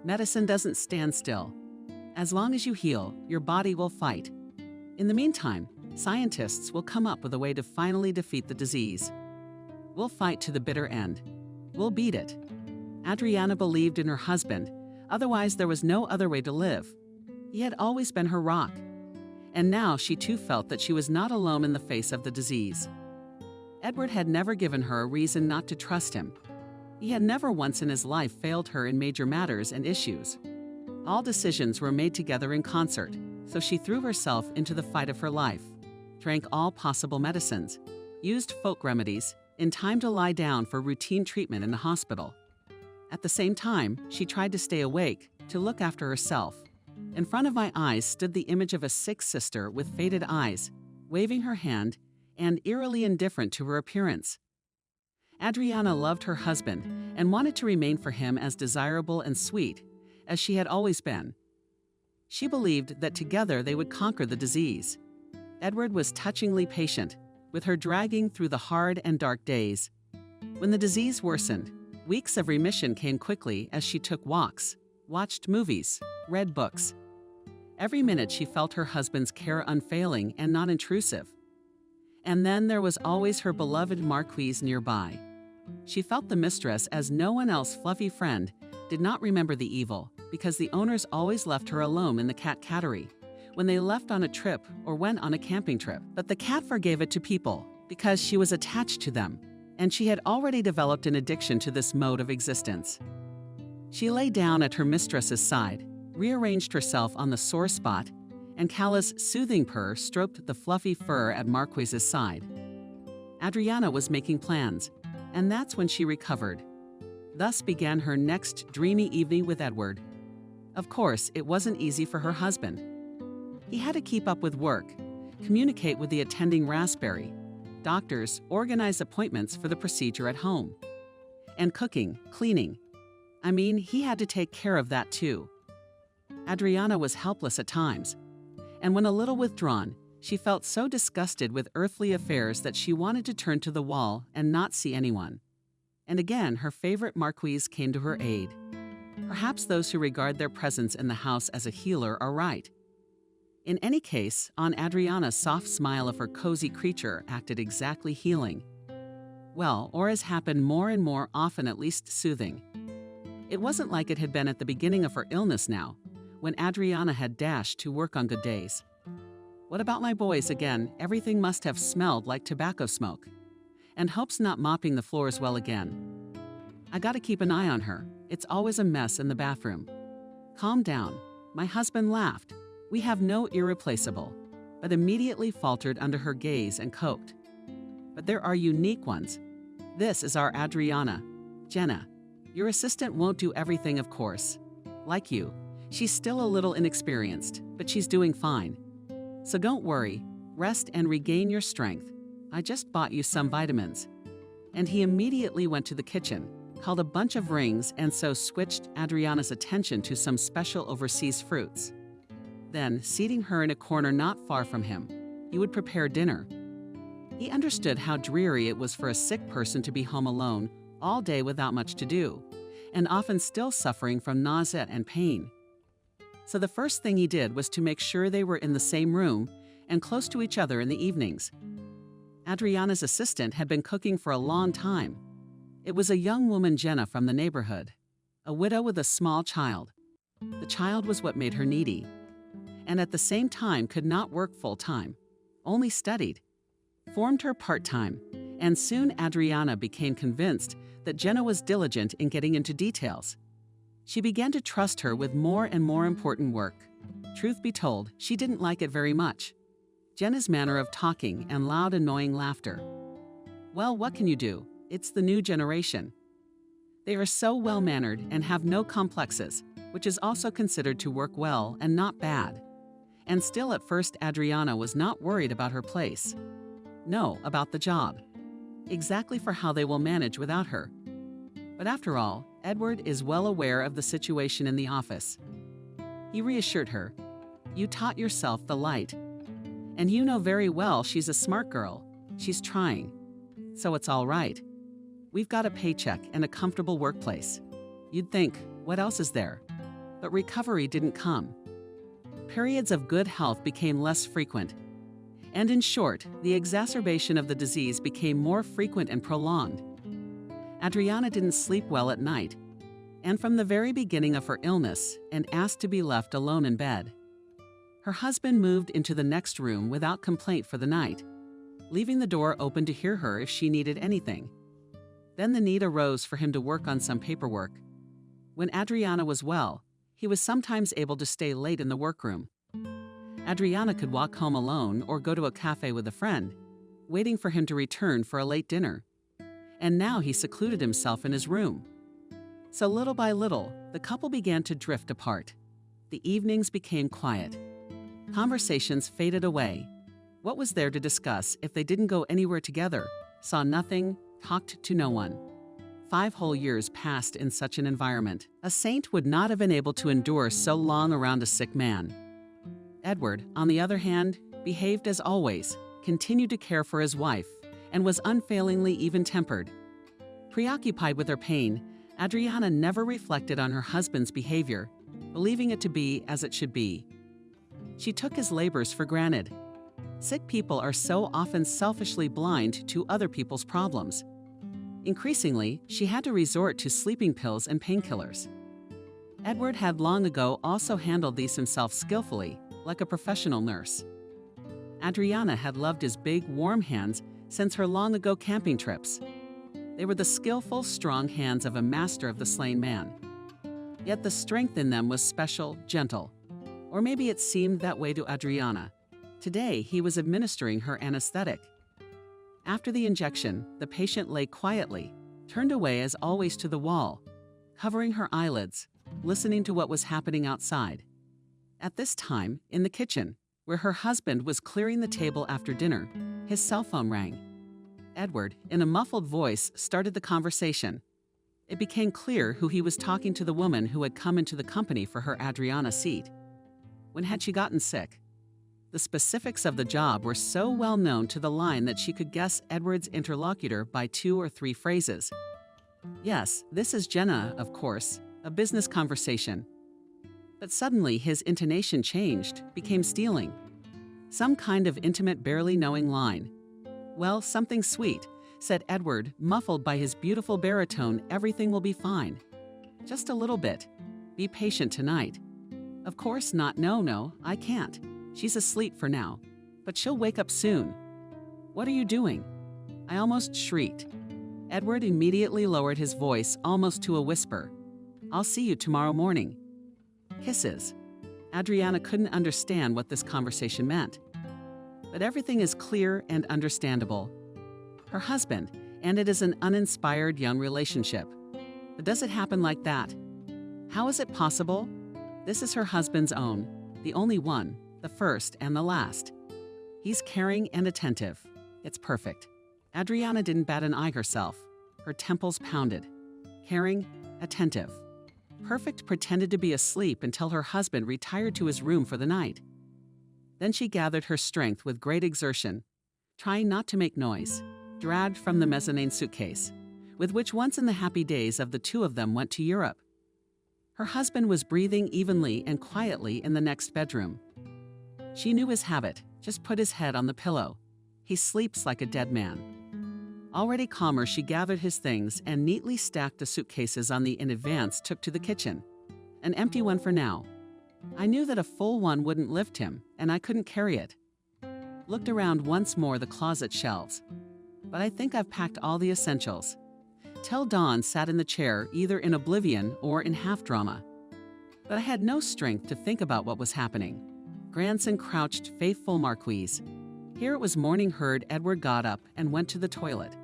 "Medicine doesn't stand still. As long as you heal, your body will fight. In the meantime, scientists will come up with a way to finally defeat the disease. We'll fight to the bitter end. We'll beat it." Adriana believed in her husband, otherwise there was no other way to live. He had always been her rock. And now she too felt that she was not alone in the face of the disease. Edward had never given her a reason not to trust him. He had never once in his life failed her in major matters and issues. All decisions were made together in concert, so she threw herself into the fight of her life, drank all possible medicines, used folk remedies, in time to lie down for routine treatment in the hospital. At the same time, she tried to stay awake, to look after herself. In front of my eyes stood the image of a sick sister with faded eyes, waving her hand, and eerily indifferent to her appearance. Adriana loved her husband and wanted to remain for him as desirable and sweet as she had always been. She believed that together they would conquer the disease. Edward was touchingly patient, with her dragging through the hard and dark days. When the disease worsened, weeks of remission came quickly as she took walks, watched movies, read books. Every minute she felt her husband's care unfailing and not intrusive. And then there was always her beloved Marquise nearby. She felt the mistress as no one else. Fluffy friend did not remember the evil because the owners always left her alone in the cat cattery when they left on a trip or went on a camping trip. But the cat forgave it to people because she was attached to them, and she had already developed an addiction to this mode of existence. She lay down at her mistress's side, rearranged herself on the sore spot, and Callous' soothing purr stroked the fluffy fur at Marquise's side. Adriana was making plans, and that's when she recovered. Thus began her next dreamy evening with Edward. Of course, it wasn't easy for her husband. He had to keep up with work, communicate with the attending Raspberry, doctors, organize appointments for the procedure at home, and cooking, cleaning. I mean, he had to take care of that too. Adriana was helpless at times, and when a little withdrawn, she felt so disgusted with earthly affairs that she wanted to turn to the wall and not see anyone. And again, her favorite Marquise came to her aid. Perhaps those who regard their presence in the house as a healer are right. In any case, on Adriana's soft smile of her cozy creature acted exactly healing. Well, or as happened more and more often, at least soothing. It wasn't like it had been at the beginning of her illness now, when Adriana had dashed to work on good days. What about my boys again? Everything must have smelled like tobacco smoke. And Hope's not mopping the floors well again. I gotta keep an eye on her. It's always a mess in the bathroom. Calm down. My husband laughed. We have no irreplaceable, but immediately faltered under her gaze and coped. But there are unique ones. This is our Adriana. Jenna, your assistant won't do everything, of course. Like you, she's still a little inexperienced, but she's doing fine. So don't worry, rest and regain your strength. I just bought you some vitamins. And he immediately went to the kitchen, called a bunch of rings, and so switched Adriana's attention to some special overseas fruits. Then, seating her in a corner not far from him, he would prepare dinner. He understood how dreary it was for a sick person to be home alone all day without much to do, and often still suffering from nausea and pain. So the first thing he did was to make sure they were in the same room and close to each other in the evenings. Adriana's assistant had been cooking for a long time. It was a young woman, Jenna, from the neighborhood, a widow with a small child. The child was what made her needy, and at the same time could not work full-time, only studied, formed her part-time, and soon Adriana became convinced that Jenna was diligent in getting into details. She began to trust her with more and more important work. Truth be told, she didn't like it very much. Jenna's manner of talking and loud, annoying laughter. Well, what can you do? It's the new generation. They are so well-mannered and have no complexes, which is also considered to work well and not bad. And still at first Adriana was not worried about her place. No, about the job. Exactly for how they will manage without her. But after all, Edward is well aware of the situation in the office. He reassured her, "You taught yourself the light. And you know very well she's a smart girl. She's trying. So it's all right. We've got a paycheck and a comfortable workplace. You'd think, what else is there?" But recovery didn't come. Periods of good health became less frequent. And in short, the exacerbation of the disease became more frequent and prolonged. Adriana didn't sleep well at night, and from the very beginning of her illness, and asked to be left alone in bed. Her husband moved into the next room without complaint for the night, leaving the door open to hear her if she needed anything. Then the need arose for him to work on some paperwork. When Adriana was well, he was sometimes able to stay late in the workroom. Adriana could walk home alone or go to a cafe with a friend, waiting for him to return for a late dinner. And now he secluded himself in his room. So little by little, the couple began to drift apart. The evenings became quiet. Conversations faded away. What was there to discuss if they didn't go anywhere together, saw nothing, talked to no one? 5 whole years passed in such an environment. A saint would not have been able to endure so long around a sick man. Edward, on the other hand, behaved as always, continued to care for his wife, and was unfailingly even-tempered. Preoccupied with her pain, Adriana never reflected on her husband's behavior, believing it to be as it should be. She took his labors for granted. Sick people are so often selfishly blind to other people's problems. Increasingly, she had to resort to sleeping pills and painkillers. Edward had long ago also handled these himself skillfully, like a professional nurse. Adriana had loved his big, warm hands since her long-ago camping trips. They were the skillful, strong hands of a master of the slain man. Yet the strength in them was special, gentle. Or maybe it seemed that way to Adriana. Today, he was administering her anesthetic. After the injection, the patient lay quietly, turned away as always to the wall, covering her eyelids, listening to what was happening outside. At this time, in the kitchen, where her husband was clearing the table after dinner, his cell phone rang. Edward, in a muffled voice, started the conversation. It became clear who he was talking to: the woman who had come into the company for her Adriana seat. When had she gotten sick? The specifics of the job were so well known to the line that she could guess Edward's interlocutor by 2 or 3 phrases. Yes, this is Jenna, of course, a business conversation. But suddenly his intonation changed, became stealing. Some kind of intimate, barely knowing line. "Well, something sweet," said Edward, muffled by his beautiful baritone. "Everything will be fine." Just a little bit. Be patient tonight. Of course not. No, I can't. She's asleep for now. But she'll wake up soon. What are you doing? I almost shrieked. Edward immediately lowered his voice almost to a whisper. I'll see you tomorrow morning. Kisses. Adriana couldn't understand what this conversation meant. But everything is clear and understandable. Her husband, and it is an uninspired young relationship. But does it happen like that? How is it possible? This is her husband's own, the only one, the first and the last. He's caring and attentive. It's perfect. Adriana didn't bat an eye herself. Her temples pounded. Caring, attentive. Perfect pretended to be asleep until her husband retired to his room for the night. Then she gathered her strength with great exertion, trying not to make noise, dragged from the mezzanine suitcase, with which once in the happy days of the two of them went to Europe. Her husband was breathing evenly and quietly in the next bedroom. She knew his habit, just put his head on the pillow. He sleeps like a dead man. Already calmer, she gathered his things and neatly stacked the suitcases on the in advance took to the kitchen. An empty one for now. I knew that a full one wouldn't lift him, and I couldn't carry it. Looked around once more the closet shelves. But I think I've packed all the essentials. Till Dawn sat in the chair, either in oblivion or in half-drama. But I had no strength to think about what was happening. Grandson crouched, faithful Marquise. Here it was morning. Heard Edward got up and went to the toilet.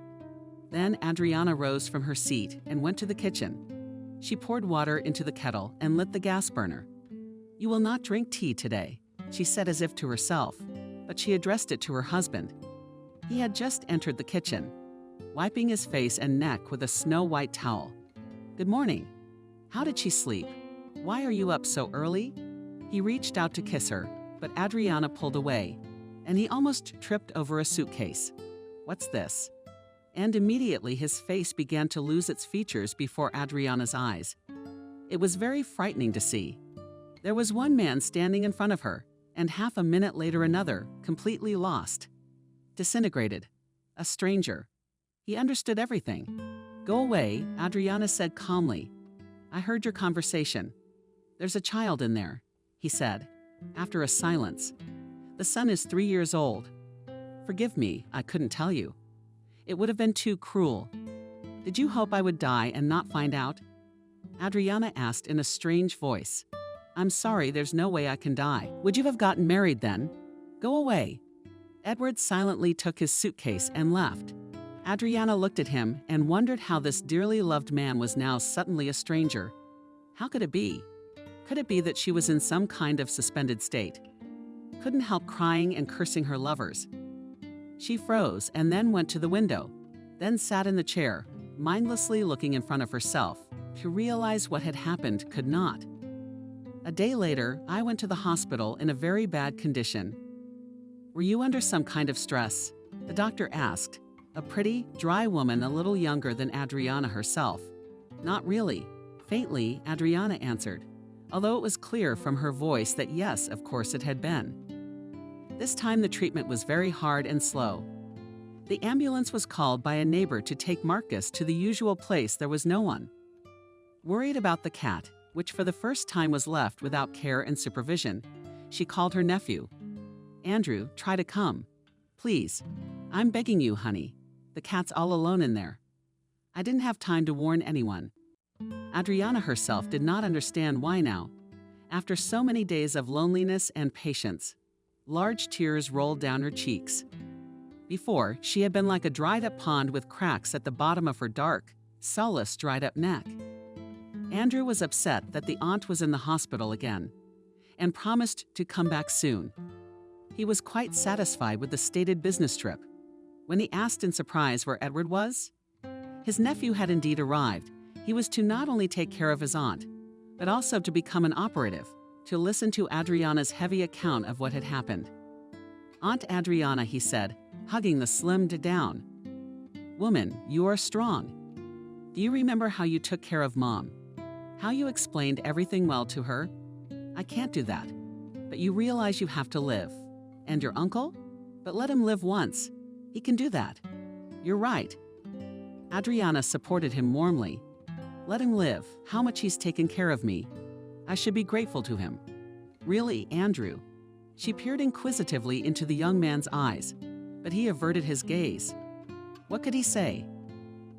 Then Adriana rose from her seat and went to the kitchen. She poured water into the kettle and lit the gas burner. You will not drink tea today, she said as if to herself, but she addressed it to her husband. He had just entered the kitchen, wiping his face and neck with a snow-white towel. Good morning. How did she sleep? Why are you up so early? He reached out to kiss her, but Adriana pulled away, and he almost tripped over a suitcase. What's this? And immediately his face began to lose its features before Adriana's eyes. It was very frightening to see. There was one man standing in front of her, and half a minute later another, completely lost. Disintegrated. A stranger. He understood everything. Go away, Adriana said calmly. I heard your conversation. There's a child in there, he said, after a silence. The son is 3 years old. Forgive me, I couldn't tell you. It would have been too cruel. Did you hope I would die and not find out? Adriana asked in a strange voice. I'm sorry, there's no way I can die. Would you have gotten married then? Go away. Edward silently took his suitcase and left. Adriana looked at him and wondered how this dearly loved man was now suddenly a stranger. How could it be? Could it be that she was in some kind of suspended state? Couldn't help crying and cursing her lovers. She froze and then went to the window, then sat in the chair, mindlessly looking in front of herself. To realize what had happened could not. A day later, I went to the hospital in a very bad condition. Were you under some kind of stress? The doctor asked, a pretty, dry woman a little younger than Adriana herself. Not really. Faintly, Adriana answered, although it was clear from her voice that yes, of course it had been. This time the treatment was very hard and slow. The ambulance was called by a neighbor to take Marcus to the usual place. There was no one. Worried about the cat, which for the first time was left without care and supervision, she called her nephew. Andrew, try to come. Please. I'm begging you, honey. The cat's all alone in there. I didn't have time to warn anyone. Adriana herself did not understand why now. After so many days of loneliness and patience, large tears rolled down her cheeks. Before, she had been like a dried-up pond with cracks at the bottom of her dark, soulless, dried-up neck. Andrew was upset that the aunt was in the hospital again, and promised to come back soon. He was quite satisfied with the stated business trip. When he asked in surprise where Edward was, his nephew had indeed arrived. He was to not only take care of his aunt, but also to become an operative, to listen to Adriana's heavy account of what had happened. Aunt Adriana, he said, hugging the slimmed down. Woman, you are strong. Do you remember how you took care of Mom? How you explained everything well to her? I can't do that. But you realize you have to live. And your uncle? But let him live once. He can do that. You're right. Adriana supported him warmly. Let him live. How much he's taken care of me. I should be grateful to him. Really, Andrew?" She peered inquisitively into the young man's eyes, but he averted his gaze. What could he say?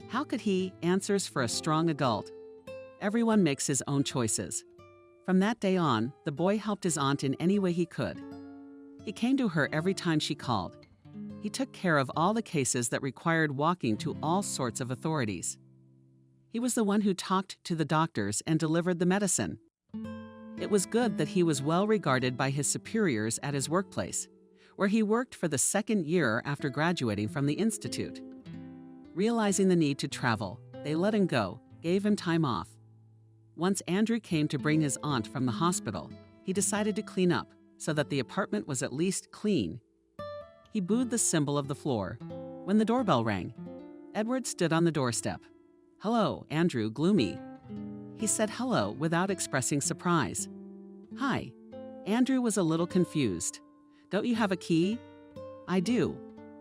How could he? Answers for a strong adult. Everyone makes his own choices. From that day on, the boy helped his aunt in any way he could. He came to her every time she called. He took care of all the cases that required walking to all sorts of authorities. He was the one who talked to the doctors and delivered the medicine. It was good that he was well regarded by his superiors at his workplace, where he worked for the second year after graduating from the institute. Realizing the need to travel, they let him go, gave him time off. Once Andrew came to bring his aunt from the hospital, he decided to clean up so that the apartment was at least clean. He booed the symbol of the floor. When the doorbell rang, Edward stood on the doorstep. "Hello, Andrew, gloomy." He said hello without expressing surprise. "Hi." Andrew was a little confused. "Don't you have a key?" "I do."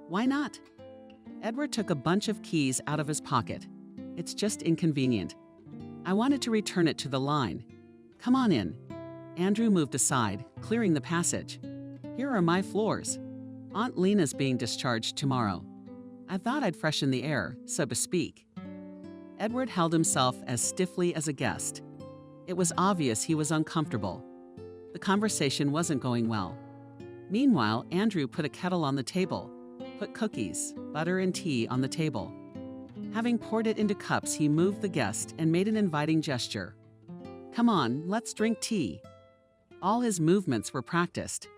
"Why not?" Edward took a bunch of keys out of his pocket. "It's just inconvenient. I wanted to return it to the line." "Come on in." Andrew moved aside, clearing the passage. "Here are my floors. Aunt Lena's being discharged tomorrow. I thought I'd freshen the air, so to speak." Edward held himself as stiffly as a guest. It was obvious he was uncomfortable. The conversation wasn't going well. Meanwhile, Andrew put a kettle on the table, put cookies, butter, and tea on the table. Having poured it into cups, he moved the guest and made an inviting gesture. "Come on, let's drink tea." All his movements were practiced.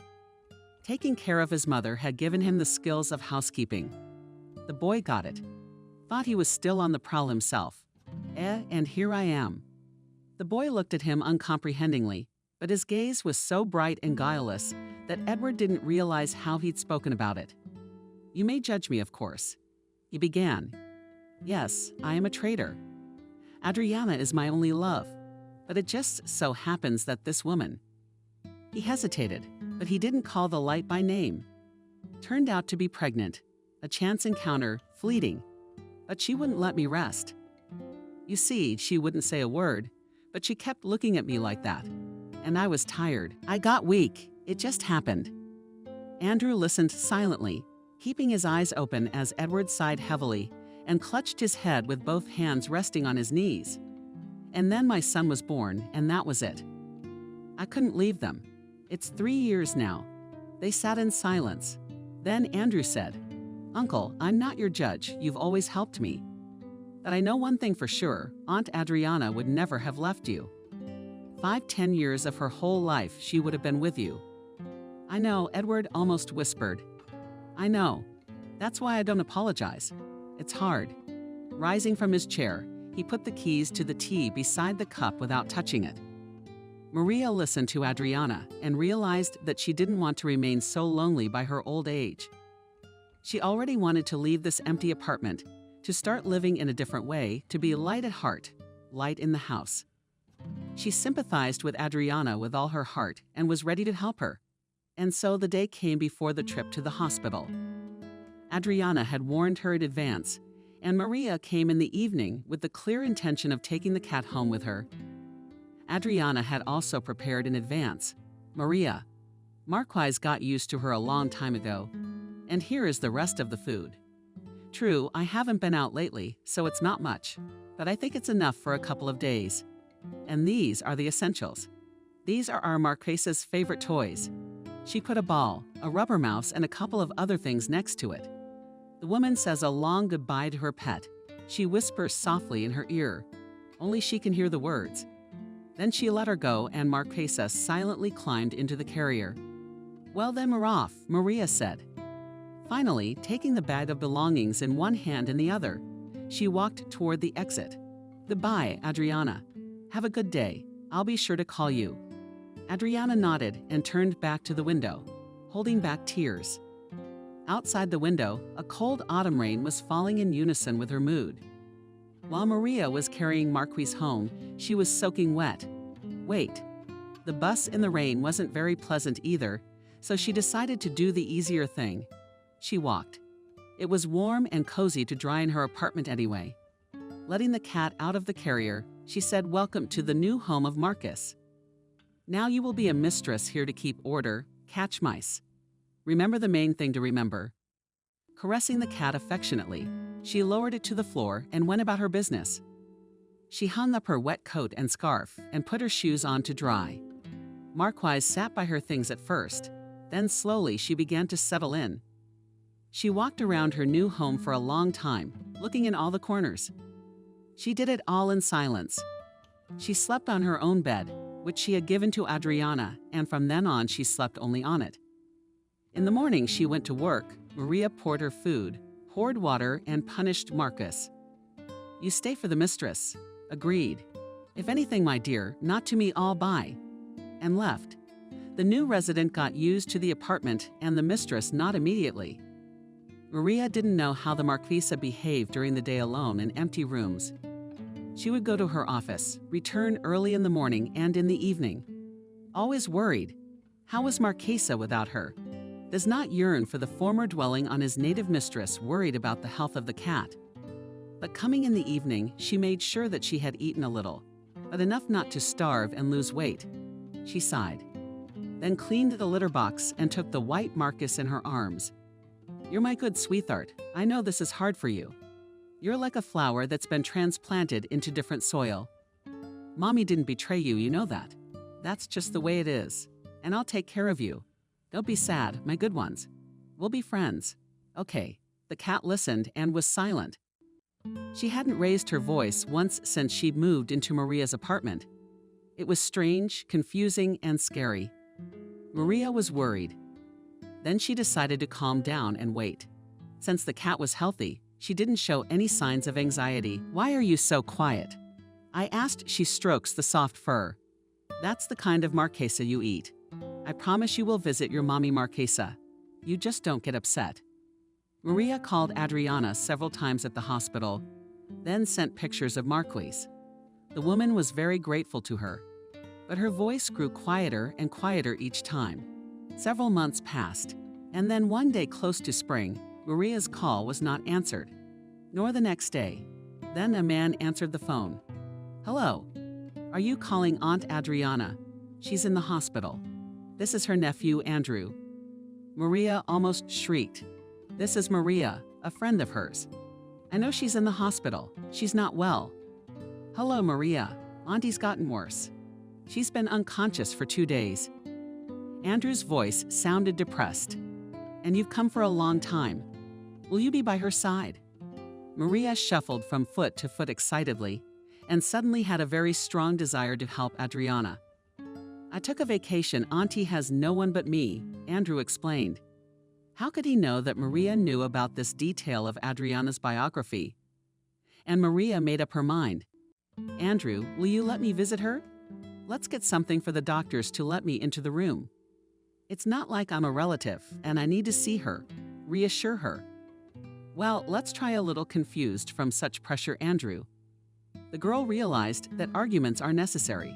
Taking care of his mother had given him the skills of housekeeping. The boy got it. Thought he was still on the prowl himself. And here I am. The boy looked at him uncomprehendingly, but his gaze was so bright and guileless that Edward didn't realize how he'd spoken about it. "You may judge me, of course." He began. "Yes, I am a traitor. Adriana is my only love, but it just so happens that this woman—" He hesitated, but he didn't call the light by name. "Turned out to be pregnant. A chance encounter, fleeting. But she wouldn't let me rest. You see, she wouldn't say a word, but she kept looking at me like that. And I was tired. I got weak. It just happened." Andrew listened silently, keeping his eyes open as Edward sighed heavily and clutched his head with both hands resting on his knees. "And then my son was born, and that was it. I couldn't leave them. It's 3 years now." They sat in silence. Then Andrew said, "Uncle, I'm not your judge. You've always helped me. But I know one thing for sure, Aunt Adriana would never have left you. 5-10 years of her whole life she would have been with you." "I know," Edward almost whispered. "I know. That's why I don't apologize. It's hard." Rising from his chair, he put the keys to the tea beside the cup without touching it. Maria listened to Adriana and realized that she didn't want to remain so lonely by her old age. She already wanted to leave this empty apartment, to start living in a different way, to be light at heart, light in the house. She sympathized with Adriana with all her heart and was ready to help her. And so the day came before the trip to the hospital. Adriana had warned her in advance, and Maria came in the evening with the clear intention of taking the cat home with her. Adriana had also prepared in advance. Maria. Marquise got used to her a long time ago. And here is the rest of the food. True, I haven't been out lately, so it's not much, but I think it's enough for a couple of days. And these are the essentials. These are our Marquise's favorite toys. She put a ball, a rubber mouse, and a couple of other things next to it. The woman says a long goodbye to her pet. She whispers softly in her ear. Only she can hear the words. Then she let her go, and Marquise silently climbed into the carrier. "Well then, we're off," Maria said. Finally, taking the bag of belongings in one hand and the other, she walked toward the exit. "Goodbye, Adriana. Have a good day. I'll be sure to call you." Adriana nodded and turned back to the window, holding back tears. Outside the window, a cold autumn rain was falling in unison with her mood. While Maria was carrying Marquise home, she was soaking wet. Wait. The bus in the rain wasn't very pleasant either, so she decided to do the easier thing. She walked. It was warm and cozy to dry in her apartment anyway. Letting the cat out of the carrier, She said, "Welcome to the new home of Marcus. Now you will be a mistress here to keep order, catch mice. Remember the main thing to remember." Caressing the cat affectionately, she lowered it to the floor and went about her business. She hung up her wet coat and scarf and put her shoes on to dry. Marquise sat by her things at first, then slowly she began to settle in. She walked around her new home for a long time, looking in all the corners. She did it all in silence. She slept on her own bed, which she had given to Adriana, and from then on she slept only on it. In the morning she went to work. Maria poured her food, poured water, and punished Marcus. "You stay for the mistress." Agreed. "If anything, my dear, not to me all by." And left. The new resident got used to the apartment and the mistress not immediately. Maria didn't know how the Marquisa behaved during the day alone in empty rooms. She would go to her office, return early in the morning and in the evening. Always worried. How was Marquesa without her? Does not yearn for the former dwelling on his native mistress, worried about the health of the cat. But coming in the evening, she made sure that she had eaten a little, but enough not to starve and lose weight. She sighed, then cleaned the litter box and took the white Marcus in her arms. "You're my good sweetheart. I know this is hard for you. You're like a flower that's been transplanted into different soil. Mommy didn't betray you, you know that. That's just the way it is. And I'll take care of you. Don't be sad, my good ones. We'll be friends." "Okay." The cat listened and was silent. She hadn't raised her voice once since she'd moved into Maria's apartment. It was strange, confusing, and scary. Maria was worried. Then she decided to calm down and wait. Since the cat was healthy, she didn't show any signs of anxiety. "Why are you so quiet?" I asked. She strokes the soft fur. "That's the kind of Marquesa you eat. I promise you will visit your mommy Marquesa. You just don't get upset." Maria called Adriana several times at the hospital, then sent pictures of Marquise. The woman was very grateful to her, but her voice grew quieter and quieter each time. Several months passed, and then one day close to spring, Maria's call was not answered, nor the next day. Then a man answered the phone. "Hello. Are you calling Aunt Adriana? She's in the hospital. This is her nephew, Andrew." Maria almost shrieked. "This is Maria, a friend of hers. I know she's in the hospital. She's not well." "Hello, Maria. Auntie's gotten worse. She's been unconscious for 2 days." Andrew's voice sounded depressed. "And you've come for a long time. Will you be by her side?" Maria shuffled from foot to foot excitedly, and suddenly had a very strong desire to help Adriana. "I took a vacation. Auntie has no one but me," Andrew explained. How could he know that Maria knew about this detail of Adriana's biography? And Maria made up her mind. "Andrew, will you let me visit her? Let's get something for the doctors to let me into the room. It's not like I'm a relative, and I need to see her, reassure her." "Well, let's try a little." Confused from such pressure, Andrew. The girl realized that arguments are necessary.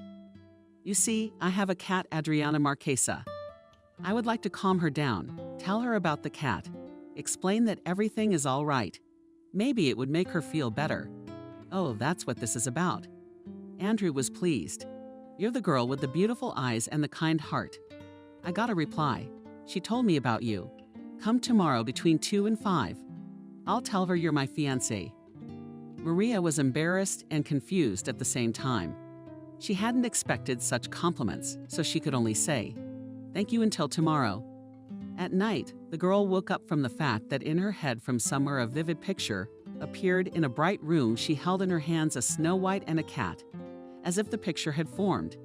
"You see, I have a cat, Adriana Marquesa. I would like to calm her down, tell her about the cat, explain that everything is all right. Maybe it would make her feel better." "Oh, that's what this is about." Andrew was pleased. "You're the girl with the beautiful eyes and the kind heart. I got a reply. She told me about you. Come tomorrow between 2 and 5. I'll tell her you're my fiancé." Maria was embarrassed and confused at the same time. She hadn't expected such compliments, so she could only say, "Thank you until tomorrow." At night, the girl woke up from the fact that in her head from somewhere a vivid picture appeared. In a bright room, she held in her hands a Snow White and a cat, as if the picture had formed.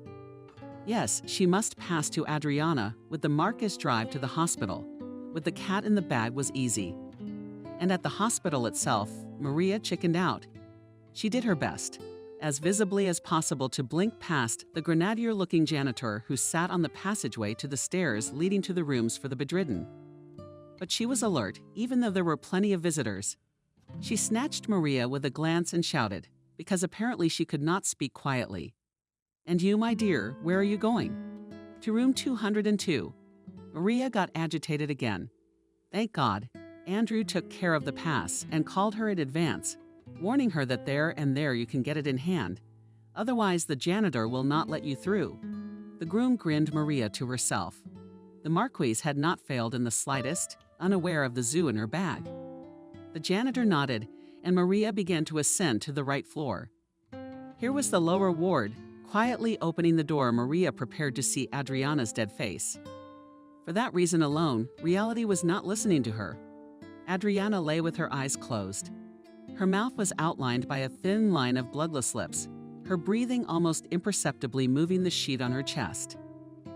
Yes, she must pass to Adriana with the Marcus drive to the hospital. With the cat in the bag was easy. And at the hospital itself, Maria chickened out. She did her best, as visibly as possible, to blink past the grenadier-looking janitor who sat on the passageway to the stairs leading to the rooms for the bedridden. But she was alert, even though there were plenty of visitors. She snatched Maria with a glance and shouted, because apparently she could not speak quietly. "And you, my dear, where are you going?" "To room 202. Maria got agitated again. Thank God, Andrew took care of the pass and called her in advance, warning her that there and there you can get it in hand. Otherwise, the janitor will not let you through." The groom grinned Maria to herself. The Marquise had not failed in the slightest, unaware of the zoo in her bag. The janitor nodded, and Maria began to ascend to the right floor. Here was the lower ward. Quietly opening the door, Maria prepared to see Adriana's dead face. For that reason alone, reality was not listening to her. Adriana lay with her eyes closed. Her mouth was outlined by a thin line of bloodless lips, her breathing almost imperceptibly moving the sheet on her chest.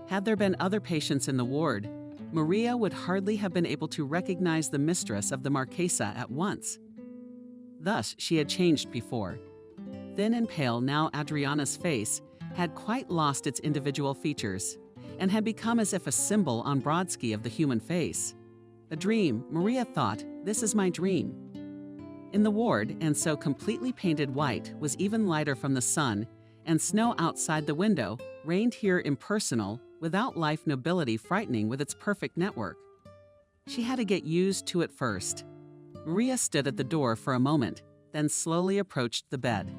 Had there been other patients in the ward, Maria would hardly have been able to recognize the mistress of the Marquesa at once. Thus, she had changed before. Thin and pale, now Adriana's face had quite lost its individual features and had become as if a symbol on Brodsky of the human face. A dream, Maria thought, "This is my dream." In the ward, and so completely painted white, was even lighter from the sun, and snow outside the window reigned here impersonal, without life nobility frightening with its perfect network. She had to get used to it first. Maria stood at the door for a moment, then slowly approached the bed.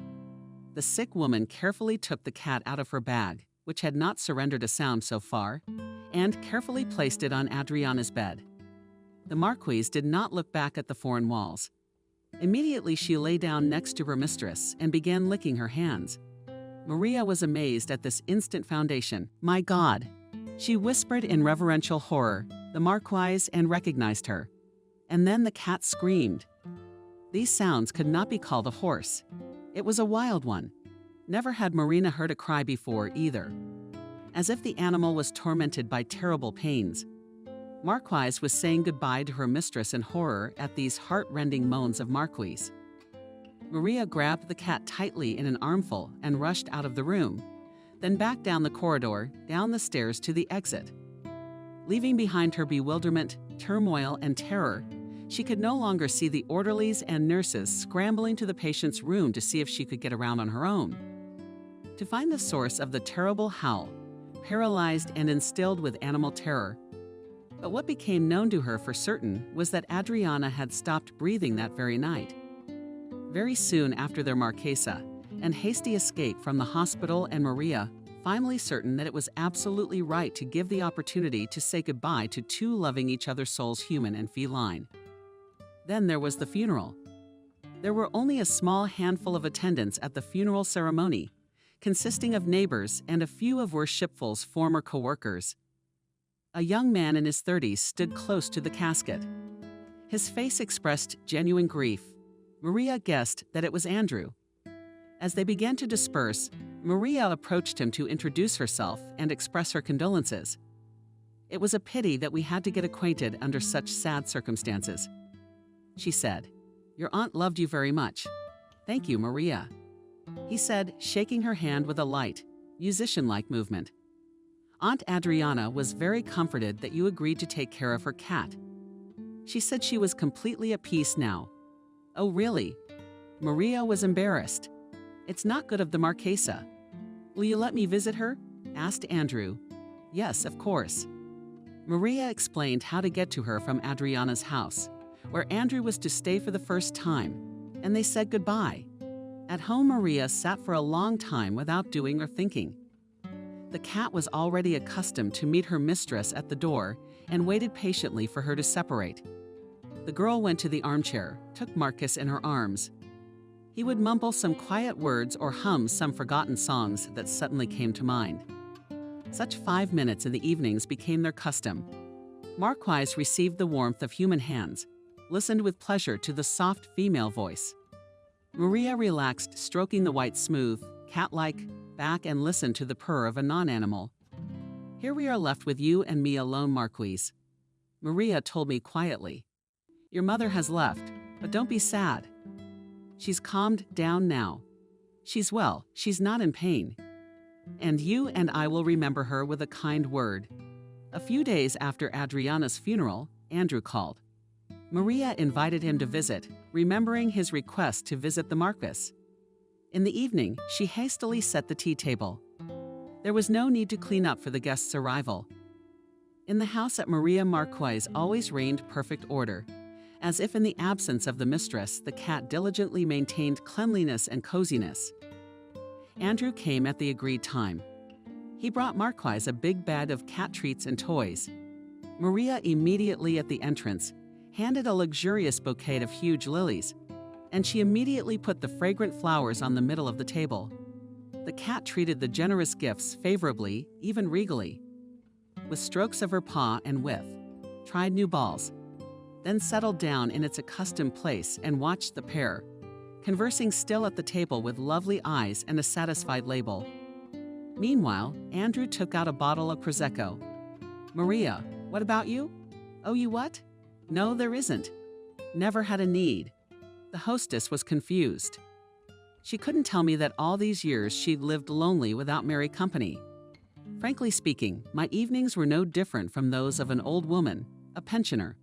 The sick woman carefully took the cat out of her bag, which had not surrendered a sound so far, and carefully placed it on Adriana's bed. The Marquise did not look back at the foreign walls. Immediately she lay down next to her mistress and began licking her hands. Maria was amazed at this instant foundation. "My God!" She whispered in reverential horror, the Marquise, and recognized her. And then the cat screamed. These sounds could not be called a horse. It was a wild one. Never had Marina heard a cry before either. As if the animal was tormented by terrible pains. Marquise was saying goodbye to her mistress in horror at these heart-rending moans of Marquise. Maria grabbed the cat tightly in an armful and rushed out of the room, then back down the corridor, down the stairs to the exit. Leaving behind her bewilderment, turmoil, and terror, she could no longer see the orderlies and nurses scrambling to the patient's room to see if she could get around on her own. To find the source of the terrible howl, paralyzed and instilled with animal terror. But what became known to her for certain was that Adriana had stopped breathing that very night. Very soon after their Marquesa and hasty escape from the hospital, and Maria, finally certain that it was absolutely right to give the opportunity to say goodbye to two loving each other's souls, human and feline. Then there was the funeral. There were only a small handful of attendants at the funeral ceremony, consisting of neighbors and a few of Worshipful's former co-workers. A young man in his 30s stood close to the casket. His face expressed genuine grief. Maria guessed that it was Andrew. As they began to disperse, Maria approached him to introduce herself and express her condolences. "It was a pity that we had to get acquainted under such sad circumstances," she said. "Your aunt loved you very much." "Thank you, Maria," he said, shaking her hand with a light, musician-like movement. "Aunt Adriana was very comforted that you agreed to take care of her cat. She said she was completely at peace now." "Oh, really?" Maria was embarrassed. "It's not good of the Marquesa." "Will you let me visit her?" asked Andrew. "Yes, of course." Maria explained how to get to her from Adriana's house, where Andrew was to stay for the first time, and they said goodbye. At home, Maria sat for a long time without doing or thinking. The cat was already accustomed to meet her mistress at the door and waited patiently for her to separate. The girl went to the armchair, took Marcus in her arms. He would mumble some quiet words or hum some forgotten songs that suddenly came to mind. Such 5 minutes in the evenings became their custom. Marquise received the warmth of human hands, listened with pleasure to the soft female voice. Maria relaxed, stroking the white smooth, cat-like back, and listened to the purr of a non-animal. "Here we are left with you and me alone, Marquise," Maria told me quietly. "Your mother has left, but don't be sad. She's calmed down now. She's well, she's not in pain. And you and I will remember her with a kind word." A few days after Adriana's funeral, Andrew called. Maria invited him to visit, remembering his request to visit the Marquis. In the evening, she hastily set the tea table. There was no need to clean up for the guests' arrival. In the house at Maria Marquise always reigned perfect order. As if in the absence of the mistress, the cat diligently maintained cleanliness and coziness. Andrew came at the agreed time. He brought Marquise a big bag of cat treats and toys. Maria, immediately at the entrance, handed a luxurious bouquet of huge lilies, and she immediately put the fragrant flowers on the middle of the table. The cat treated the generous gifts favorably, even regally. With strokes of her paw and with, tried new balls, then settled down in its accustomed place and watched the pair, conversing still at the table with lovely eyes and a satisfied label. Meanwhile, Andrew took out a bottle of Prosecco. "Maria, what about you?" "Oh, you what?" "No, there isn't." Never had a need. The hostess was confused. She couldn't tell me that all these years she'd lived lonely without merry company. Frankly speaking, my evenings were no different from those of an old woman, a pensioner.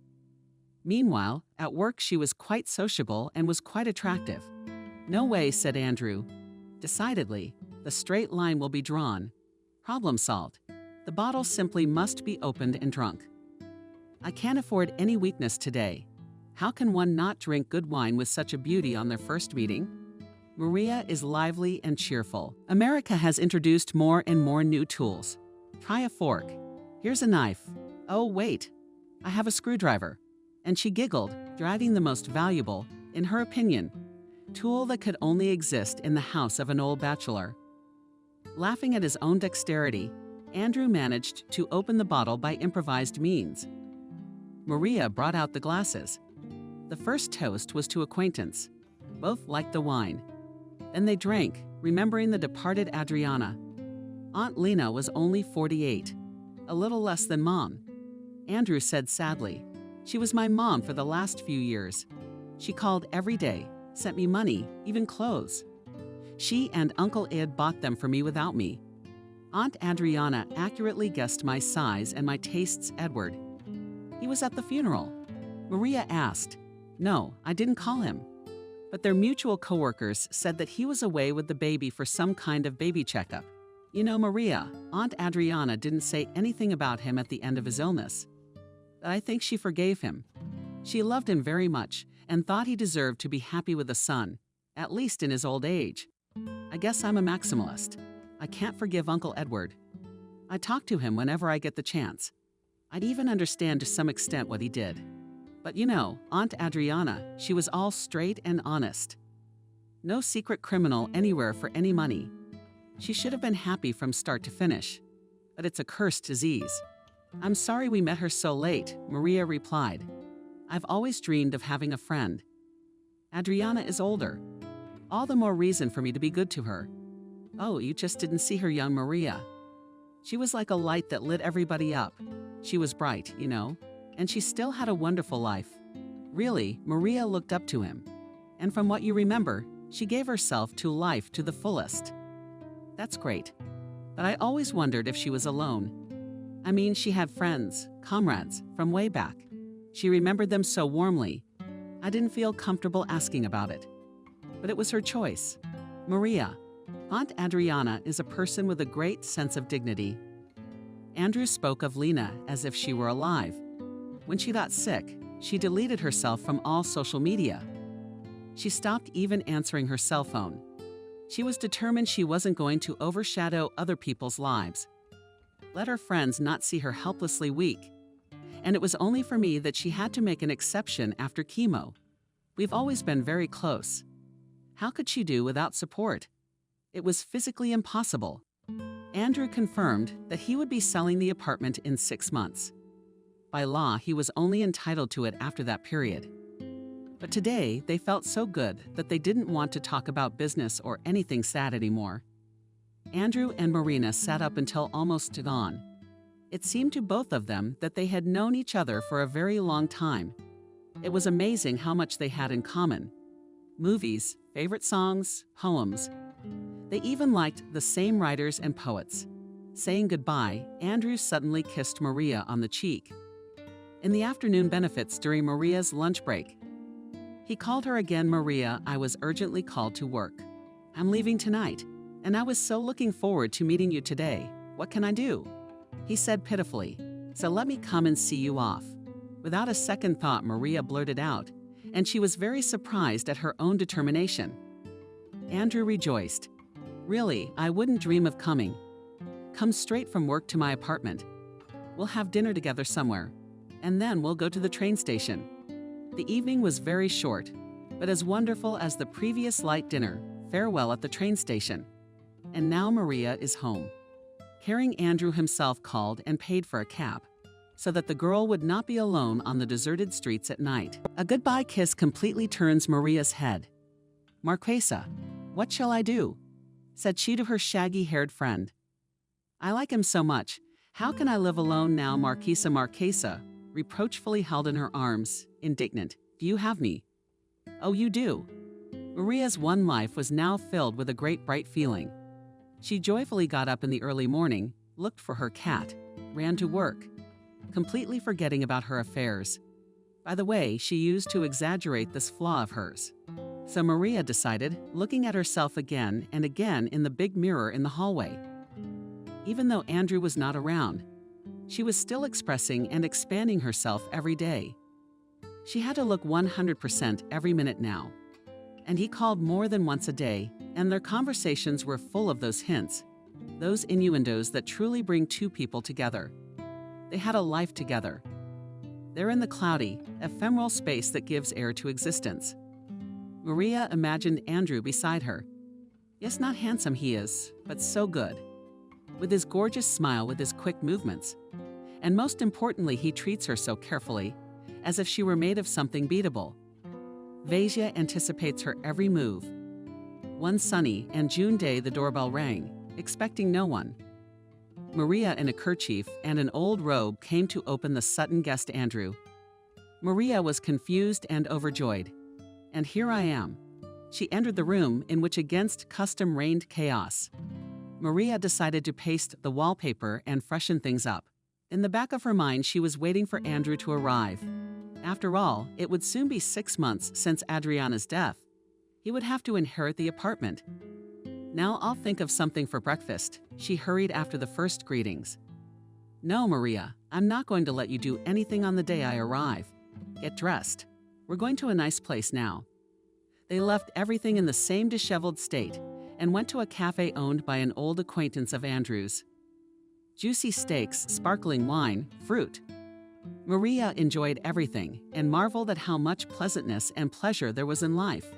Meanwhile, at work she was quite sociable and was quite attractive. "No way," said Andrew. "Decidedly, the straight line will be drawn. Problem solved. The bottle simply must be opened and drunk. I can't afford any weakness today. How can one not drink good wine with such a beauty on their first meeting?" Maria is lively and cheerful. America has introduced more and more new tools. Try a fork. Here's a knife. Oh, wait. I have a screwdriver. And she giggled, dragging the most valuable, in her opinion, tool that could only exist in the house of an old bachelor. Laughing at his own dexterity, Andrew managed to open the bottle by improvised means. Maria brought out the glasses. The first toast was to acquaintance. Both liked the wine. Then they drank, remembering the departed Adriana. Aunt Lena was only 48, a little less than Mom. Andrew said sadly, "She was my mom for the last few years. She called every day, sent me money, even clothes. She and Uncle Ed bought them for me without me. Aunt Adriana accurately guessed my size and my tastes, Edward. He was at the funeral." Maria asked, "No, I didn't call him." But their mutual coworkers said that he was away with the baby for some kind of baby checkup. You know, Maria, Aunt Adriana didn't say anything about him at the end of his illness. But I think she forgave him. She loved him very much and thought he deserved to be happy with a son, at least in his old age. I guess I'm a maximalist. I can't forgive Uncle Edward. I talk to him whenever I get the chance. I'd even understand to some extent what he did. But you know, Aunt Adriana, she was all straight and honest. No secret criminal anywhere for any money. She should have been happy from start to finish. But it's a cursed disease. I'm sorry we met her so late, Maria replied. I've always dreamed of having a friend. Adriana is older. All the more reason for me to be good to her. Oh, you just didn't see her, young Maria. She was like a light that lit everybody up. She was bright, you know, and she still had a wonderful life. Really, Maria looked up to him. And from what you remember, she gave herself to life to the fullest. That's great. But I always wondered if she was alone. I mean, she had friends, comrades, from way back. She remembered them so warmly. I didn't feel comfortable asking about it. But it was her choice. Maria, Aunt Adriana is a person with a great sense of dignity. Andrew spoke of Lena as if she were alive. When she got sick, she deleted herself from all social media. She stopped even answering her cell phone. She was determined she wasn't going to overshadow other people's lives. Let her friends not see her helplessly weak. And it was only for me that she had to make an exception after chemo. We've always been very close. How could she do without support? It was physically impossible. Andrew confirmed that he would be selling the apartment in 6 months. By law, he was only entitled to it after that period. But today, they felt so good that they didn't want to talk about business or anything sad anymore. Andrew and Marina sat up until almost dawn. It seemed to both of them that they had known each other for a very long time. It was amazing how much they had in common. Movies, favorite songs, poems. They even liked the same writers and poets. Saying goodbye, Andrew suddenly kissed Maria on the cheek. In the afternoon benefits during Maria's lunch break, he called her again. Maria, I was urgently called to work. I'm leaving tonight, and I was so looking forward to meeting you today. What can I do? He said pitifully, so let me come and see you off. Without a second thought, Maria blurted out, and she was very surprised at her own determination. Andrew rejoiced. Really, I wouldn't dream of coming. Come straight from work to my apartment. We'll have dinner together somewhere, and then we'll go to the train station. The evening was very short, but as wonderful as the previous light dinner, farewell at the train station. And now Maria is home. Caring Andrew himself called and paid for a cab, so that the girl would not be alone on the deserted streets at night. A goodbye kiss completely turns Maria's head. "Marquesa, what shall I do?" said she to her shaggy-haired friend. "I like him so much. How can I live alone now?" Marquesa, reproachfully held in her arms, indignant. "Do you have me?" "Oh, you do." Maria's one life was now filled with a great bright feeling. She joyfully got up in the early morning, looked for her cat, ran to work, completely forgetting about her affairs. By the way, she used to exaggerate this flaw of hers. So Maria decided, looking at herself again and again in the big mirror in the hallway. Even though Andrew was not around, she was still expressing and expanding herself every day. She had to look 100% every minute now. And he called more than once a day, and their conversations were full of those hints, those innuendos that truly bring two people together. They had a life together. They're in the cloudy, ephemeral space that gives air to existence. Maria imagined Andrew beside her. Yes, not handsome he is, but so good. With his gorgeous smile, with his quick movements. And most importantly, he treats her so carefully, as if she were made of something beatable. Vasia anticipates her every move. One sunny and June day, the doorbell rang, expecting no one. Maria in a kerchief and an old robe came to open the sudden guest Andrew. Maria was confused and overjoyed. And here I am. She entered the room in which against custom reigned chaos. Maria decided to paste the wallpaper and freshen things up. In the back of her mind, she was waiting for Andrew to arrive. After all, it would soon be 6 months since Adriana's death. He would have to inherit the apartment. Now I'll think of something for breakfast, she hurried after the first greetings. No, Maria, I'm not going to let you do anything on the day I arrive. Get dressed. We're going to a nice place now. They left everything in the same disheveled state and went to a cafe owned by an old acquaintance of Andrew's. Juicy steaks, sparkling wine, fruit. Maria enjoyed everything and marveled at how much pleasantness and pleasure there was in life,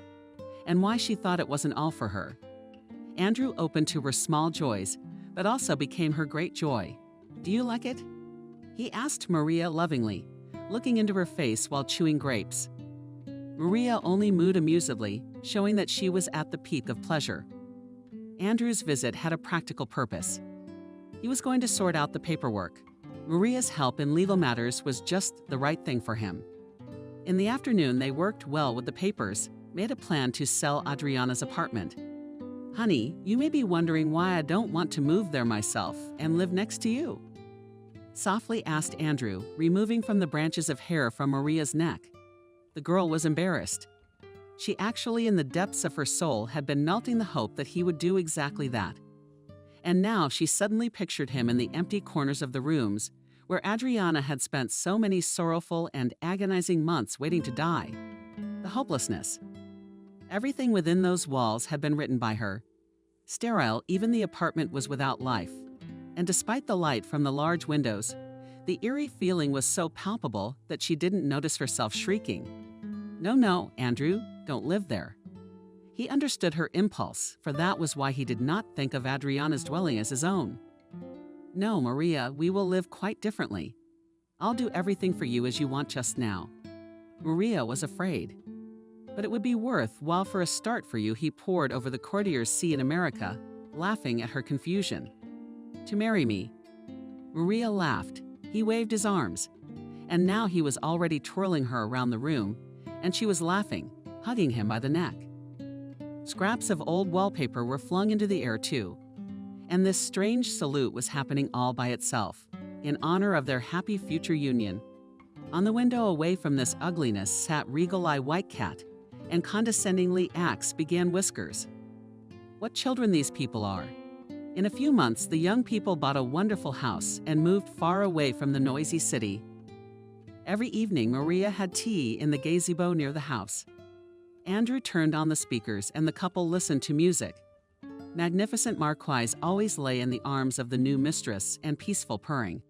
and why she thought it wasn't all for her. Andrew opened to her small joys, but also became her great joy. Do you like it? He asked Maria lovingly, looking into her face while chewing grapes. Maria only mooed amusedly, showing that she was at the peak of pleasure. Andrew's visit had a practical purpose. He was going to sort out the paperwork. Maria's help in legal matters was just the right thing for him. In the afternoon, they worked well with the papers, made a plan to sell Adriana's apartment. Honey, you may be wondering why I don't want to move there myself and live next to you. Softly asked Andrew, removing from the branches of hair from Maria's neck. The girl was embarrassed. She actually, in the depths of her soul, had been melting the hope that he would do exactly that. And now she suddenly pictured him in the empty corners of the rooms where Adriana had spent so many sorrowful and agonizing months waiting to die. The hopelessness. Everything within those walls had been written by her. Sterile, even the apartment was without life. And despite the light from the large windows, the eerie feeling was so palpable that she didn't notice herself shrieking. No, Andrew, don't live there. He understood her impulse, for that was why he did not think of Adriana's dwelling as his own. No, Maria, we will live quite differently. I'll do everything for you as you want just now. Maria was afraid. But it would be worthwhile for a start for you, he poured over the courtier's sea in America, laughing at her confusion. To marry me. Maria laughed. He waved his arms. And now he was already twirling her around the room, and she was laughing, hugging him by the neck. Scraps of old wallpaper were flung into the air too. And this strange salute was happening all by itself, in honor of their happy future union. On the window away from this ugliness sat Regal Eye White Cat, and condescendingly Axe began Whiskers. What children these people are. In a few months, the young people bought a wonderful house and moved far away from the noisy city. Every evening, Maria had tea in the gazebo near the house. Andrew turned on the speakers and the couple listened to music. Magnificent Marquise always lay in the arms of the new mistress and peaceful purring.